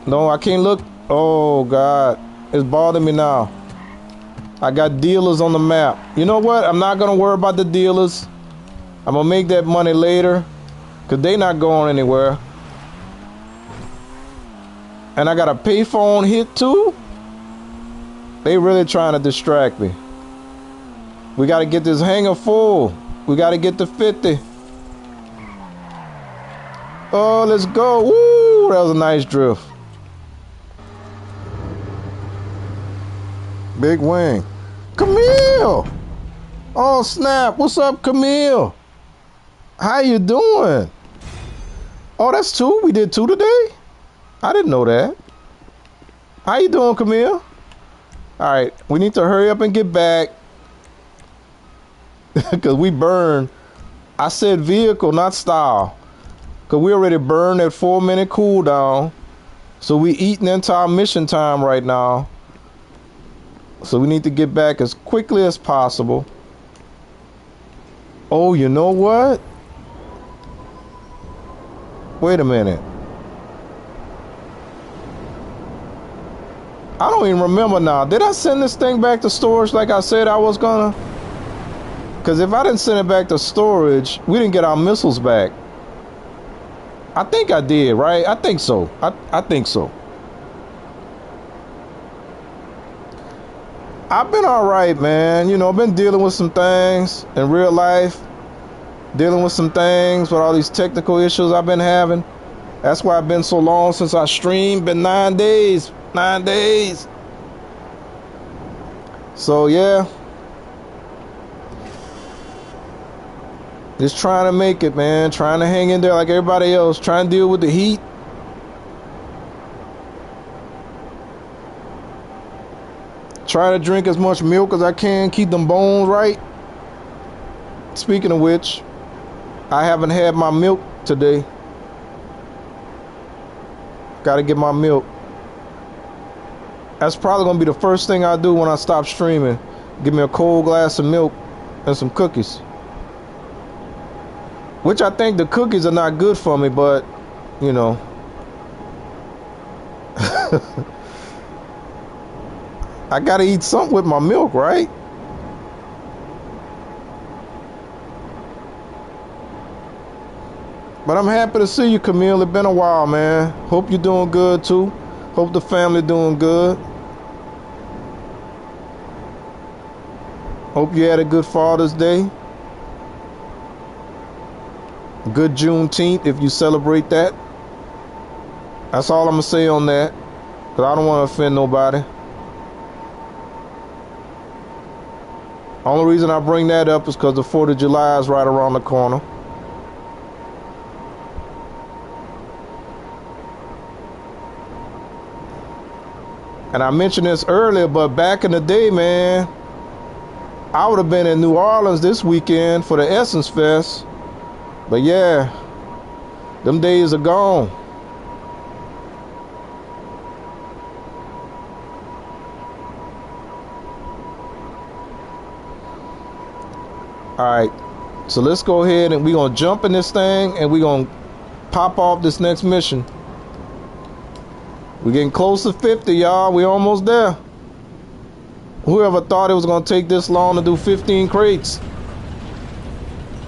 No, I can't look. Oh, God. It's bothering me now. I got dealers on the map. You know what? I'm not going to worry about the dealers. I'm going to make that money later. Because they not going anywhere. And I got a payphone hit too. They really trying to distract me. We got to get this hangar full. We got to get to 50. Oh, let's go. Woo, that was a nice drift. Big Wing. Camille. Oh, snap. What's up, Camille? How you doing? Oh, that's 2? We did 2 today? I didn't know that. How you doing, Camille? All right, we need to hurry up and get back. Because we burned. I said vehicle, not style. Because we already burned that 4-minute cooldown. So we eating into our mission time right now. So we need to get back as quickly as possible. Oh, you know what? Wait a minute. I don't even remember now. Did I send this thing back to storage like I said I was gonna? Because if I didn't send it back to storage, we didn't get our missiles back. I think I did, right? I think so. I think so. I've been all right, man. You know, I've been dealing with some things in real life. Dealing with some things with all these technical issues I've been having. That's why I've been so long since I streamed. Been 9 days. 9 days. So, yeah. Just trying to make it, man. Trying to hang in there like everybody else. Trying to deal with the heat. Trying to drink as much milk as I can. Keep them bones right. Speaking of which, I haven't had my milk today. Gotta get my milk. That's probably gonna be the first thing I do when I stop streaming. Give me a cold glass of milk and some cookies. Which I think the cookies are not good for me, but, you know. I gotta eat something with my milk, right? But I'm happy to see you, Camille. It's been a while, man. Hope you're doing good, too. Hope the family doing good. Hope you had a good Father's Day. Good Juneteenth, if you celebrate that. That's all I'm going to say on that. Because I don't want to offend nobody. Only reason I bring that up is because the 4th of July is right around the corner. And I mentioned this earlier, but back in the day, man, I would have been in New Orleans this weekend for the Essence Fest. But yeah, them days are gone. All right, So let's go ahead and we're gonna jump in this thing and we're gonna pop off this next mission. We're getting close to 50, y'all. We're almost there. Whoever thought it was gonna take this long to do 15 crates?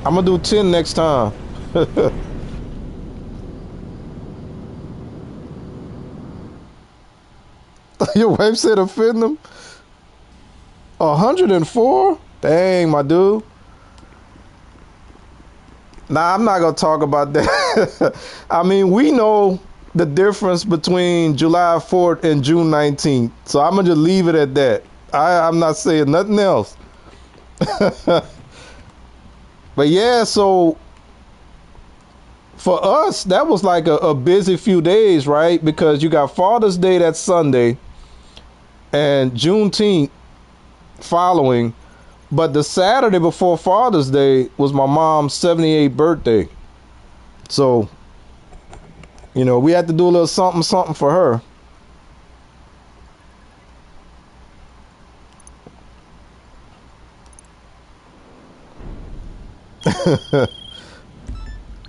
I'm gonna do 10 next time. Your wife said offend them? 104? Dang, my dude. Nah, I'm not gonna talk about that. I mean, we know the difference between July 4th and June 19th. So I'm gonna just leave it at that. I'm not saying nothing else. But yeah, so for us, that was like a busy few days, right? Because you got Father's Day that Sunday and Juneteenth following. But the Saturday before Father's Day was my mom's 78th birthday. So, you know, we had to do a little something for her.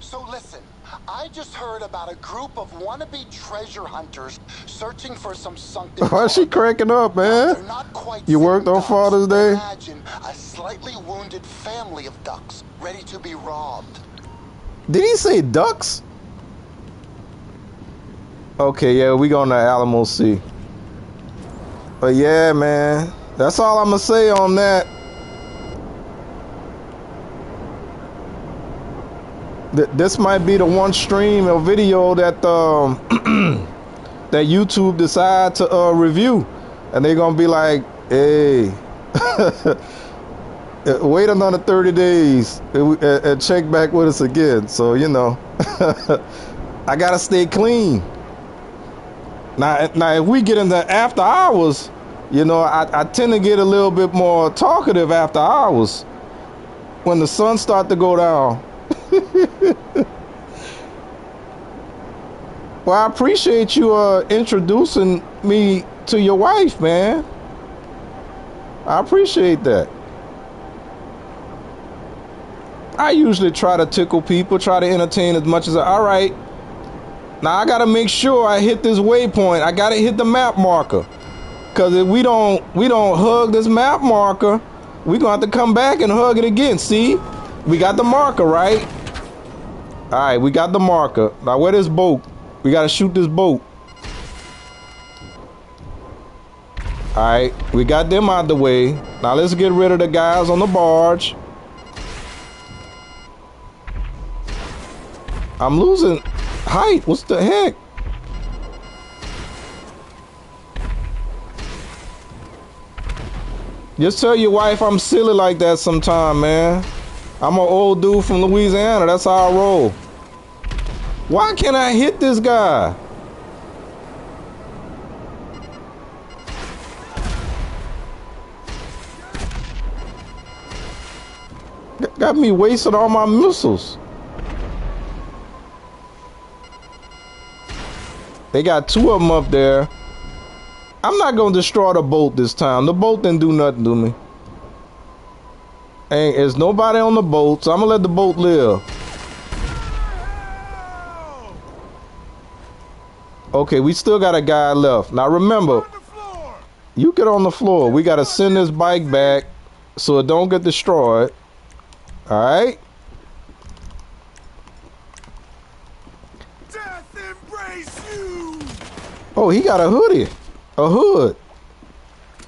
So listen, I just heard about a group of wannabe treasure hunters searching for some sunken Why is she cargo. cracking up, Now, man? they're not quite You worked sitting on ducks. Father's Day? Imagine a slightly wounded family of ducks ready to be robbed. Did he say ducks? Okay, yeah, we going to Alamo Sea. But yeah, man, that's all I'm gonna say on that. This might be the one stream or video that that YouTube decide to review, and they're gonna be like, "Hey, wait another 30 days and check back with us again." So you know, I gotta stay clean. Now, if we get into after hours, you know, I tend to get a little bit more talkative after hours when the sun start to go down. Well, I appreciate you introducing me to your wife, man. I appreciate that. I usually try to tickle people, try to entertain as much as all right. Now I gotta make sure I hit this waypoint. I gotta hit the map marker, cause if we don't hug this map marker, we gonna have to come back and hug it again. See, we got the marker, right? All right, we got the marker. Now where this boat? We gotta shoot this boat. All right, we got them out the way. Now let's get rid of the guys on the barge. I'm losing height. What's the heck? Just tell your wife I'm silly like that sometime, man. I'm an old dude from Louisiana. That's how I roll. Why can't I hit this guy? Got me wasting all my missiles. They got two of them up there. I'm not gonna destroy the boat this time. The boat didn't do nothing to me. Ain't there's nobody on the boat, so I'm gonna let the boat live. Okay, we still got a guy left. Now remember, you get on the floor. We gotta send this bike back so it don't get destroyed. All right. Death embrace you! Oh, he got a hoodie, a hood,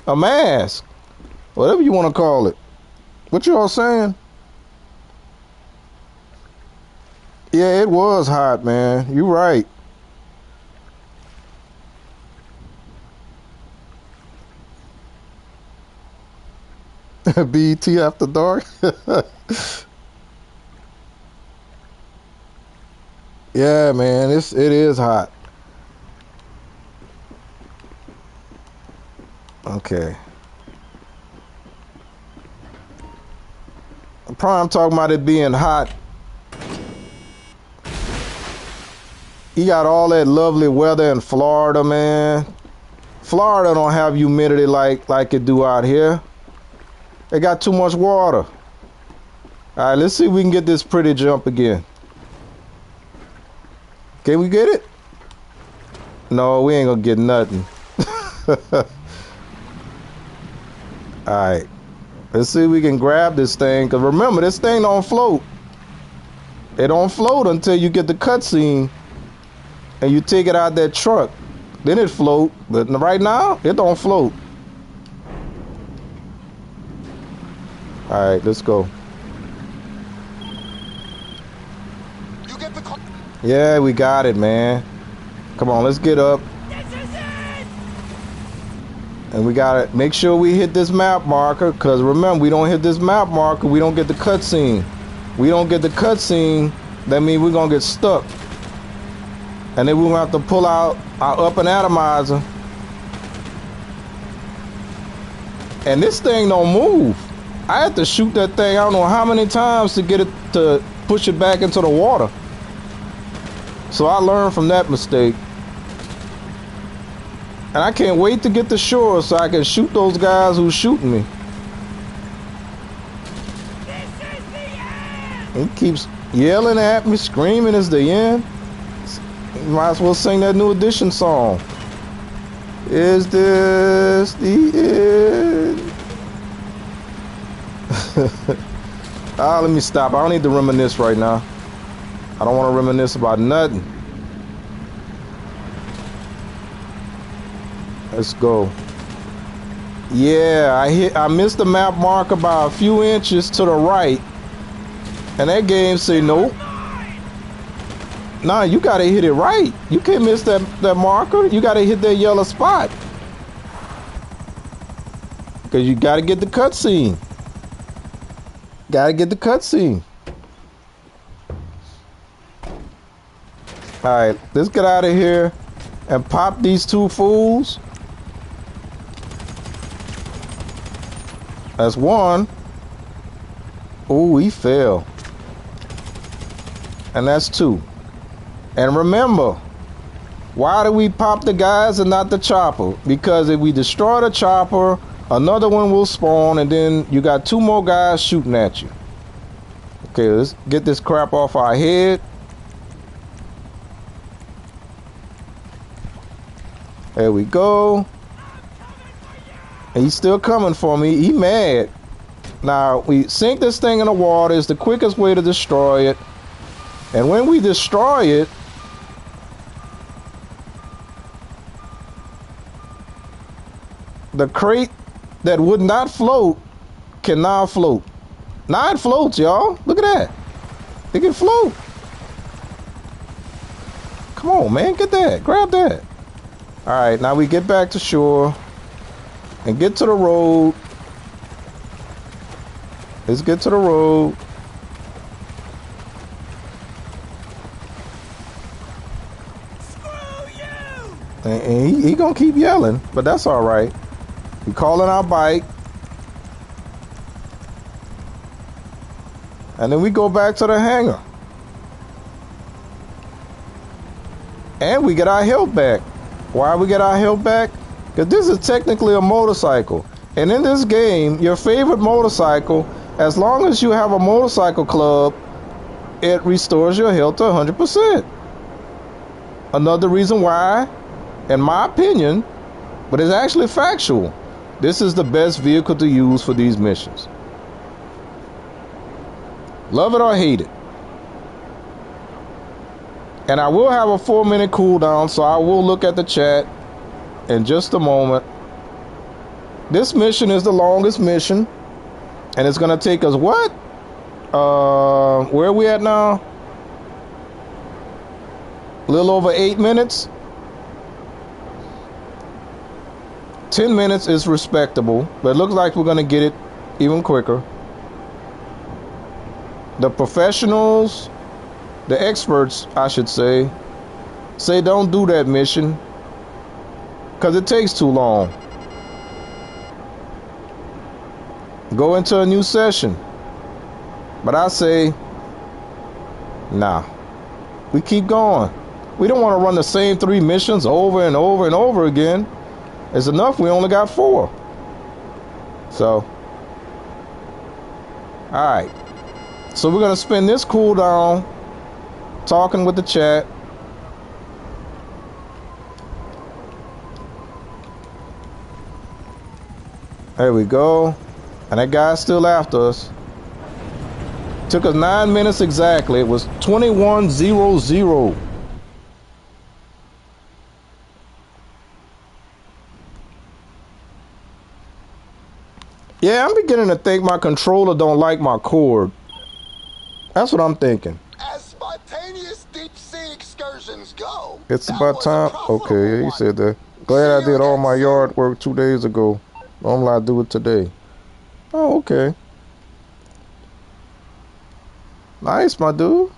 a mask, whatever you want to call it. What you all saying? Yeah, it was hot, man. You right. BET after dark. Yeah, man, it is hot. Okay. Prime talking about it being hot. You got all that lovely weather in Florida, man. Florida don't have humidity like it do out here. They got too much water. All right, let's see if we can get this pretty jump again. Can we get it? No, we ain't gonna get nothing. All right, let's see if we can grab this thing. Cause remember, this thing don't float. It don't float until you get the cutscene and you take it out that truck. Then it float. But right now, it don't float. All right, let's go. You get the car. Yeah, we got it, man. Come on, let's get up. This is it! And we gotta make sure we hit this map marker. Cause remember, we don't hit this map marker, we don't get the cutscene. We don't get the cutscene, that means we're gonna get stuck. And then we're gonna have to pull out our up and atomizer. And this thing don't move. I had to shoot that thing I don't know how many times to get it to push it back into the water. So I learned from that mistake. And I can't wait to get to shore so I can shoot those guys who's shooting me. This is the end! He keeps yelling at me, screaming it's the end. You might as well sing that New Edition song. Is this the end? Let me stop. I don't need to reminisce right now. I don't want to reminisce about nothing. Let's go. Yeah, I missed the map marker by a few inches to the right. And that game say nope. Nah, you gotta hit it right. You can't miss that marker. You gotta hit that yellow spot. Cause you gotta get the cutscene. Gotta get the cutscene. Alright, let's get out of here and pop these two fools. That's one. Oh, he fell. And that's two. And remember, why do we pop the guys and not the chopper? Because if we destroy the chopper, another one will spawn, and then you got two more guys shooting at you. Okay, let's get this crap off our head. There we go. He's still coming for me. He mad. Now, we sink this thing in the water. It's the quickest way to destroy it. And when we destroy it, the crate that would not float can now float. Now it floats, y'all. Look at that. It can float. Come on, man. Get that. Grab that. All right, now we get back to shore and get to the road. Let's get to the road. Screw you! And he gonna keep yelling, but that's all right. We calling our bike. And then we go back to the hangar. And we get our health back. Why we get our health back? Because this is technically a motorcycle. And in this game, your favorite motorcycle, as long as you have a motorcycle club, it restores your health to 100%. Another reason why, in my opinion, but it's actually factual, this is the best vehicle to use for these missions. Love it or hate it. And I will have a 4-minute cooldown, so I will look at the chat in just a moment. This mission is the longest mission, and it's gonna take us what? Where are we at now? A little over 8 minutes. 10 minutes is respectable, but it looks like we're gonna get it even quicker. The professionals, the experts, I should say don't do that mission because it takes too long. Go into a new session. But I say, nah, we keep going. We don't want to run the same 3 missions over and over and over again. It's enough. We only got 4. So, all right. So we're gonna spend this cooldown talking with the chat. There we go. And that guy's still after us. Took us 9 minutes exactly. It was 21:00. Yeah, I'm beginning to think my controller don't like my cord. That's what I'm thinking. As spontaneous deep sea excursions go, It's that about was a time. profitable Okay, he one. said that. Glad I See you did all again my soon. yard work 2 days ago. Normally I do it today. Oh, okay. Nice, my dude.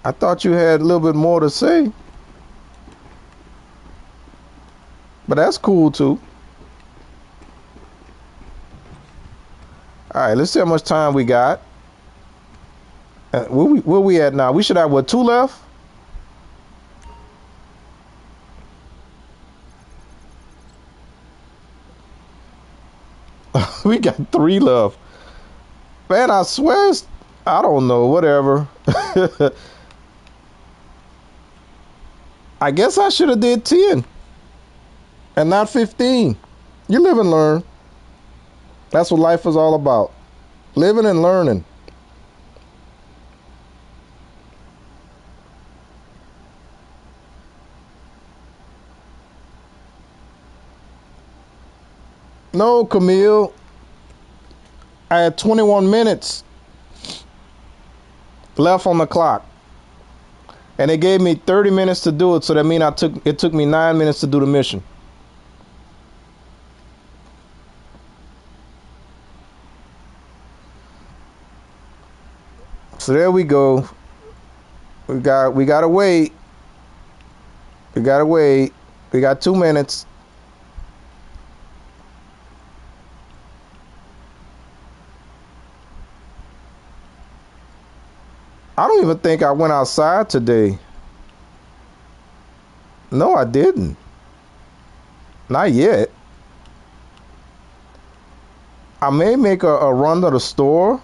I thought you had a little bit more to say. But that's cool too. All right, let's see how much time we got. Where we at now? We should have, what, 2 left? We got 3 left. Man, I swear I don't know, whatever. I guess I should have did 10 and not 15. You live and learn. That's what life is all about. Living and learning. No, Camille. I had 21 minutes left on the clock. And they gave me 30 minutes to do it, so that means it took me 9 minutes to do the mission. So there we go. We gotta wait. We gotta wait. We got 2 minutes. I don't even think I went outside today. No, I didn't. Not yet. I may make a run to the store,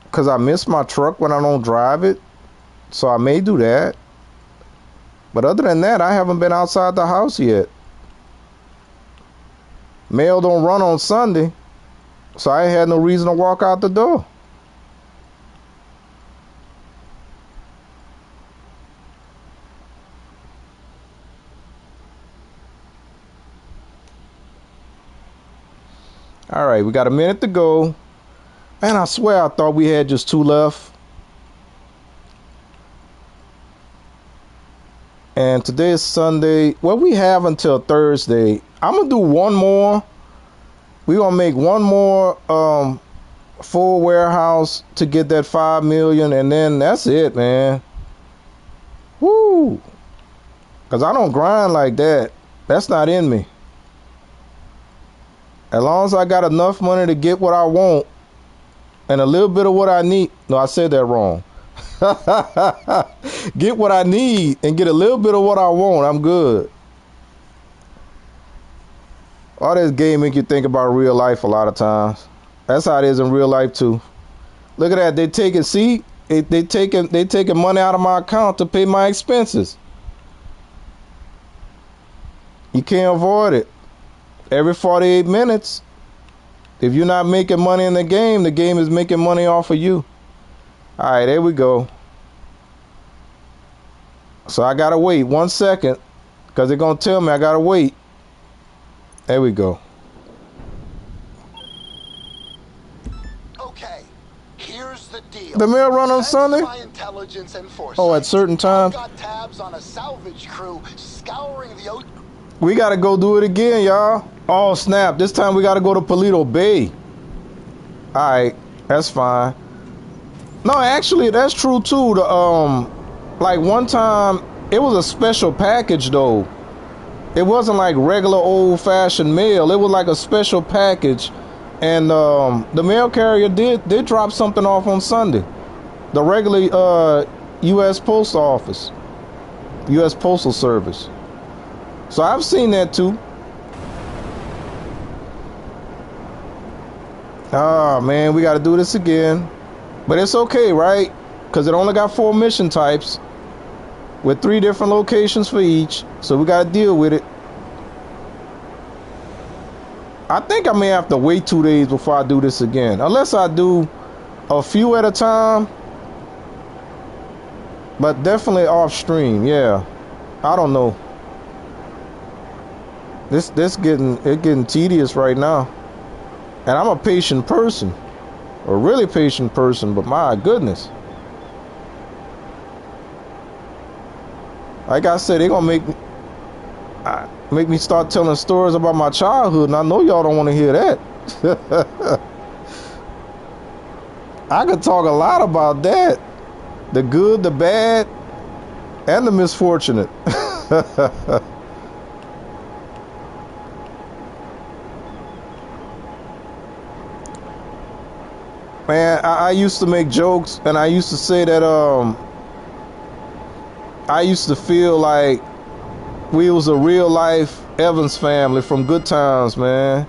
because I miss my truck when I don't drive it. So I may do that. But other than that, I haven't been outside the house yet. Mail don't run on Sunday, so I had no reason to walk out the door. All right, we got a minute to go. Man, I swear I thought we had just 2 left. And today is Sunday. Well, we have until Thursday. I'm going to do one more. We're going to make one more full warehouse to get that 5 million. And then that's it, man. Woo. Because I don't grind like that. That's not in me. As long as I got enough money to get what I want and a little bit of what I need. No, I said that wrong. Get what I need and get a little bit of what I want. I'm good. All this game make you think about real life a lot of times. That's how it is in real life too. Look at that. They taking, see, they taking money out of my account to pay my expenses. You can't avoid it. Every 48 minutes, if you're not making money in the game is making money off of you. All right, there we go. So I gotta wait 1 second, because they're gonna tell me I gotta wait. There we go. Okay, here's the deal. The mail run on Thanks Sunday? to my intelligence and foresight, Oh, at certain times? I've got tabs on a salvage crew scouring the ocean. We gotta go do it again, y'all. Oh snap! This time we gotta go to Paleto Bay. All right, that's fine. No, actually, that's true too. The like one time it was a special package though. It wasn't like regular old-fashioned mail. It was like a special package, and the mail carrier did drop something off on Sunday. The regular U.S. Post Office. U.S. Postal Service. So I've seen that too. Ah, man, we got to do this again. But it's okay, right? Because it only got 4 mission types with 3 different locations for each. So we got to deal with it. I think I may have to wait 2 days before I do this again. Unless I do a few at a time. But definitely off stream, yeah. I don't know. This getting tedious right now. And I'm a patient person. A really patient person, but my goodness. Like I said, they're gonna make me start telling stories about my childhood, and I know y'all don't want to hear that. I could talk a lot about that. The good, the bad, and the misfortunate. Man, I used to make jokes, and I used to say that I used to feel like we was a real life Evans family from Good Times, man.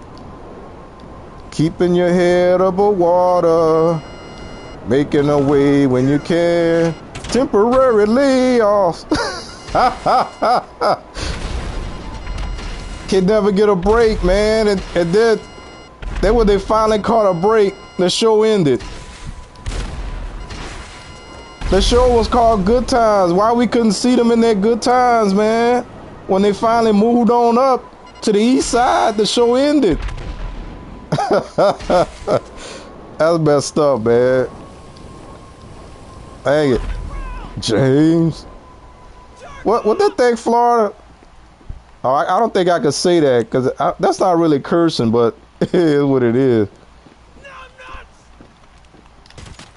Keeping your head above water, making a way when you can, temporarily off. Can never get a break, man. And then when they finally caught a break, the show ended. The show was called Good Times. Why we couldn't see them in their good times, man? When they finally moved on up to the east side, the show ended. That's messed up, man. Dang it. James. What that thing, Florida? Oh, I don't think I could say that, because that's not really cursing, but it is what it is.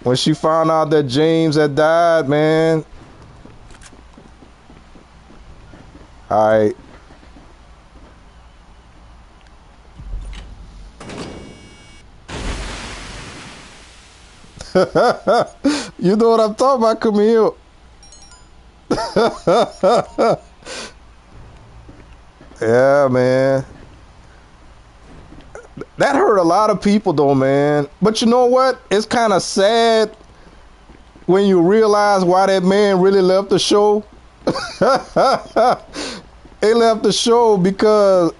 When she found out that James had died, man. Alright. You know what I'm talking about, Camille. Yeah, man. That hurt a lot of people though, man. But you know what? It's kind of sad when you realize why that man really left the show. They left the show because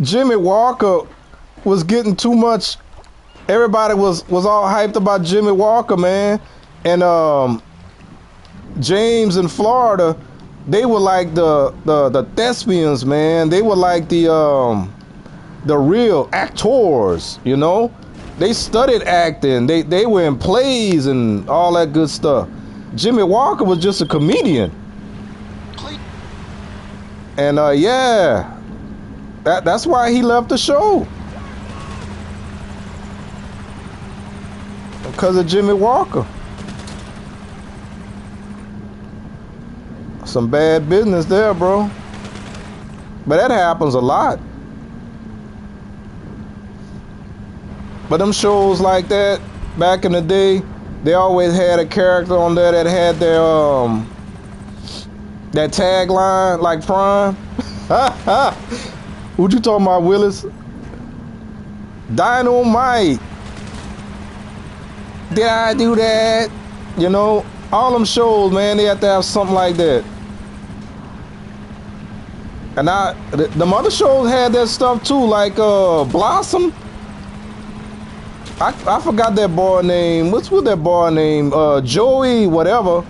Jimmy Walker was getting too much. Everybody was all hyped about Jimmy Walker, man. And James in Florida, they were like the thespians, man. They were like the real actors, you know. They studied acting. They were in plays and all that good stuff. Jimmy Walker was just a comedian. And yeah, that's why he left the show. Because of Jimmy Walker. Some bad business there, bro. But that happens a lot. But them shows like that, back in the day, they always had a character on there that had their that tagline, like Prime. What you talking about, Willis? Dynamite. Did I do that? You know, all them shows, man, they have to have something like that. And the other shows had that stuff too, like Blossom. I forgot that boy name. What's that boy name? Joey, whatever.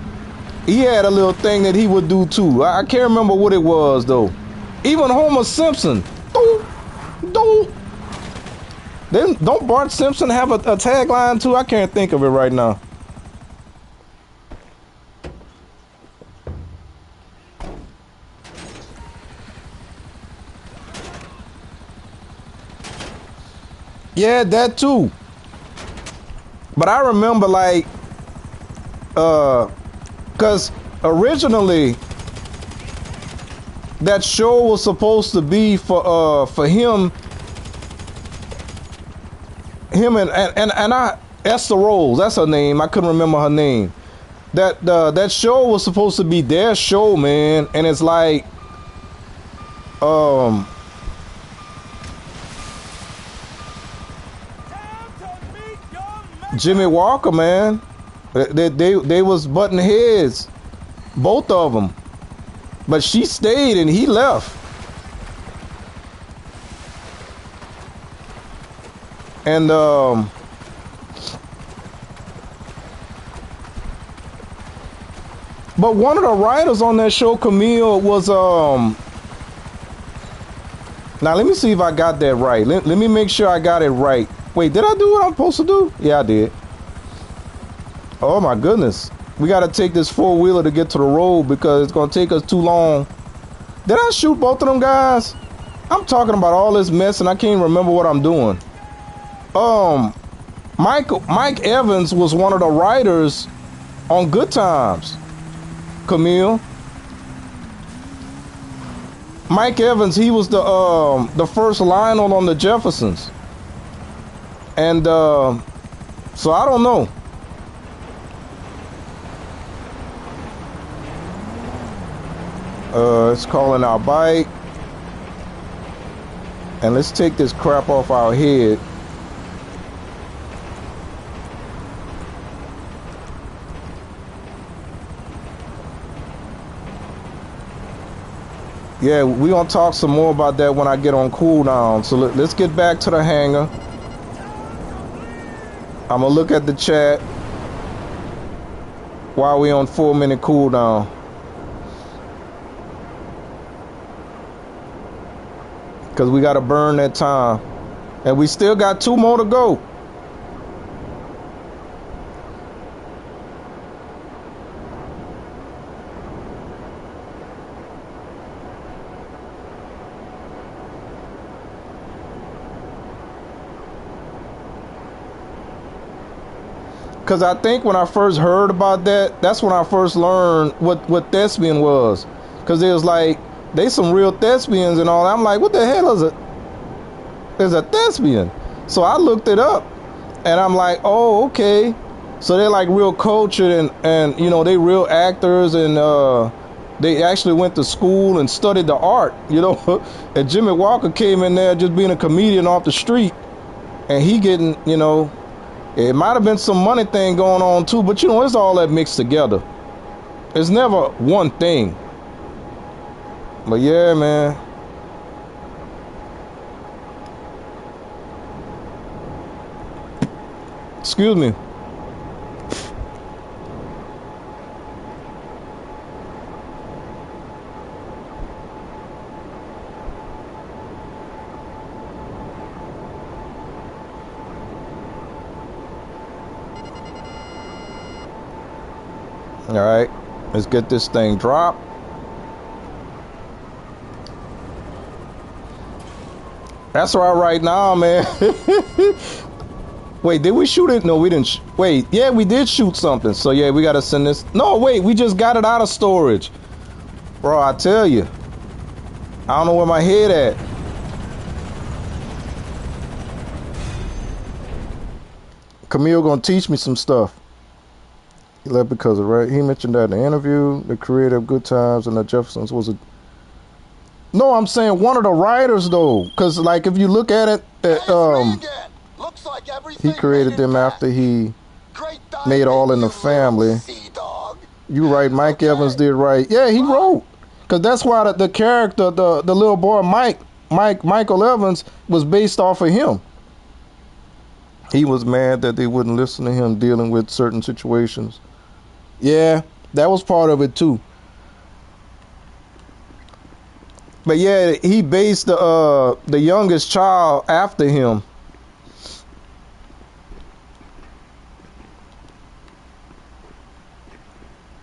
He had a little thing that he would do too. I can't remember what it was though. Even Homer Simpson. Don't Bart Simpson have a tagline too? I can't think of it right now. Yeah, that too. But I remember like, cause originally that show was supposed to be for him and Esther Rose, that's her name. I couldn't remember her name. that show was supposed to be their show, man, and it's like, Time to meet your maker. Jimmy Walker, man. They was butting heads, both of them, but she stayed and he left. And but one of the writers on that show, Camille, was now let me see if I got that right. Let me make sure I got it right. Wait, did I do what I'm supposed to do? Yeah, I did. Oh my goodness. We got to take this four-wheeler to get to the road because it's going to take us too long. Did I shoot both of them guys? I'm talking about all this mess and I can't remember what I'm doing. Mike Evans was one of the writers on Good Times. Camille. Mike Evans, he was the first Lionel on the Jeffersons. And so I don't know. It's calling our bike. And let's take this crap off our head. Yeah, we're going to talk some more about that when I get on cooldown. So let's get back to the hangar. I'm going to look at the chat while we on 4-minute cooldown. Because we got to burn that time. And we still got 2 more to go. Because I think when I first heard about that, that's when I first learned what thespian was. Because it was like, they some real thespians and all. I'm like, what the hell is a thespian? So I looked it up. And I'm like, oh, okay. So they're like real cultured and you know, they real actors and they actually went to school and studied the art, you know. And Jimmy Walker came in there just being a comedian off the street. And he getting, you know, it might have been some money thing going on too, but you know, it's all that mixed together. It's never one thing. But yeah, man. Excuse me. All right, let's get this thing dropped. That's all right now, man. Wait, did we shoot it? No, we didn't. Wait, yeah, we did shoot something. So yeah, we gotta send this. No, wait, we just got it out of storage. Bro, I tell you. I don't know where my head at. Camille gonna teach me some stuff. He left because of, right? He mentioned that in the interview, the creator of Good Times and the Jeffersons was a... No, I'm saying one of the writers, though. Because, like, if you look at it, Looks like he created them after he made All in the Family. You right, Mike Evans did right. Yeah, he wrote. Because that's why the character, the little boy Michael Evans, was based off of him. He was mad that they wouldn't listen to him dealing with certain situations. Yeah, that was part of it too. But yeah, he based the youngest child after him.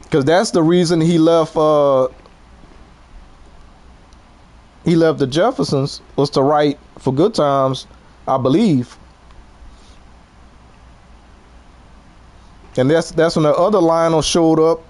Cause that's the reason he left the Jeffersons, was to write for Good Times, I believe. And that's when the other Lionel showed up.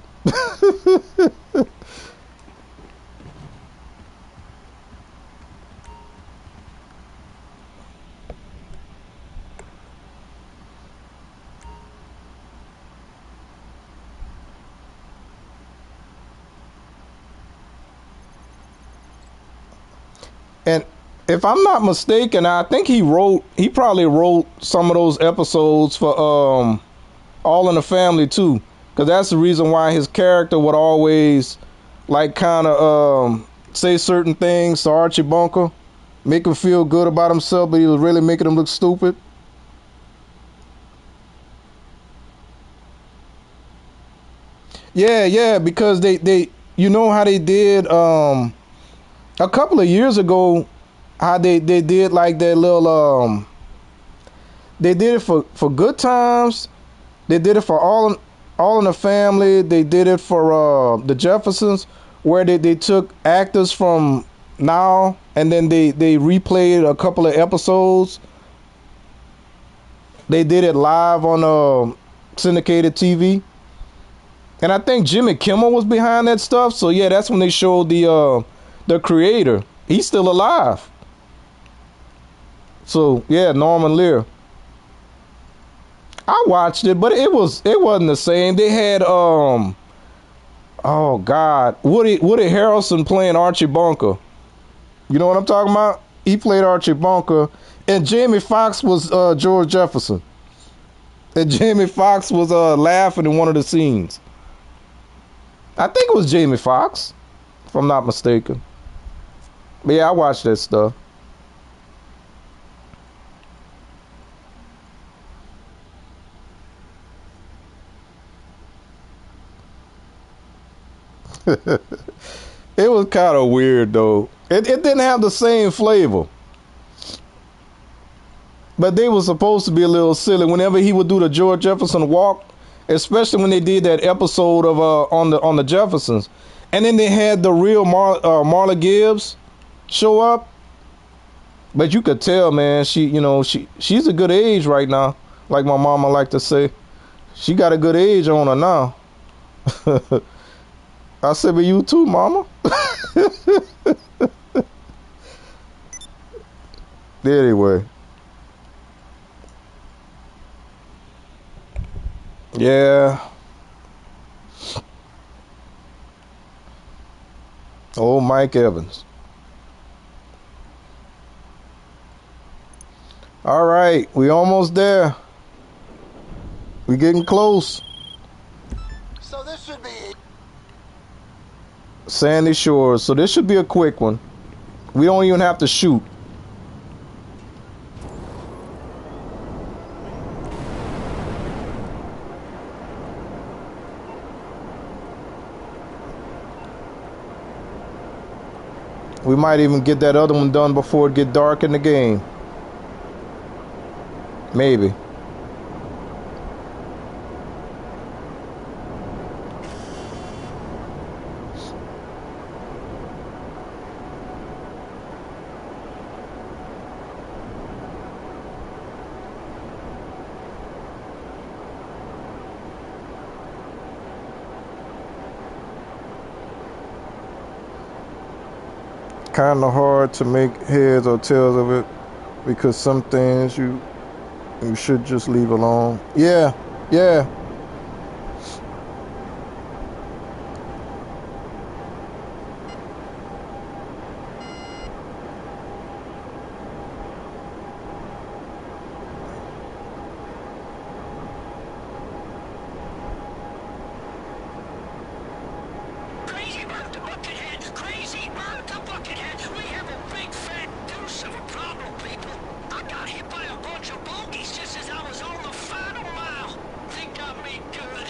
And if I'm not mistaken, I think he probably wrote some of those episodes for All in the Family too, because that's the reason why his character would always like kind of say certain things to Archie Bunker, make him feel good about himself, but he was really making him look stupid. Yeah, because they you know how they did a couple of years ago, how they did like that little they did it for Good Times, they did it for All in the Family, they did it for the Jeffersons, where they took actors from now and then they replayed a couple of episodes. They did it live on syndicated TV. And I think Jimmy Kimmel was behind that stuff. So yeah, that's when they showed the creator. He's still alive. So yeah, Norman Lear. I watched it, but it wasn't the same. They had oh God, Woody Harrelson playing Archie Bunker. You know what I'm talking about? He played Archie Bunker, and Jamie Foxx was George Jefferson. And Jamie Foxx was laughing in one of the scenes. I think it was Jamie Foxx, if I'm not mistaken. But yeah, I watched that stuff. It was kind of weird though. It didn't have the same flavor. But they were supposed to be a little silly. Whenever he would do the George Jefferson walk, especially when they did that episode of on the Jeffersons, and then they had the real Marla Gibbs show up. But you could tell, man, she's a good age right now. Like my mama like to say, she got a good age on her now. I said, but you too, mama. Anyway. Yeah. Oh, Mike Evans. All right, we almost there. We getting close. So this should be... Sandy Shores. So this should be a quick one. We don't even have to shoot. We might even get that other one done before it get dark in the game. Maybe. Kind of hard to make heads or tails of it because some things you should just leave alone. Yeah. Crazy about the Buckethead! Crazy about the Buckethead! We have a big fat deuce of a problem, people. I got hit by a bunch of bogeys just as I was on the final mile. Think I made good.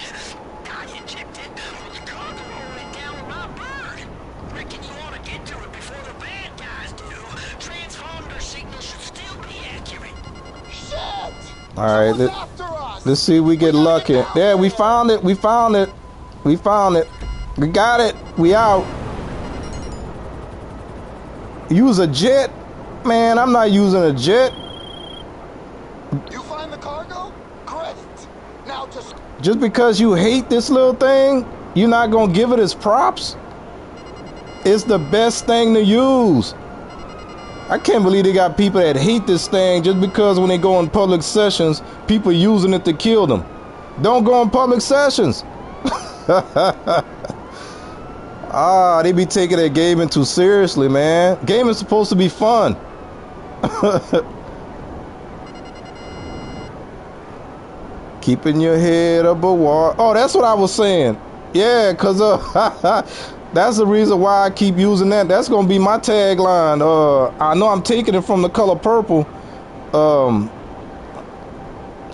Got injected with cargo rolling down with my bird. Reckon you want to get to it before the bad guys do. Transponder signal should still be accurate. Shit! All right. Someone's after us! Let's see if we get gotta lucky. get out. Yeah, we found it. We found it. We got it. We out. Use a jet? Man, I'm not using a jet. You find the cargo? Great. Now Just because you hate this little thing, you're not gonna give it its props? It's the best thing to use. I can't believe they got people that hate this thing just because when they go in public sessions, people using it to kill them. Don't go in public sessions. Ah, they be taking that gaming too seriously, man. Gaming's supposed to be fun. Keeping your head above water. Oh, that's what I was saying. Yeah, cause that's the reason why I keep using that. That's gonna be my tagline. I know I'm taking it from The Color Purple. Oprah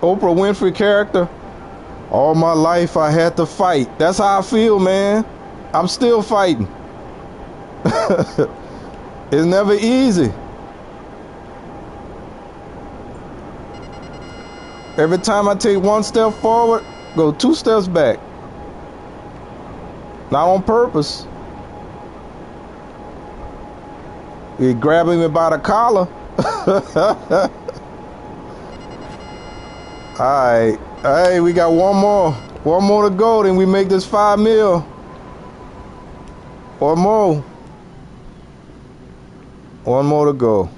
Winfrey character. All my life I had to fight. That's how I feel, man. I'm still fighting. It's never easy. Every time I take one step forward, go 2 steps back. Not on purpose. He grabbing me by the collar. Alright. Hey, we got one more. One more to go, then we make this 5 mil. One more. One more to go.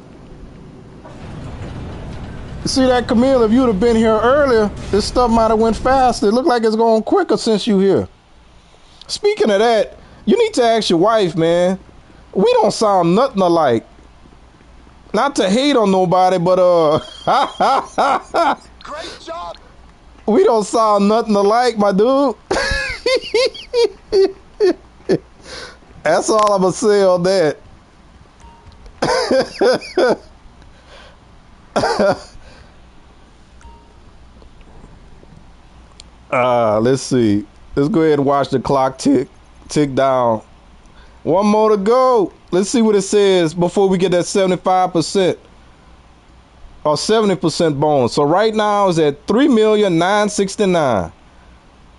You see that, Camille? If you'd have been here earlier, this stuff might have went faster. It looked like it's going quicker since you here. Speaking of that, you need to ask your wife, man. We don't sound nothing alike. Not to hate on nobody, but Great job. we don't sound nothing alike, my dude. That's all I'm gonna say on that. Let's see. Let's go ahead and watch the clock tick down. One more to go. Let's see what it says before we get that 75% or 70% bonus. So right now it's at 3,969,000.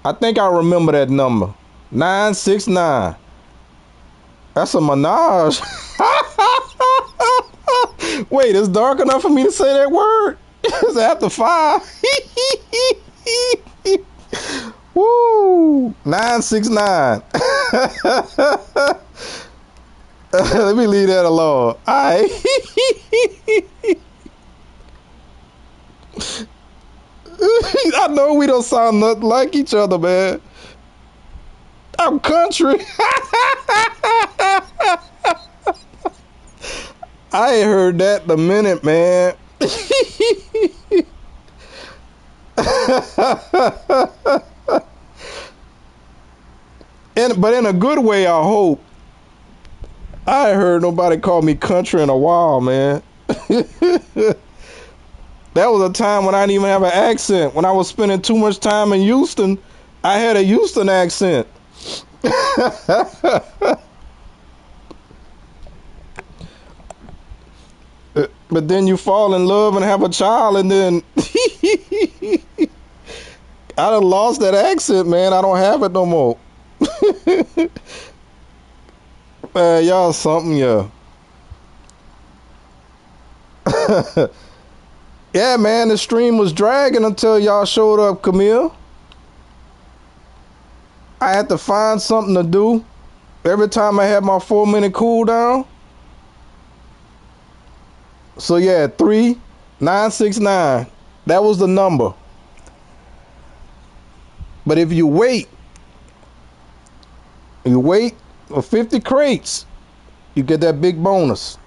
I think I remember that number. 969. That's a menage. Wait, it's dark enough for me to say that word? It's after 5. Woo! 969. Let me leave that alone. Alright. I know we don't sound nothing like each other, man. I'm country. I ain't heard that in a minute, man. But in a good way, I hope. I ain't heard nobody call me country in a while, man. That was a time when I didn't even have an accent. When I was spending too much time in Houston, I had a Houston accent. But then you fall in love and have a child, and then I done lost that accent, man. I don't have it no more. Man, y'all something, yeah. Yeah, man, the stream was dragging until y'all showed up, Camille. I had to find something to do every time I had my 4-minute cooldown. So yeah, 3,969. That was the number. But if you wait for 50 crates, you get that big bonus.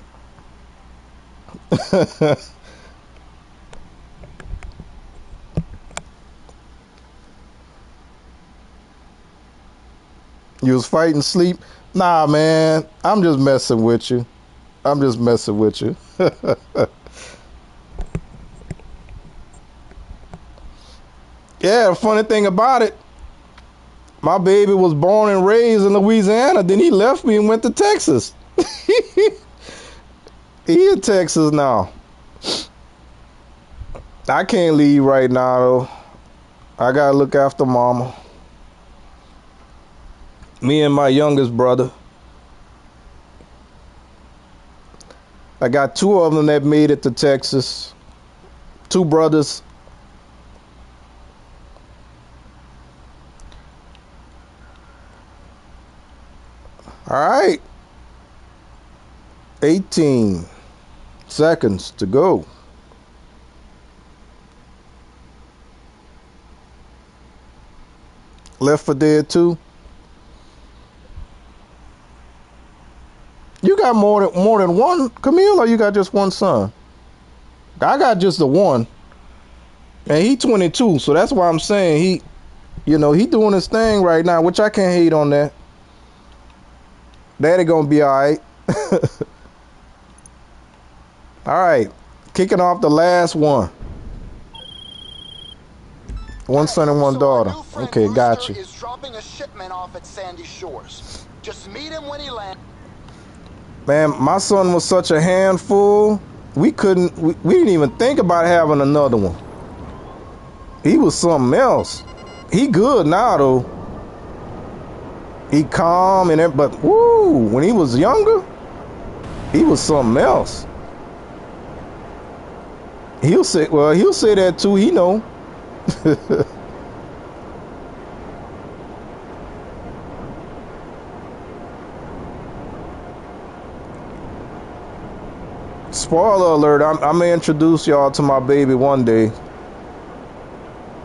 You was fighting sleep? Nah, man. I'm just messing with you. I'm just messing with you. Yeah, the funny thing about it, my baby was born and raised in Louisiana. Then he left me and went to Texas. He in Texas now. I can't leave right now, though. I gotta look after mama. Me and my youngest brother. I got 2 of them that made it to Texas. 2 brothers. All right. 18 seconds to go. Left 4 Dead 2. got more than one, Camille, or you got just one son? I got just the one. And he 22, so that's why I'm saying he doing his thing right now, which I can't hate on that. Daddy gonna be all right. All right, kicking off the last one. One son and one daughter. Okay, got you. Is dropping a shipment off at Sandy Shores. Just meet him when he lands. Man, my son was such a handful. We didn't even think about having another one. He was something else. He good now though. He calm and but woo, when he was younger, he was something else. He'll say that too. He know. Spoiler alert, I'm gonna introduce y'all to my baby one day.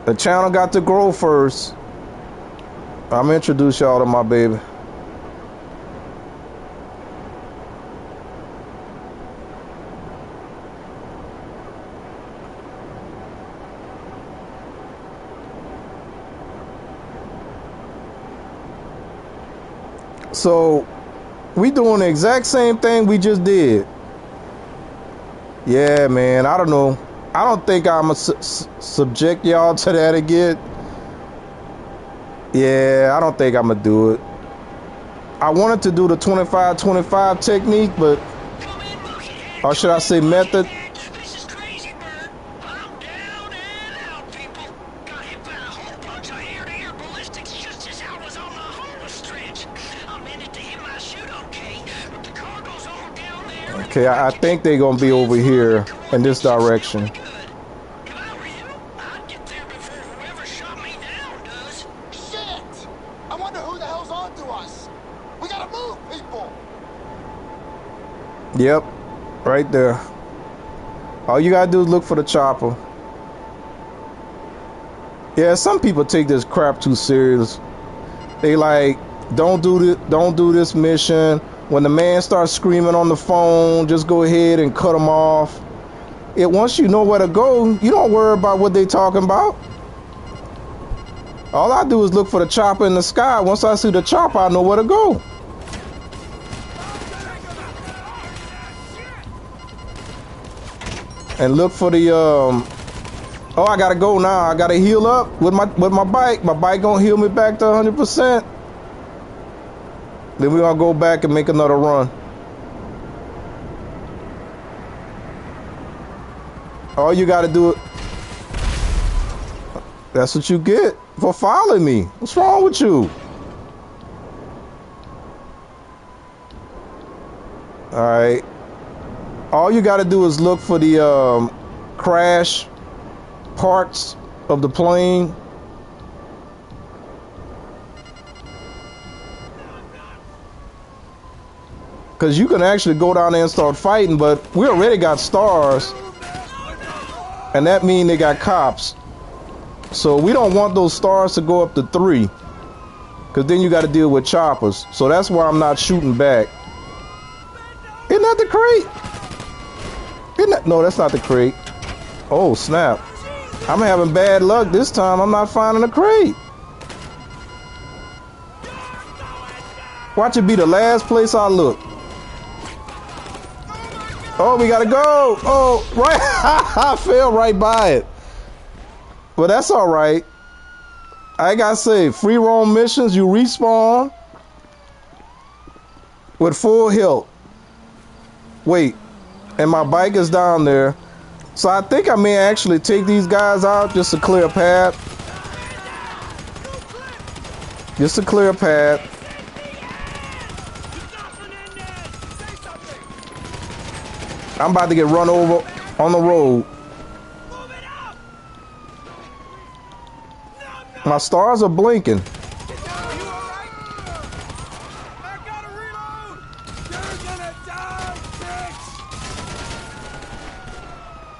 The channel got to grow first. I'm gonna introduce y'all to my baby. So we doing the exact same thing we just did. Yeah, man, I don't know. I don't think I'm gonna subject y'all to that again. Yeah, I don't think I'm gonna do it. I wanted to do the 25-25 technique, but or should I say method? This is crazy, Bert. I'm down and out, people. Got hit by a whole bunch of air-to-air ballistics just as I was on the home stretch. I'm in it to hit my chute, okay, but the cargo's all down there. Okay, I think they're gonna be over here in this direction. If I were you, I'd get there before whoever shot me down does. Shit! I wonder who the hell's on to us. We gotta move, people. Yep, right there. All you gotta do is look for the chopper. Yeah, some people take this crap too serious. They like, don't do this mission. When the man starts screaming on the phone, just go ahead and cut him off. Once you know where to go, you don't worry about what they talking about. All I do is look for the chopper in the sky. Once I see the chopper, I know where to go. And look for the oh, I gotta go now. I gotta heal up with my bike. My bike gonna heal me back to 100%. Then we're gonna go back and make another run. All you gotta do it. That's what you get for following me. What's wrong with you? All right. All you gotta do is look for the crash parts of the plane. Because you can actually go down there and start fighting, but we already got stars. And that means they got cops. So we don't want those stars to go up to 3. Because then you got to deal with choppers. So that's why I'm not shooting back. Isn't that the crate? No, that's not the crate. Oh, snap. I'm having bad luck this time. I'm not finding a crate. Watch it be the last place I look. Oh, we gotta go. Oh, right. I fell right by it. But that's all right. I gotta say, free roam missions, you respawn with full health. Wait, and my bike is down there. So I think I may actually take these guys out just to clear a path. Just to clear a path. I'm about to get run over on the road. My stars are blinking.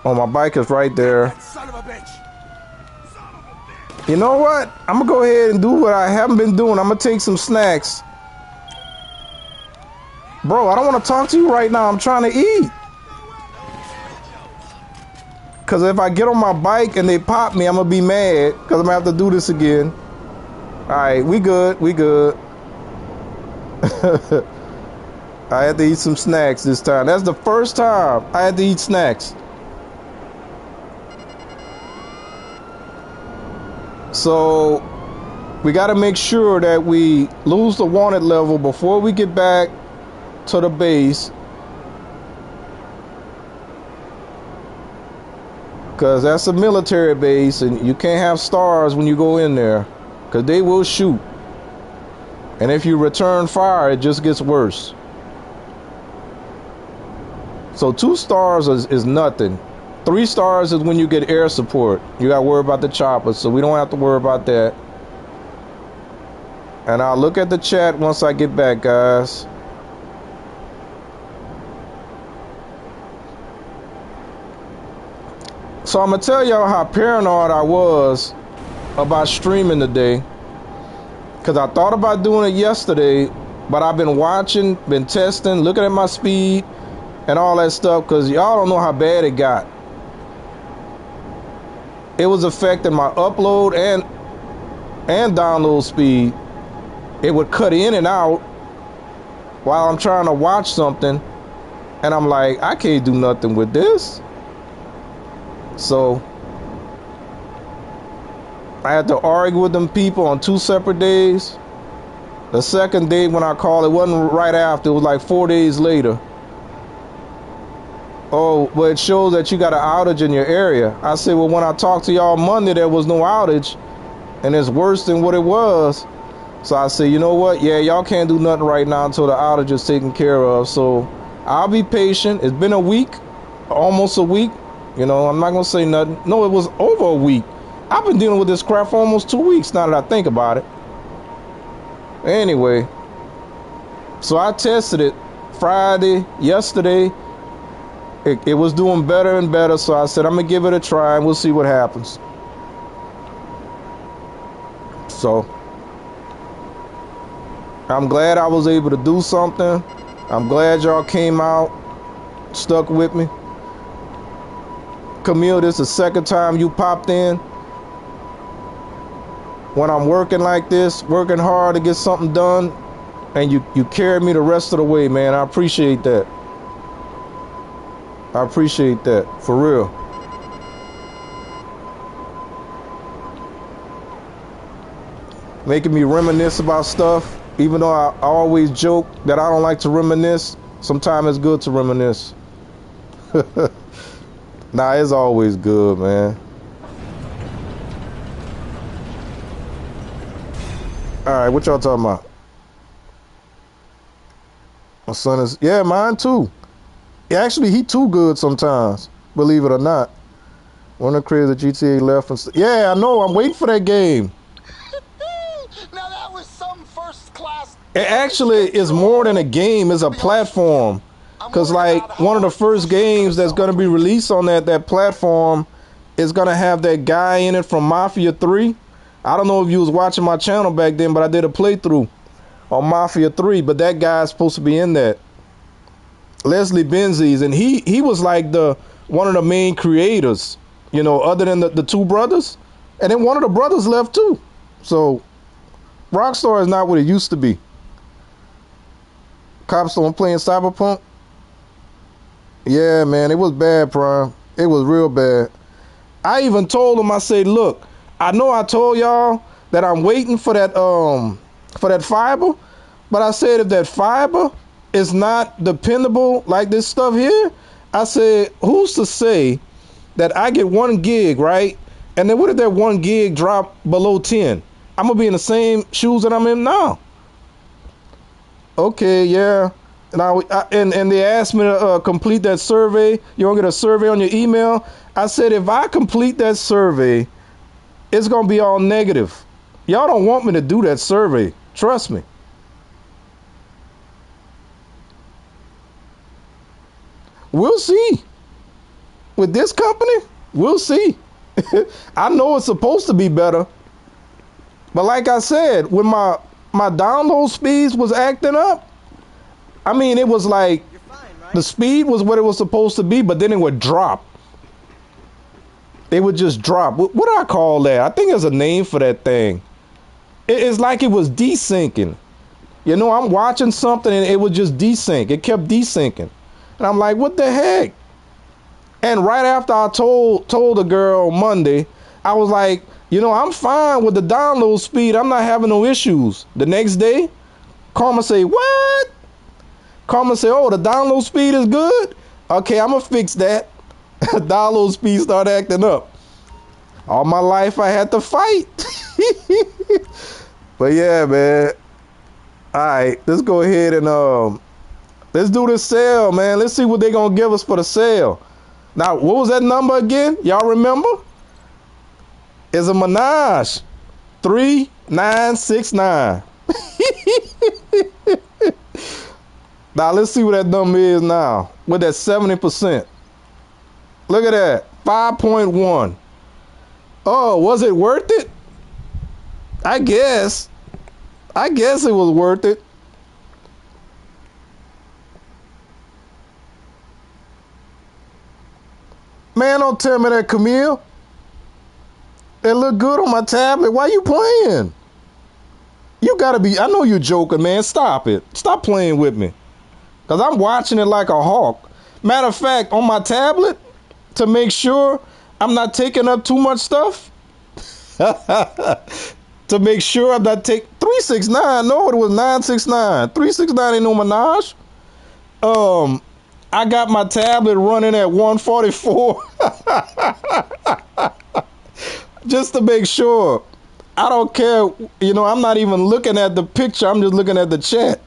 Oh, my bike is right there. Son of a bitch. You know what? I'm gonna go ahead and do what I haven't been doing. I'm gonna take some snacks. Bro, I don't want to talk to you right now. I'm trying to eat. Because if I get on my bike and they pop me, I'm going to be mad because I'm going to have to do this again. All right, we good. We good. I had to eat some snacks this time. That's the first time I had to eat snacks. So we got to make sure that we lose the wanted level before we get back to the base. Because that's a military base and you can't have stars when you go in there. Because they will shoot. And if you return fire, it just gets worse. So 2 stars is nothing. 3 stars is when you get air support. You got to worry about the choppers. So we don't have to worry about that. And I'll look at the chat once I get back, guys. So I'm going to tell y'all how paranoid I was about streaming today. Because I thought about doing it yesterday, but I've been watching, been testing, looking at my speed and all that stuff because y'all don't know how bad it got. It was affecting my upload and download speed. It would cut in and out while I'm trying to watch something. And I'm like, I can't do nothing with this. So I had to argue with them people on 2 separate days. The second day when I called, it wasn't right after. It was like 4 days later. Oh, well, it shows that you got an outage in your area. I said, well, when I talked to y'all Monday, there was no outage. And it's worse than what it was. So I said, you know what? Yeah, y'all can't do nothing right now until the outage is taken care of. So I'll be patient. It's been a week, almost a week. You know, I'm not going to say nothing. No, it was over a week. I've been dealing with this crap for almost 2 weeks now that I think about it. Anyway, so I tested it Friday, yesterday. It was doing better and better. So I said, I'm going to give it a try and we'll see what happens. So I'm glad I was able to do something. I'm glad y'all came out, stuck with me. Camille, this is the second time you popped in. When I'm working like this, working hard to get something done, and you carry me the rest of the way, man. I appreciate that. I appreciate that, for real. Making me reminisce about stuff, even though I always joke that I don't like to reminisce. Sometimes it's good to reminisce. Nah, it's always good, man. All right, what y'all talking about? My son is, yeah, mine too. Yeah, actually, he too good sometimes, believe it or not. One of the creators of GTA left and yeah, I know, I'm waiting for that game. Now that was some first class. It actually is more than a game, it's a platform. Because like one of the first games that's going to be released on that platform is going to have that guy in it from Mafia 3. I don't know if you was watching my channel back then, but I did a playthrough on Mafia 3. But that guy's supposed to be in that. Leslie Benzies. And he was like one of the main creators, you know, other than the 2 brothers. And then one of the brothers left too. So Rockstar is not what it used to be. Copstone playing Cyberpunk. Yeah, man, it was bad, Prime. It was real bad. I even told him, I said, look, I know I told y'all that I'm waiting for that fiber, but I said if that fiber is not dependable like this stuff here, I said, who's to say that I get 1 gig, right? And then what if that 1 gig drop below 10? I'm gonna be in the same shoes that I'm in now. Okay, yeah. And they asked me to complete that survey. You want to get a survey on your email? I said, if I complete that survey, it's going to be all negative. Y'all don't want me to do that survey. Trust me. We'll see. With this company, we'll see. I know it's supposed to be better. But like I said, when my download speeds was acting up, I mean, it was like You're fine, right? the speed was what it was supposed to be, but then it would drop. It would just drop. What do I call that? I think there's a name for that thing. It's like it was desyncing. You know, I'm watching something and it would just desync. It kept desyncing. And I'm like, what the heck? And right after I told the girl Monday, I was like, you know, I'm fine with the download speed. I'm not having no issues. The next day, Karma say, what? Karma say, oh, the download speed is good? Okay, I'm going to fix that. Download speed start acting up. All my life I had to fight. But yeah, man. All right, let's go ahead and let's do this sale, man. Let's see what they're going to give us for the sale. Now, what was that number again? Y'all remember? It's a Menage. 3969. Now, let's see what that number is now. With that 70%. Look at that. 5.1. Oh, was it worth it? I guess. I guess it was worth it. Man, don't tell me that, Camille. It look good on my tablet. Why you playing? You gotta be, I know you're joking, man. Stop it. Stop playing with me. Because I'm watching it like a hawk. Matter of fact, on my tablet, to make sure I'm not taking up too much stuff. To make sure I'm not taking 369. No, it was 969. 369 ain't no Menage. I got my tablet running at 144. Just to make sure. I don't care. You know, I'm not even looking at the picture. I'm just looking at the chat.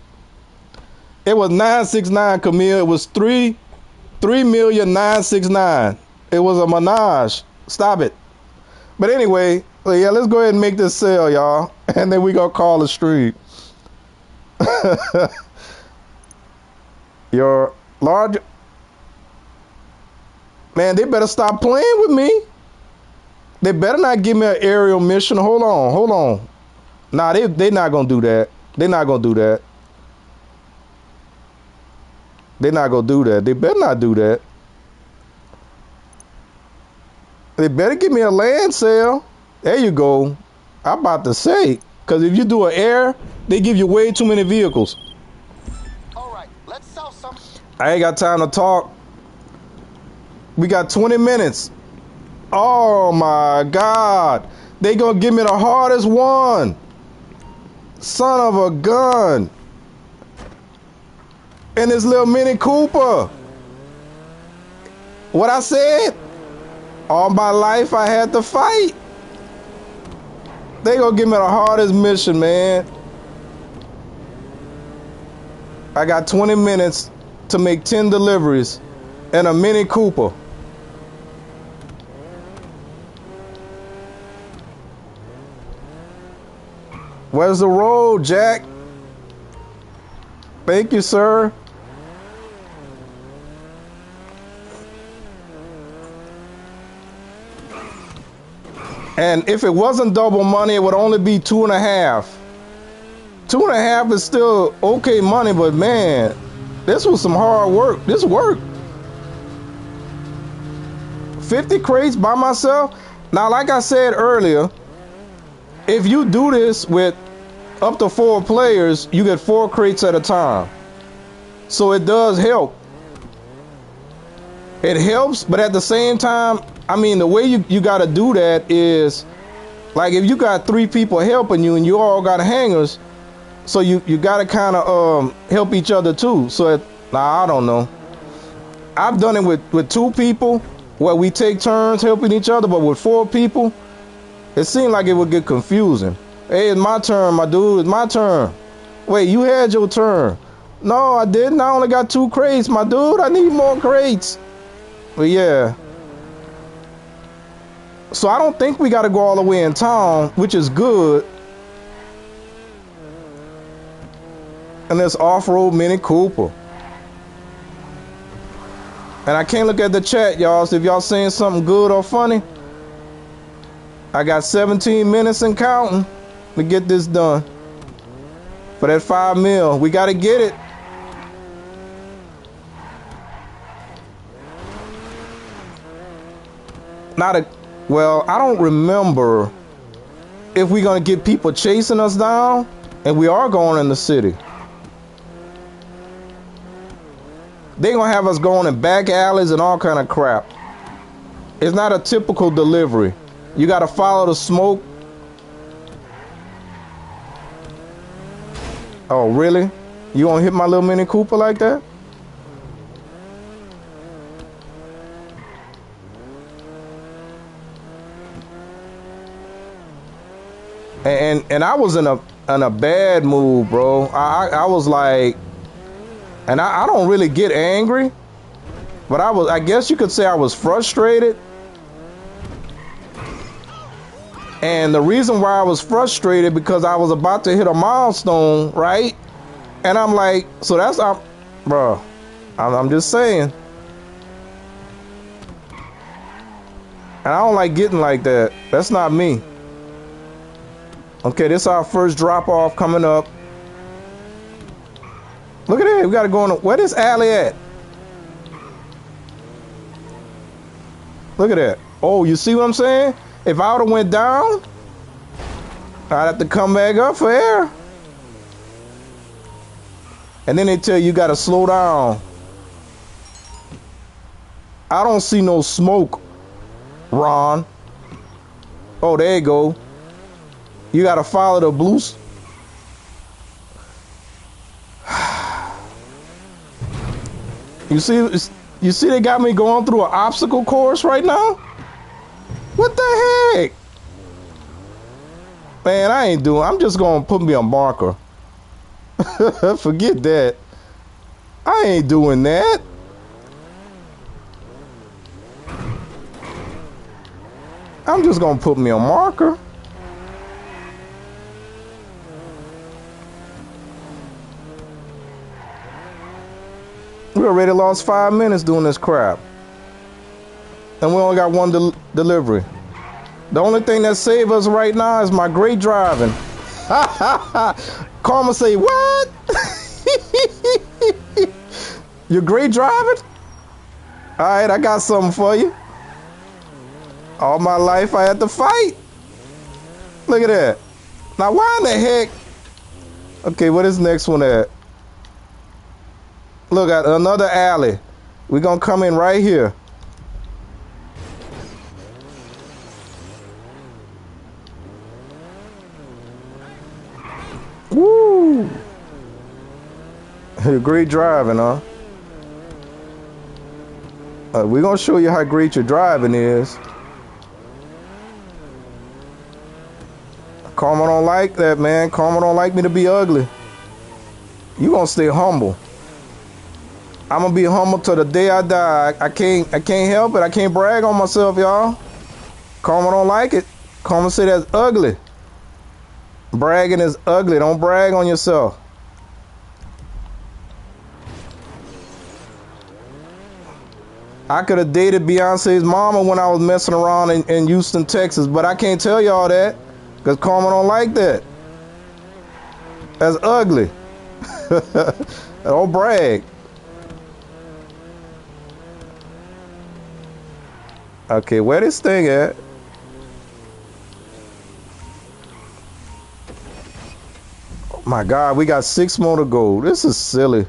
It was 969, Camille. It was 3,969,000. It was a Menage. Stop it. But anyway, yeah, let's go ahead and make this sale, y'all. And then we gonna call the street. Your large... Man, they better stop playing with me. They better not give me an aerial mission. Hold on. Nah, they not gonna do that. They not gonna do that. They not gonna do that. They better not do that. They better give me a land sale. There you go. I'm about to say, because if you do an air, they give you way too many vehicles. All right, let's sell some. I ain't got time to talk. We got 20 minutes. Oh my God. They gonna give me the hardest one. Son of a gun. And this little Mini Cooper. What I said? All my life I had to fight. They gonna give me the hardest mission, man. I got 20 minutes to make 10 deliveries and a Mini Cooper. Where's the road, Jack? Thank you, sir. And if it wasn't double money, it would only be 2.5. 2.5 is still okay money, but man, this was some hard work. This worked. 50 crates by myself. Now, like I said earlier, if you do this with up to 4 players, you get 4 crates at a time. So it does help. It helps, but at the same time, I mean, the way you got to do that is, like, if you got 3 people helping you and you all got hangers, so you got to kind of help each other too. So, I don't know. I've done it with 2 people where we take turns helping each other, but with 4 people, it seemed like it would get confusing. Hey, it's my turn, my dude. It's my turn. Wait, you had your turn. No, I didn't. I only got 2 crates, my dude. I need more crates. But yeah. So I don't think we got to go all the way in town, which is good. And this off-road Mini Cooper. And I can't look at the chat, y'all. So if y'all saying something good or funny, I got 17 minutes and counting to get this done. For that 5 mil, we got to get it. Not a, well, I don't remember if we're gonna get people chasing us down, and we are going in the city. They're gonna have us going in back alleys and all kind of crap. It's not a typical delivery. You gotta follow the smoke. Oh, really? You gonna hit my little Mini Cooper like that? And I was in a bad mood, bro. I was like, and I don't really get angry, but I guess you could say I was frustrated. And the reason why I was frustrated because I was about to hit a milestone, right? And I'm like, so that's bro. I'm just saying. And I don't like getting like that. That's not me. Okay, this is our first drop off coming up. Look at that. We got to go on. Where this alley at? Look at that. Oh, you see what I'm saying? If I would have went down, I'd have to come back up for air. And then they tell you got to slow down. I don't see no smoke, Ron. Oh, there you go. You got to follow the blues. You see they got me going through an obstacle course right now? What the heck? Man, I'm just going to put me a marker. Forget that. I ain't doing that. I'm just going to put me a marker. We already lost 5 minutes doing this crap. And we only got one delivery. The only thing that saves us right now is my great driving. Karma say, what? You're great driving? All right, I got something for you. All my life I had to fight. Look at that. Now, why in the heck? Okay, what is next one at? Look at another alley. We're going to come in right here. Woo! Great driving, huh? We're going to show you how great your driving is. Karma don't like that, man. Karma don't like me to be ugly. You going to stay humble. I'm going to be humble till the day I die. I can't help it. I can't brag on myself, y'all. Karma don't like it. Karma say that's ugly. Bragging is ugly. Don't brag on yourself. I could have dated Beyonce's mama when I was messing around in Houston, Texas, but I can't tell y'all that because Karma don't like that. That's ugly. Don't brag. Okay, where this thing at? Oh my God, we got 6 more to go. This is silly.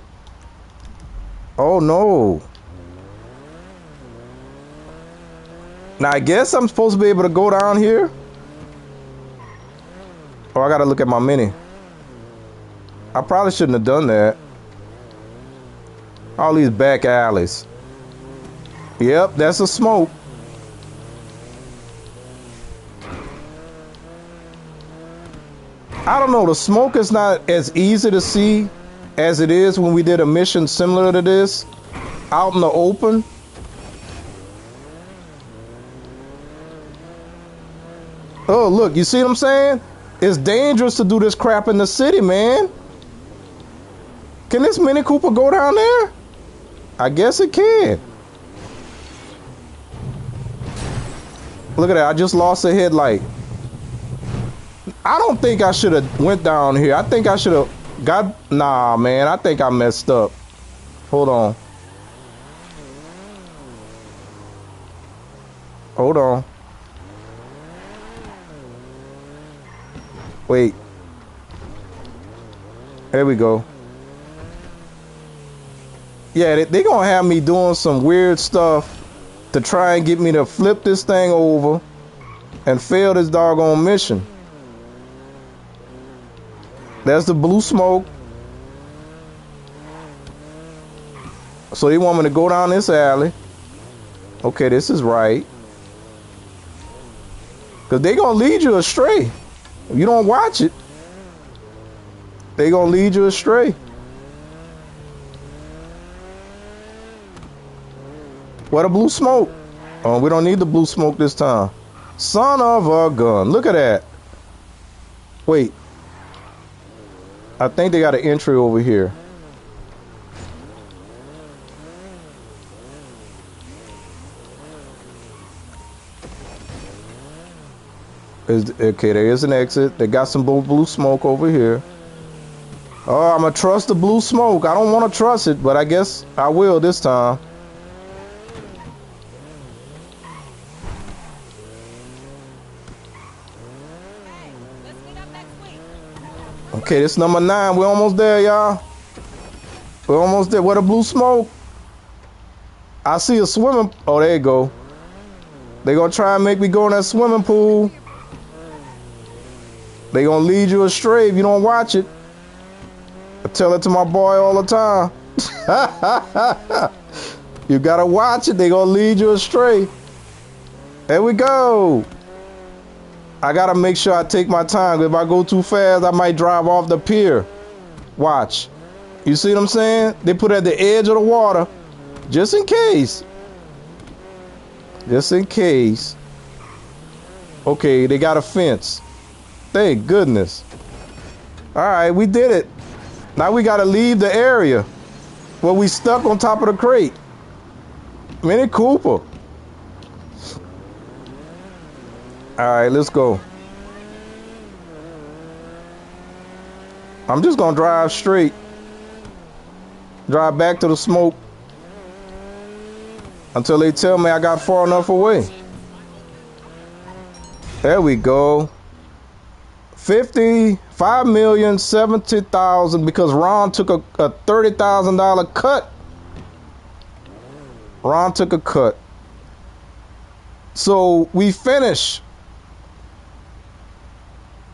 Oh no. Now I guess I'm supposed to be able to go down here. Oh, I gotta look at my mini. I probably shouldn't have done that. All these back alleys. Yep, that's a smoke. I don't know, the smoke is not as easy to see as it is when we did a mission similar to this out in the open. Oh, look, you see what I'm saying? It's dangerous to do this crap in the city, man. Can this Mini Cooper go down there? I guess it can. Look at that, I just lost a headlight. I don't think I should have went down here. I think I should have got... Nah, man, I think I messed up. Hold on. Hold on. Wait. There we go. Yeah, they gonna have me doing some weird stuff to try and get me to flip this thing over and fail this doggone mission. There's the blue smoke. So they want me to go down this alley. Okay, this is right. Because they gonna lead you astray. If you don't watch it, they gonna lead you astray. What a blue smoke. Oh, we don't need the blue smoke this time. Son of a gun. Look at that. Wait. I think they got an entry over here. Okay, there is an exit. They got some blue smoke over here. Oh, I'm gonna trust the blue smoke. I don't want to trust it, but I guess I will this time. Okay, this number 9. We're almost there, y'all. We're almost there. Where the blue smoke? I see a swimming. Oh, there you go. They gonna try and make me go in that swimming pool. They gonna lead you astray if you don't watch it. I tell it to my boy all the time. You gotta watch it. They gonna lead you astray. There we go. I gotta make sure I take my time. If I go too fast, I might drive off the pier. Watch. You see what I'm saying? They put it at the edge of the water. Just in case. Just in case. Okay, they got a fence. Thank goodness. Alright, we did it. Now we gotta leave the area where we stuck on top of the crate. Mini Cooper. Alright, let's go. I'm just gonna drive straight. Drive back to the smoke until they tell me I got far enough away. There we go. 5,070,000 because Ron took a $30,000 cut. Ron took a cut. So we finished.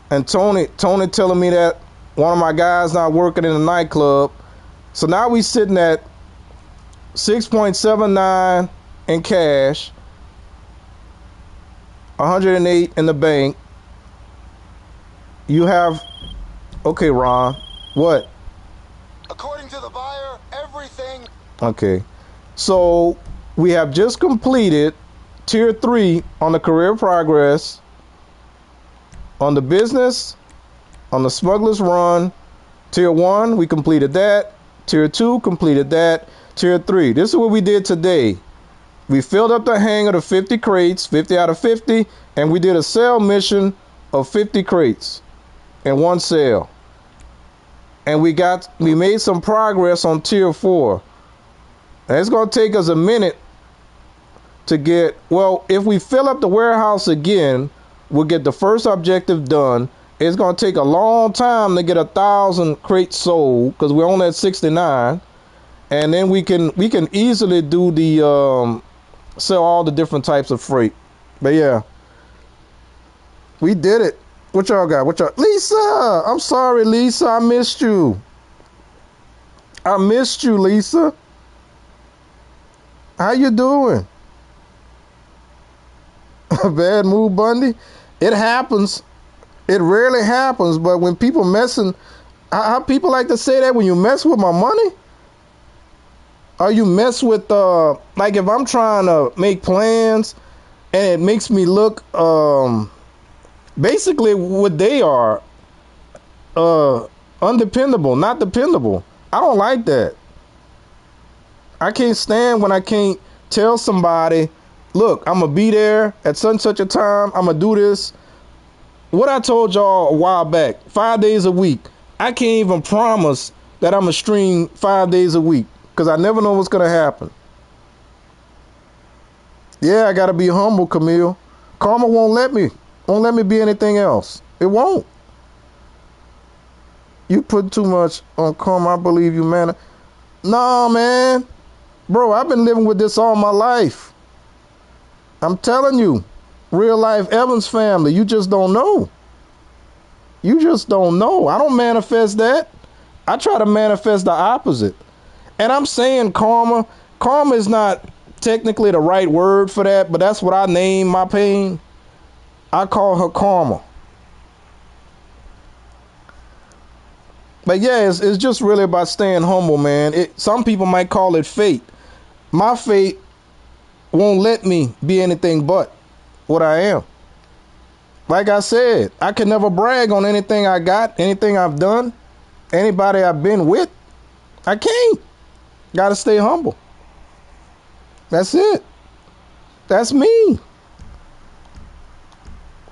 And Tony telling me that one of my guys not working in the nightclub. So now we sitting at 6.79 in cash, 108 in the bank. You have, okay, Ron, what? According to the buyer, everything. Okay, so we have just completed tier 3 on the career progress, on the business, on the smuggler's run. Tier 1, we completed that. Tier 2, completed that. Tier 3, this is what we did today. We filled up the hangar to 50 crates, 50 out of 50, and we did a sale mission of 50 crates in one sale. And we made some progress on tier 4. And it's going to take us a minute to get, well, if we fill up the warehouse again, we'll get the first objective done. It's going to take a long time to get 1,000 crates sold because we're only at 69. And then we can easily do the sell all the different types of freight. But yeah, we did it. What y'all got? What y'all? Lisa, I'm sorry, Lisa. I missed you. I missed you, Lisa. How you doing? A bad mood, Bundy? It happens. It rarely happens, but when people messing, how people like to say that when you mess with my money? Or you mess with, like if I'm trying to make plans and it makes me look, basically what they are, undependable, not dependable. I don't like that. I can't stand when I can't tell somebody, look, I'm going to be there at such and such a time. I'm going to do this. What I told y'all a while back, 5 days a week. I can't even promise that I'm going to stream 5 days a week because I never know what's going to happen. Yeah, I gotta be humble, Camille. Karma won't let me. Won't let me be anything else. It won't. You put too much on karma. I believe you, man. Nah, man. Bro, I've been living with this all my life. I'm telling you. Real life Evans family. You just don't know. You just don't know. I don't manifest that. I try to manifest the opposite. And I'm saying karma. Karma is not technically the right word for that, but that's what I name my pain. I call her karma. But yeah, it's just really about staying humble, man. Some people might call it fate. My fate won't let me be anything but what I am. Like I said, I can never brag on anything I got, anything I've done, anybody I've been with. I can't. Gotta stay humble. That's it. That's me.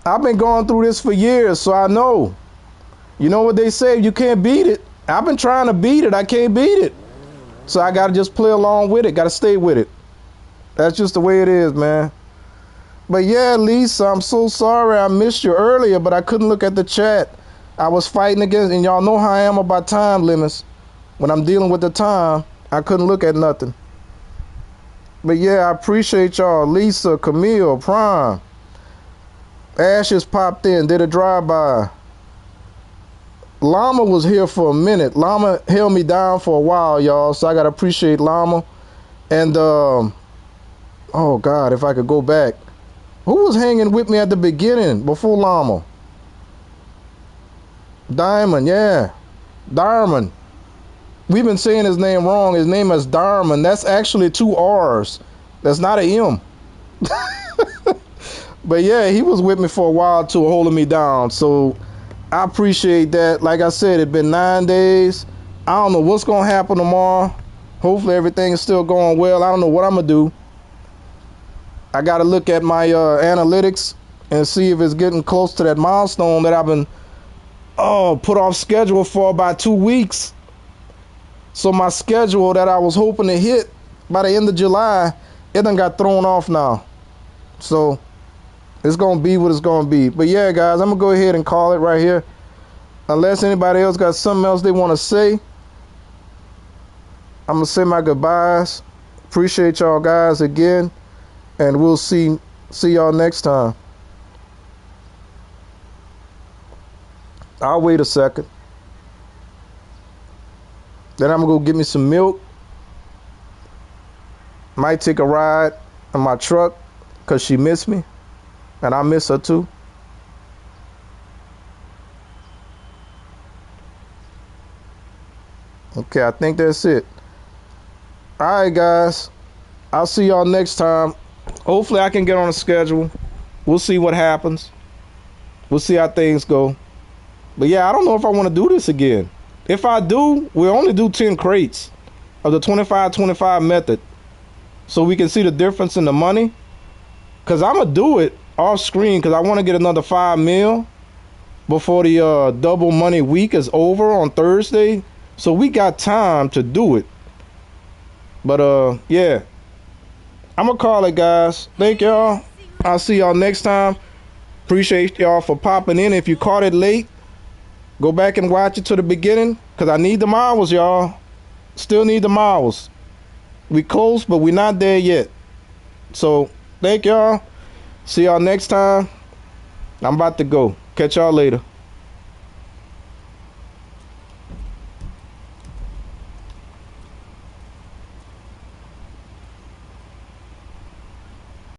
I've been going through this for years, so I know. You know what they say, you can't beat it. I've been trying to beat it. I can't beat it. So I got to just play along with it. Got to stay with it. That's just the way it is, man. But yeah, Lisa, I'm so sorry I missed you earlier, but I couldn't look at the chat. I was fighting against, and y'all know how I am about time limits. When I'm dealing with the time, I couldn't look at nothing. But yeah, I appreciate y'all. Lisa, Camille, Prime. Ashes popped in, did a drive-by. Llama was here for a minute. Llama held me down for a while, y'all. So I gotta appreciate Llama. And oh God, if I could go back, who was hanging with me at the beginning before Llama? Diamond, yeah, Diamond. We've been saying his name wrong. His name is Diamond. That's actually 2 R's. That's not an M. But yeah, he was with me for a while too, holding me down. So I appreciate that. Like I said, it's been 9 days. I don't know what's going to happen tomorrow. Hopefully everything is still going well. I don't know what I'm going to do. I got to look at my analytics and see if it's getting close to that milestone that I've been put off schedule for about 2 weeks. So my schedule that I was hoping to hit by the end of July, it done got thrown off now. So it's going to be what it's going to be. But yeah, guys, I'm going to go ahead and call it right here. Unless anybody else got something else they want to say, I'm going to say my goodbyes. Appreciate y'all guys again. And we'll see y'all next time. I'll wait a second. Then I'm going to go get me some milk. Might take a ride in my truck because she missed me. And I miss her too. Okay, I think that's it. Alright, guys. I'll see y'all next time. Hopefully I can get on a schedule. We'll see what happens. We'll see how things go. But yeah, I don't know if I want to do this again. If I do, we'll only do 10 crates of the 25-25 method. So we can see the difference in the money. Because I'm going to do it off screen because I want to get another 5 mil before the double money week is over on Thursday. So we got time to do it. But yeah, I'm going to call it, guys. Thank y'all. I'll see y'all next time. Appreciate y'all for popping in. If you caught it late, go back and watch it to the beginning because I need the miles, y'all. Still need the miles. We close, but we're not there yet. So thank y'all. See y'all next time. I'm about to go. Catch y'all later.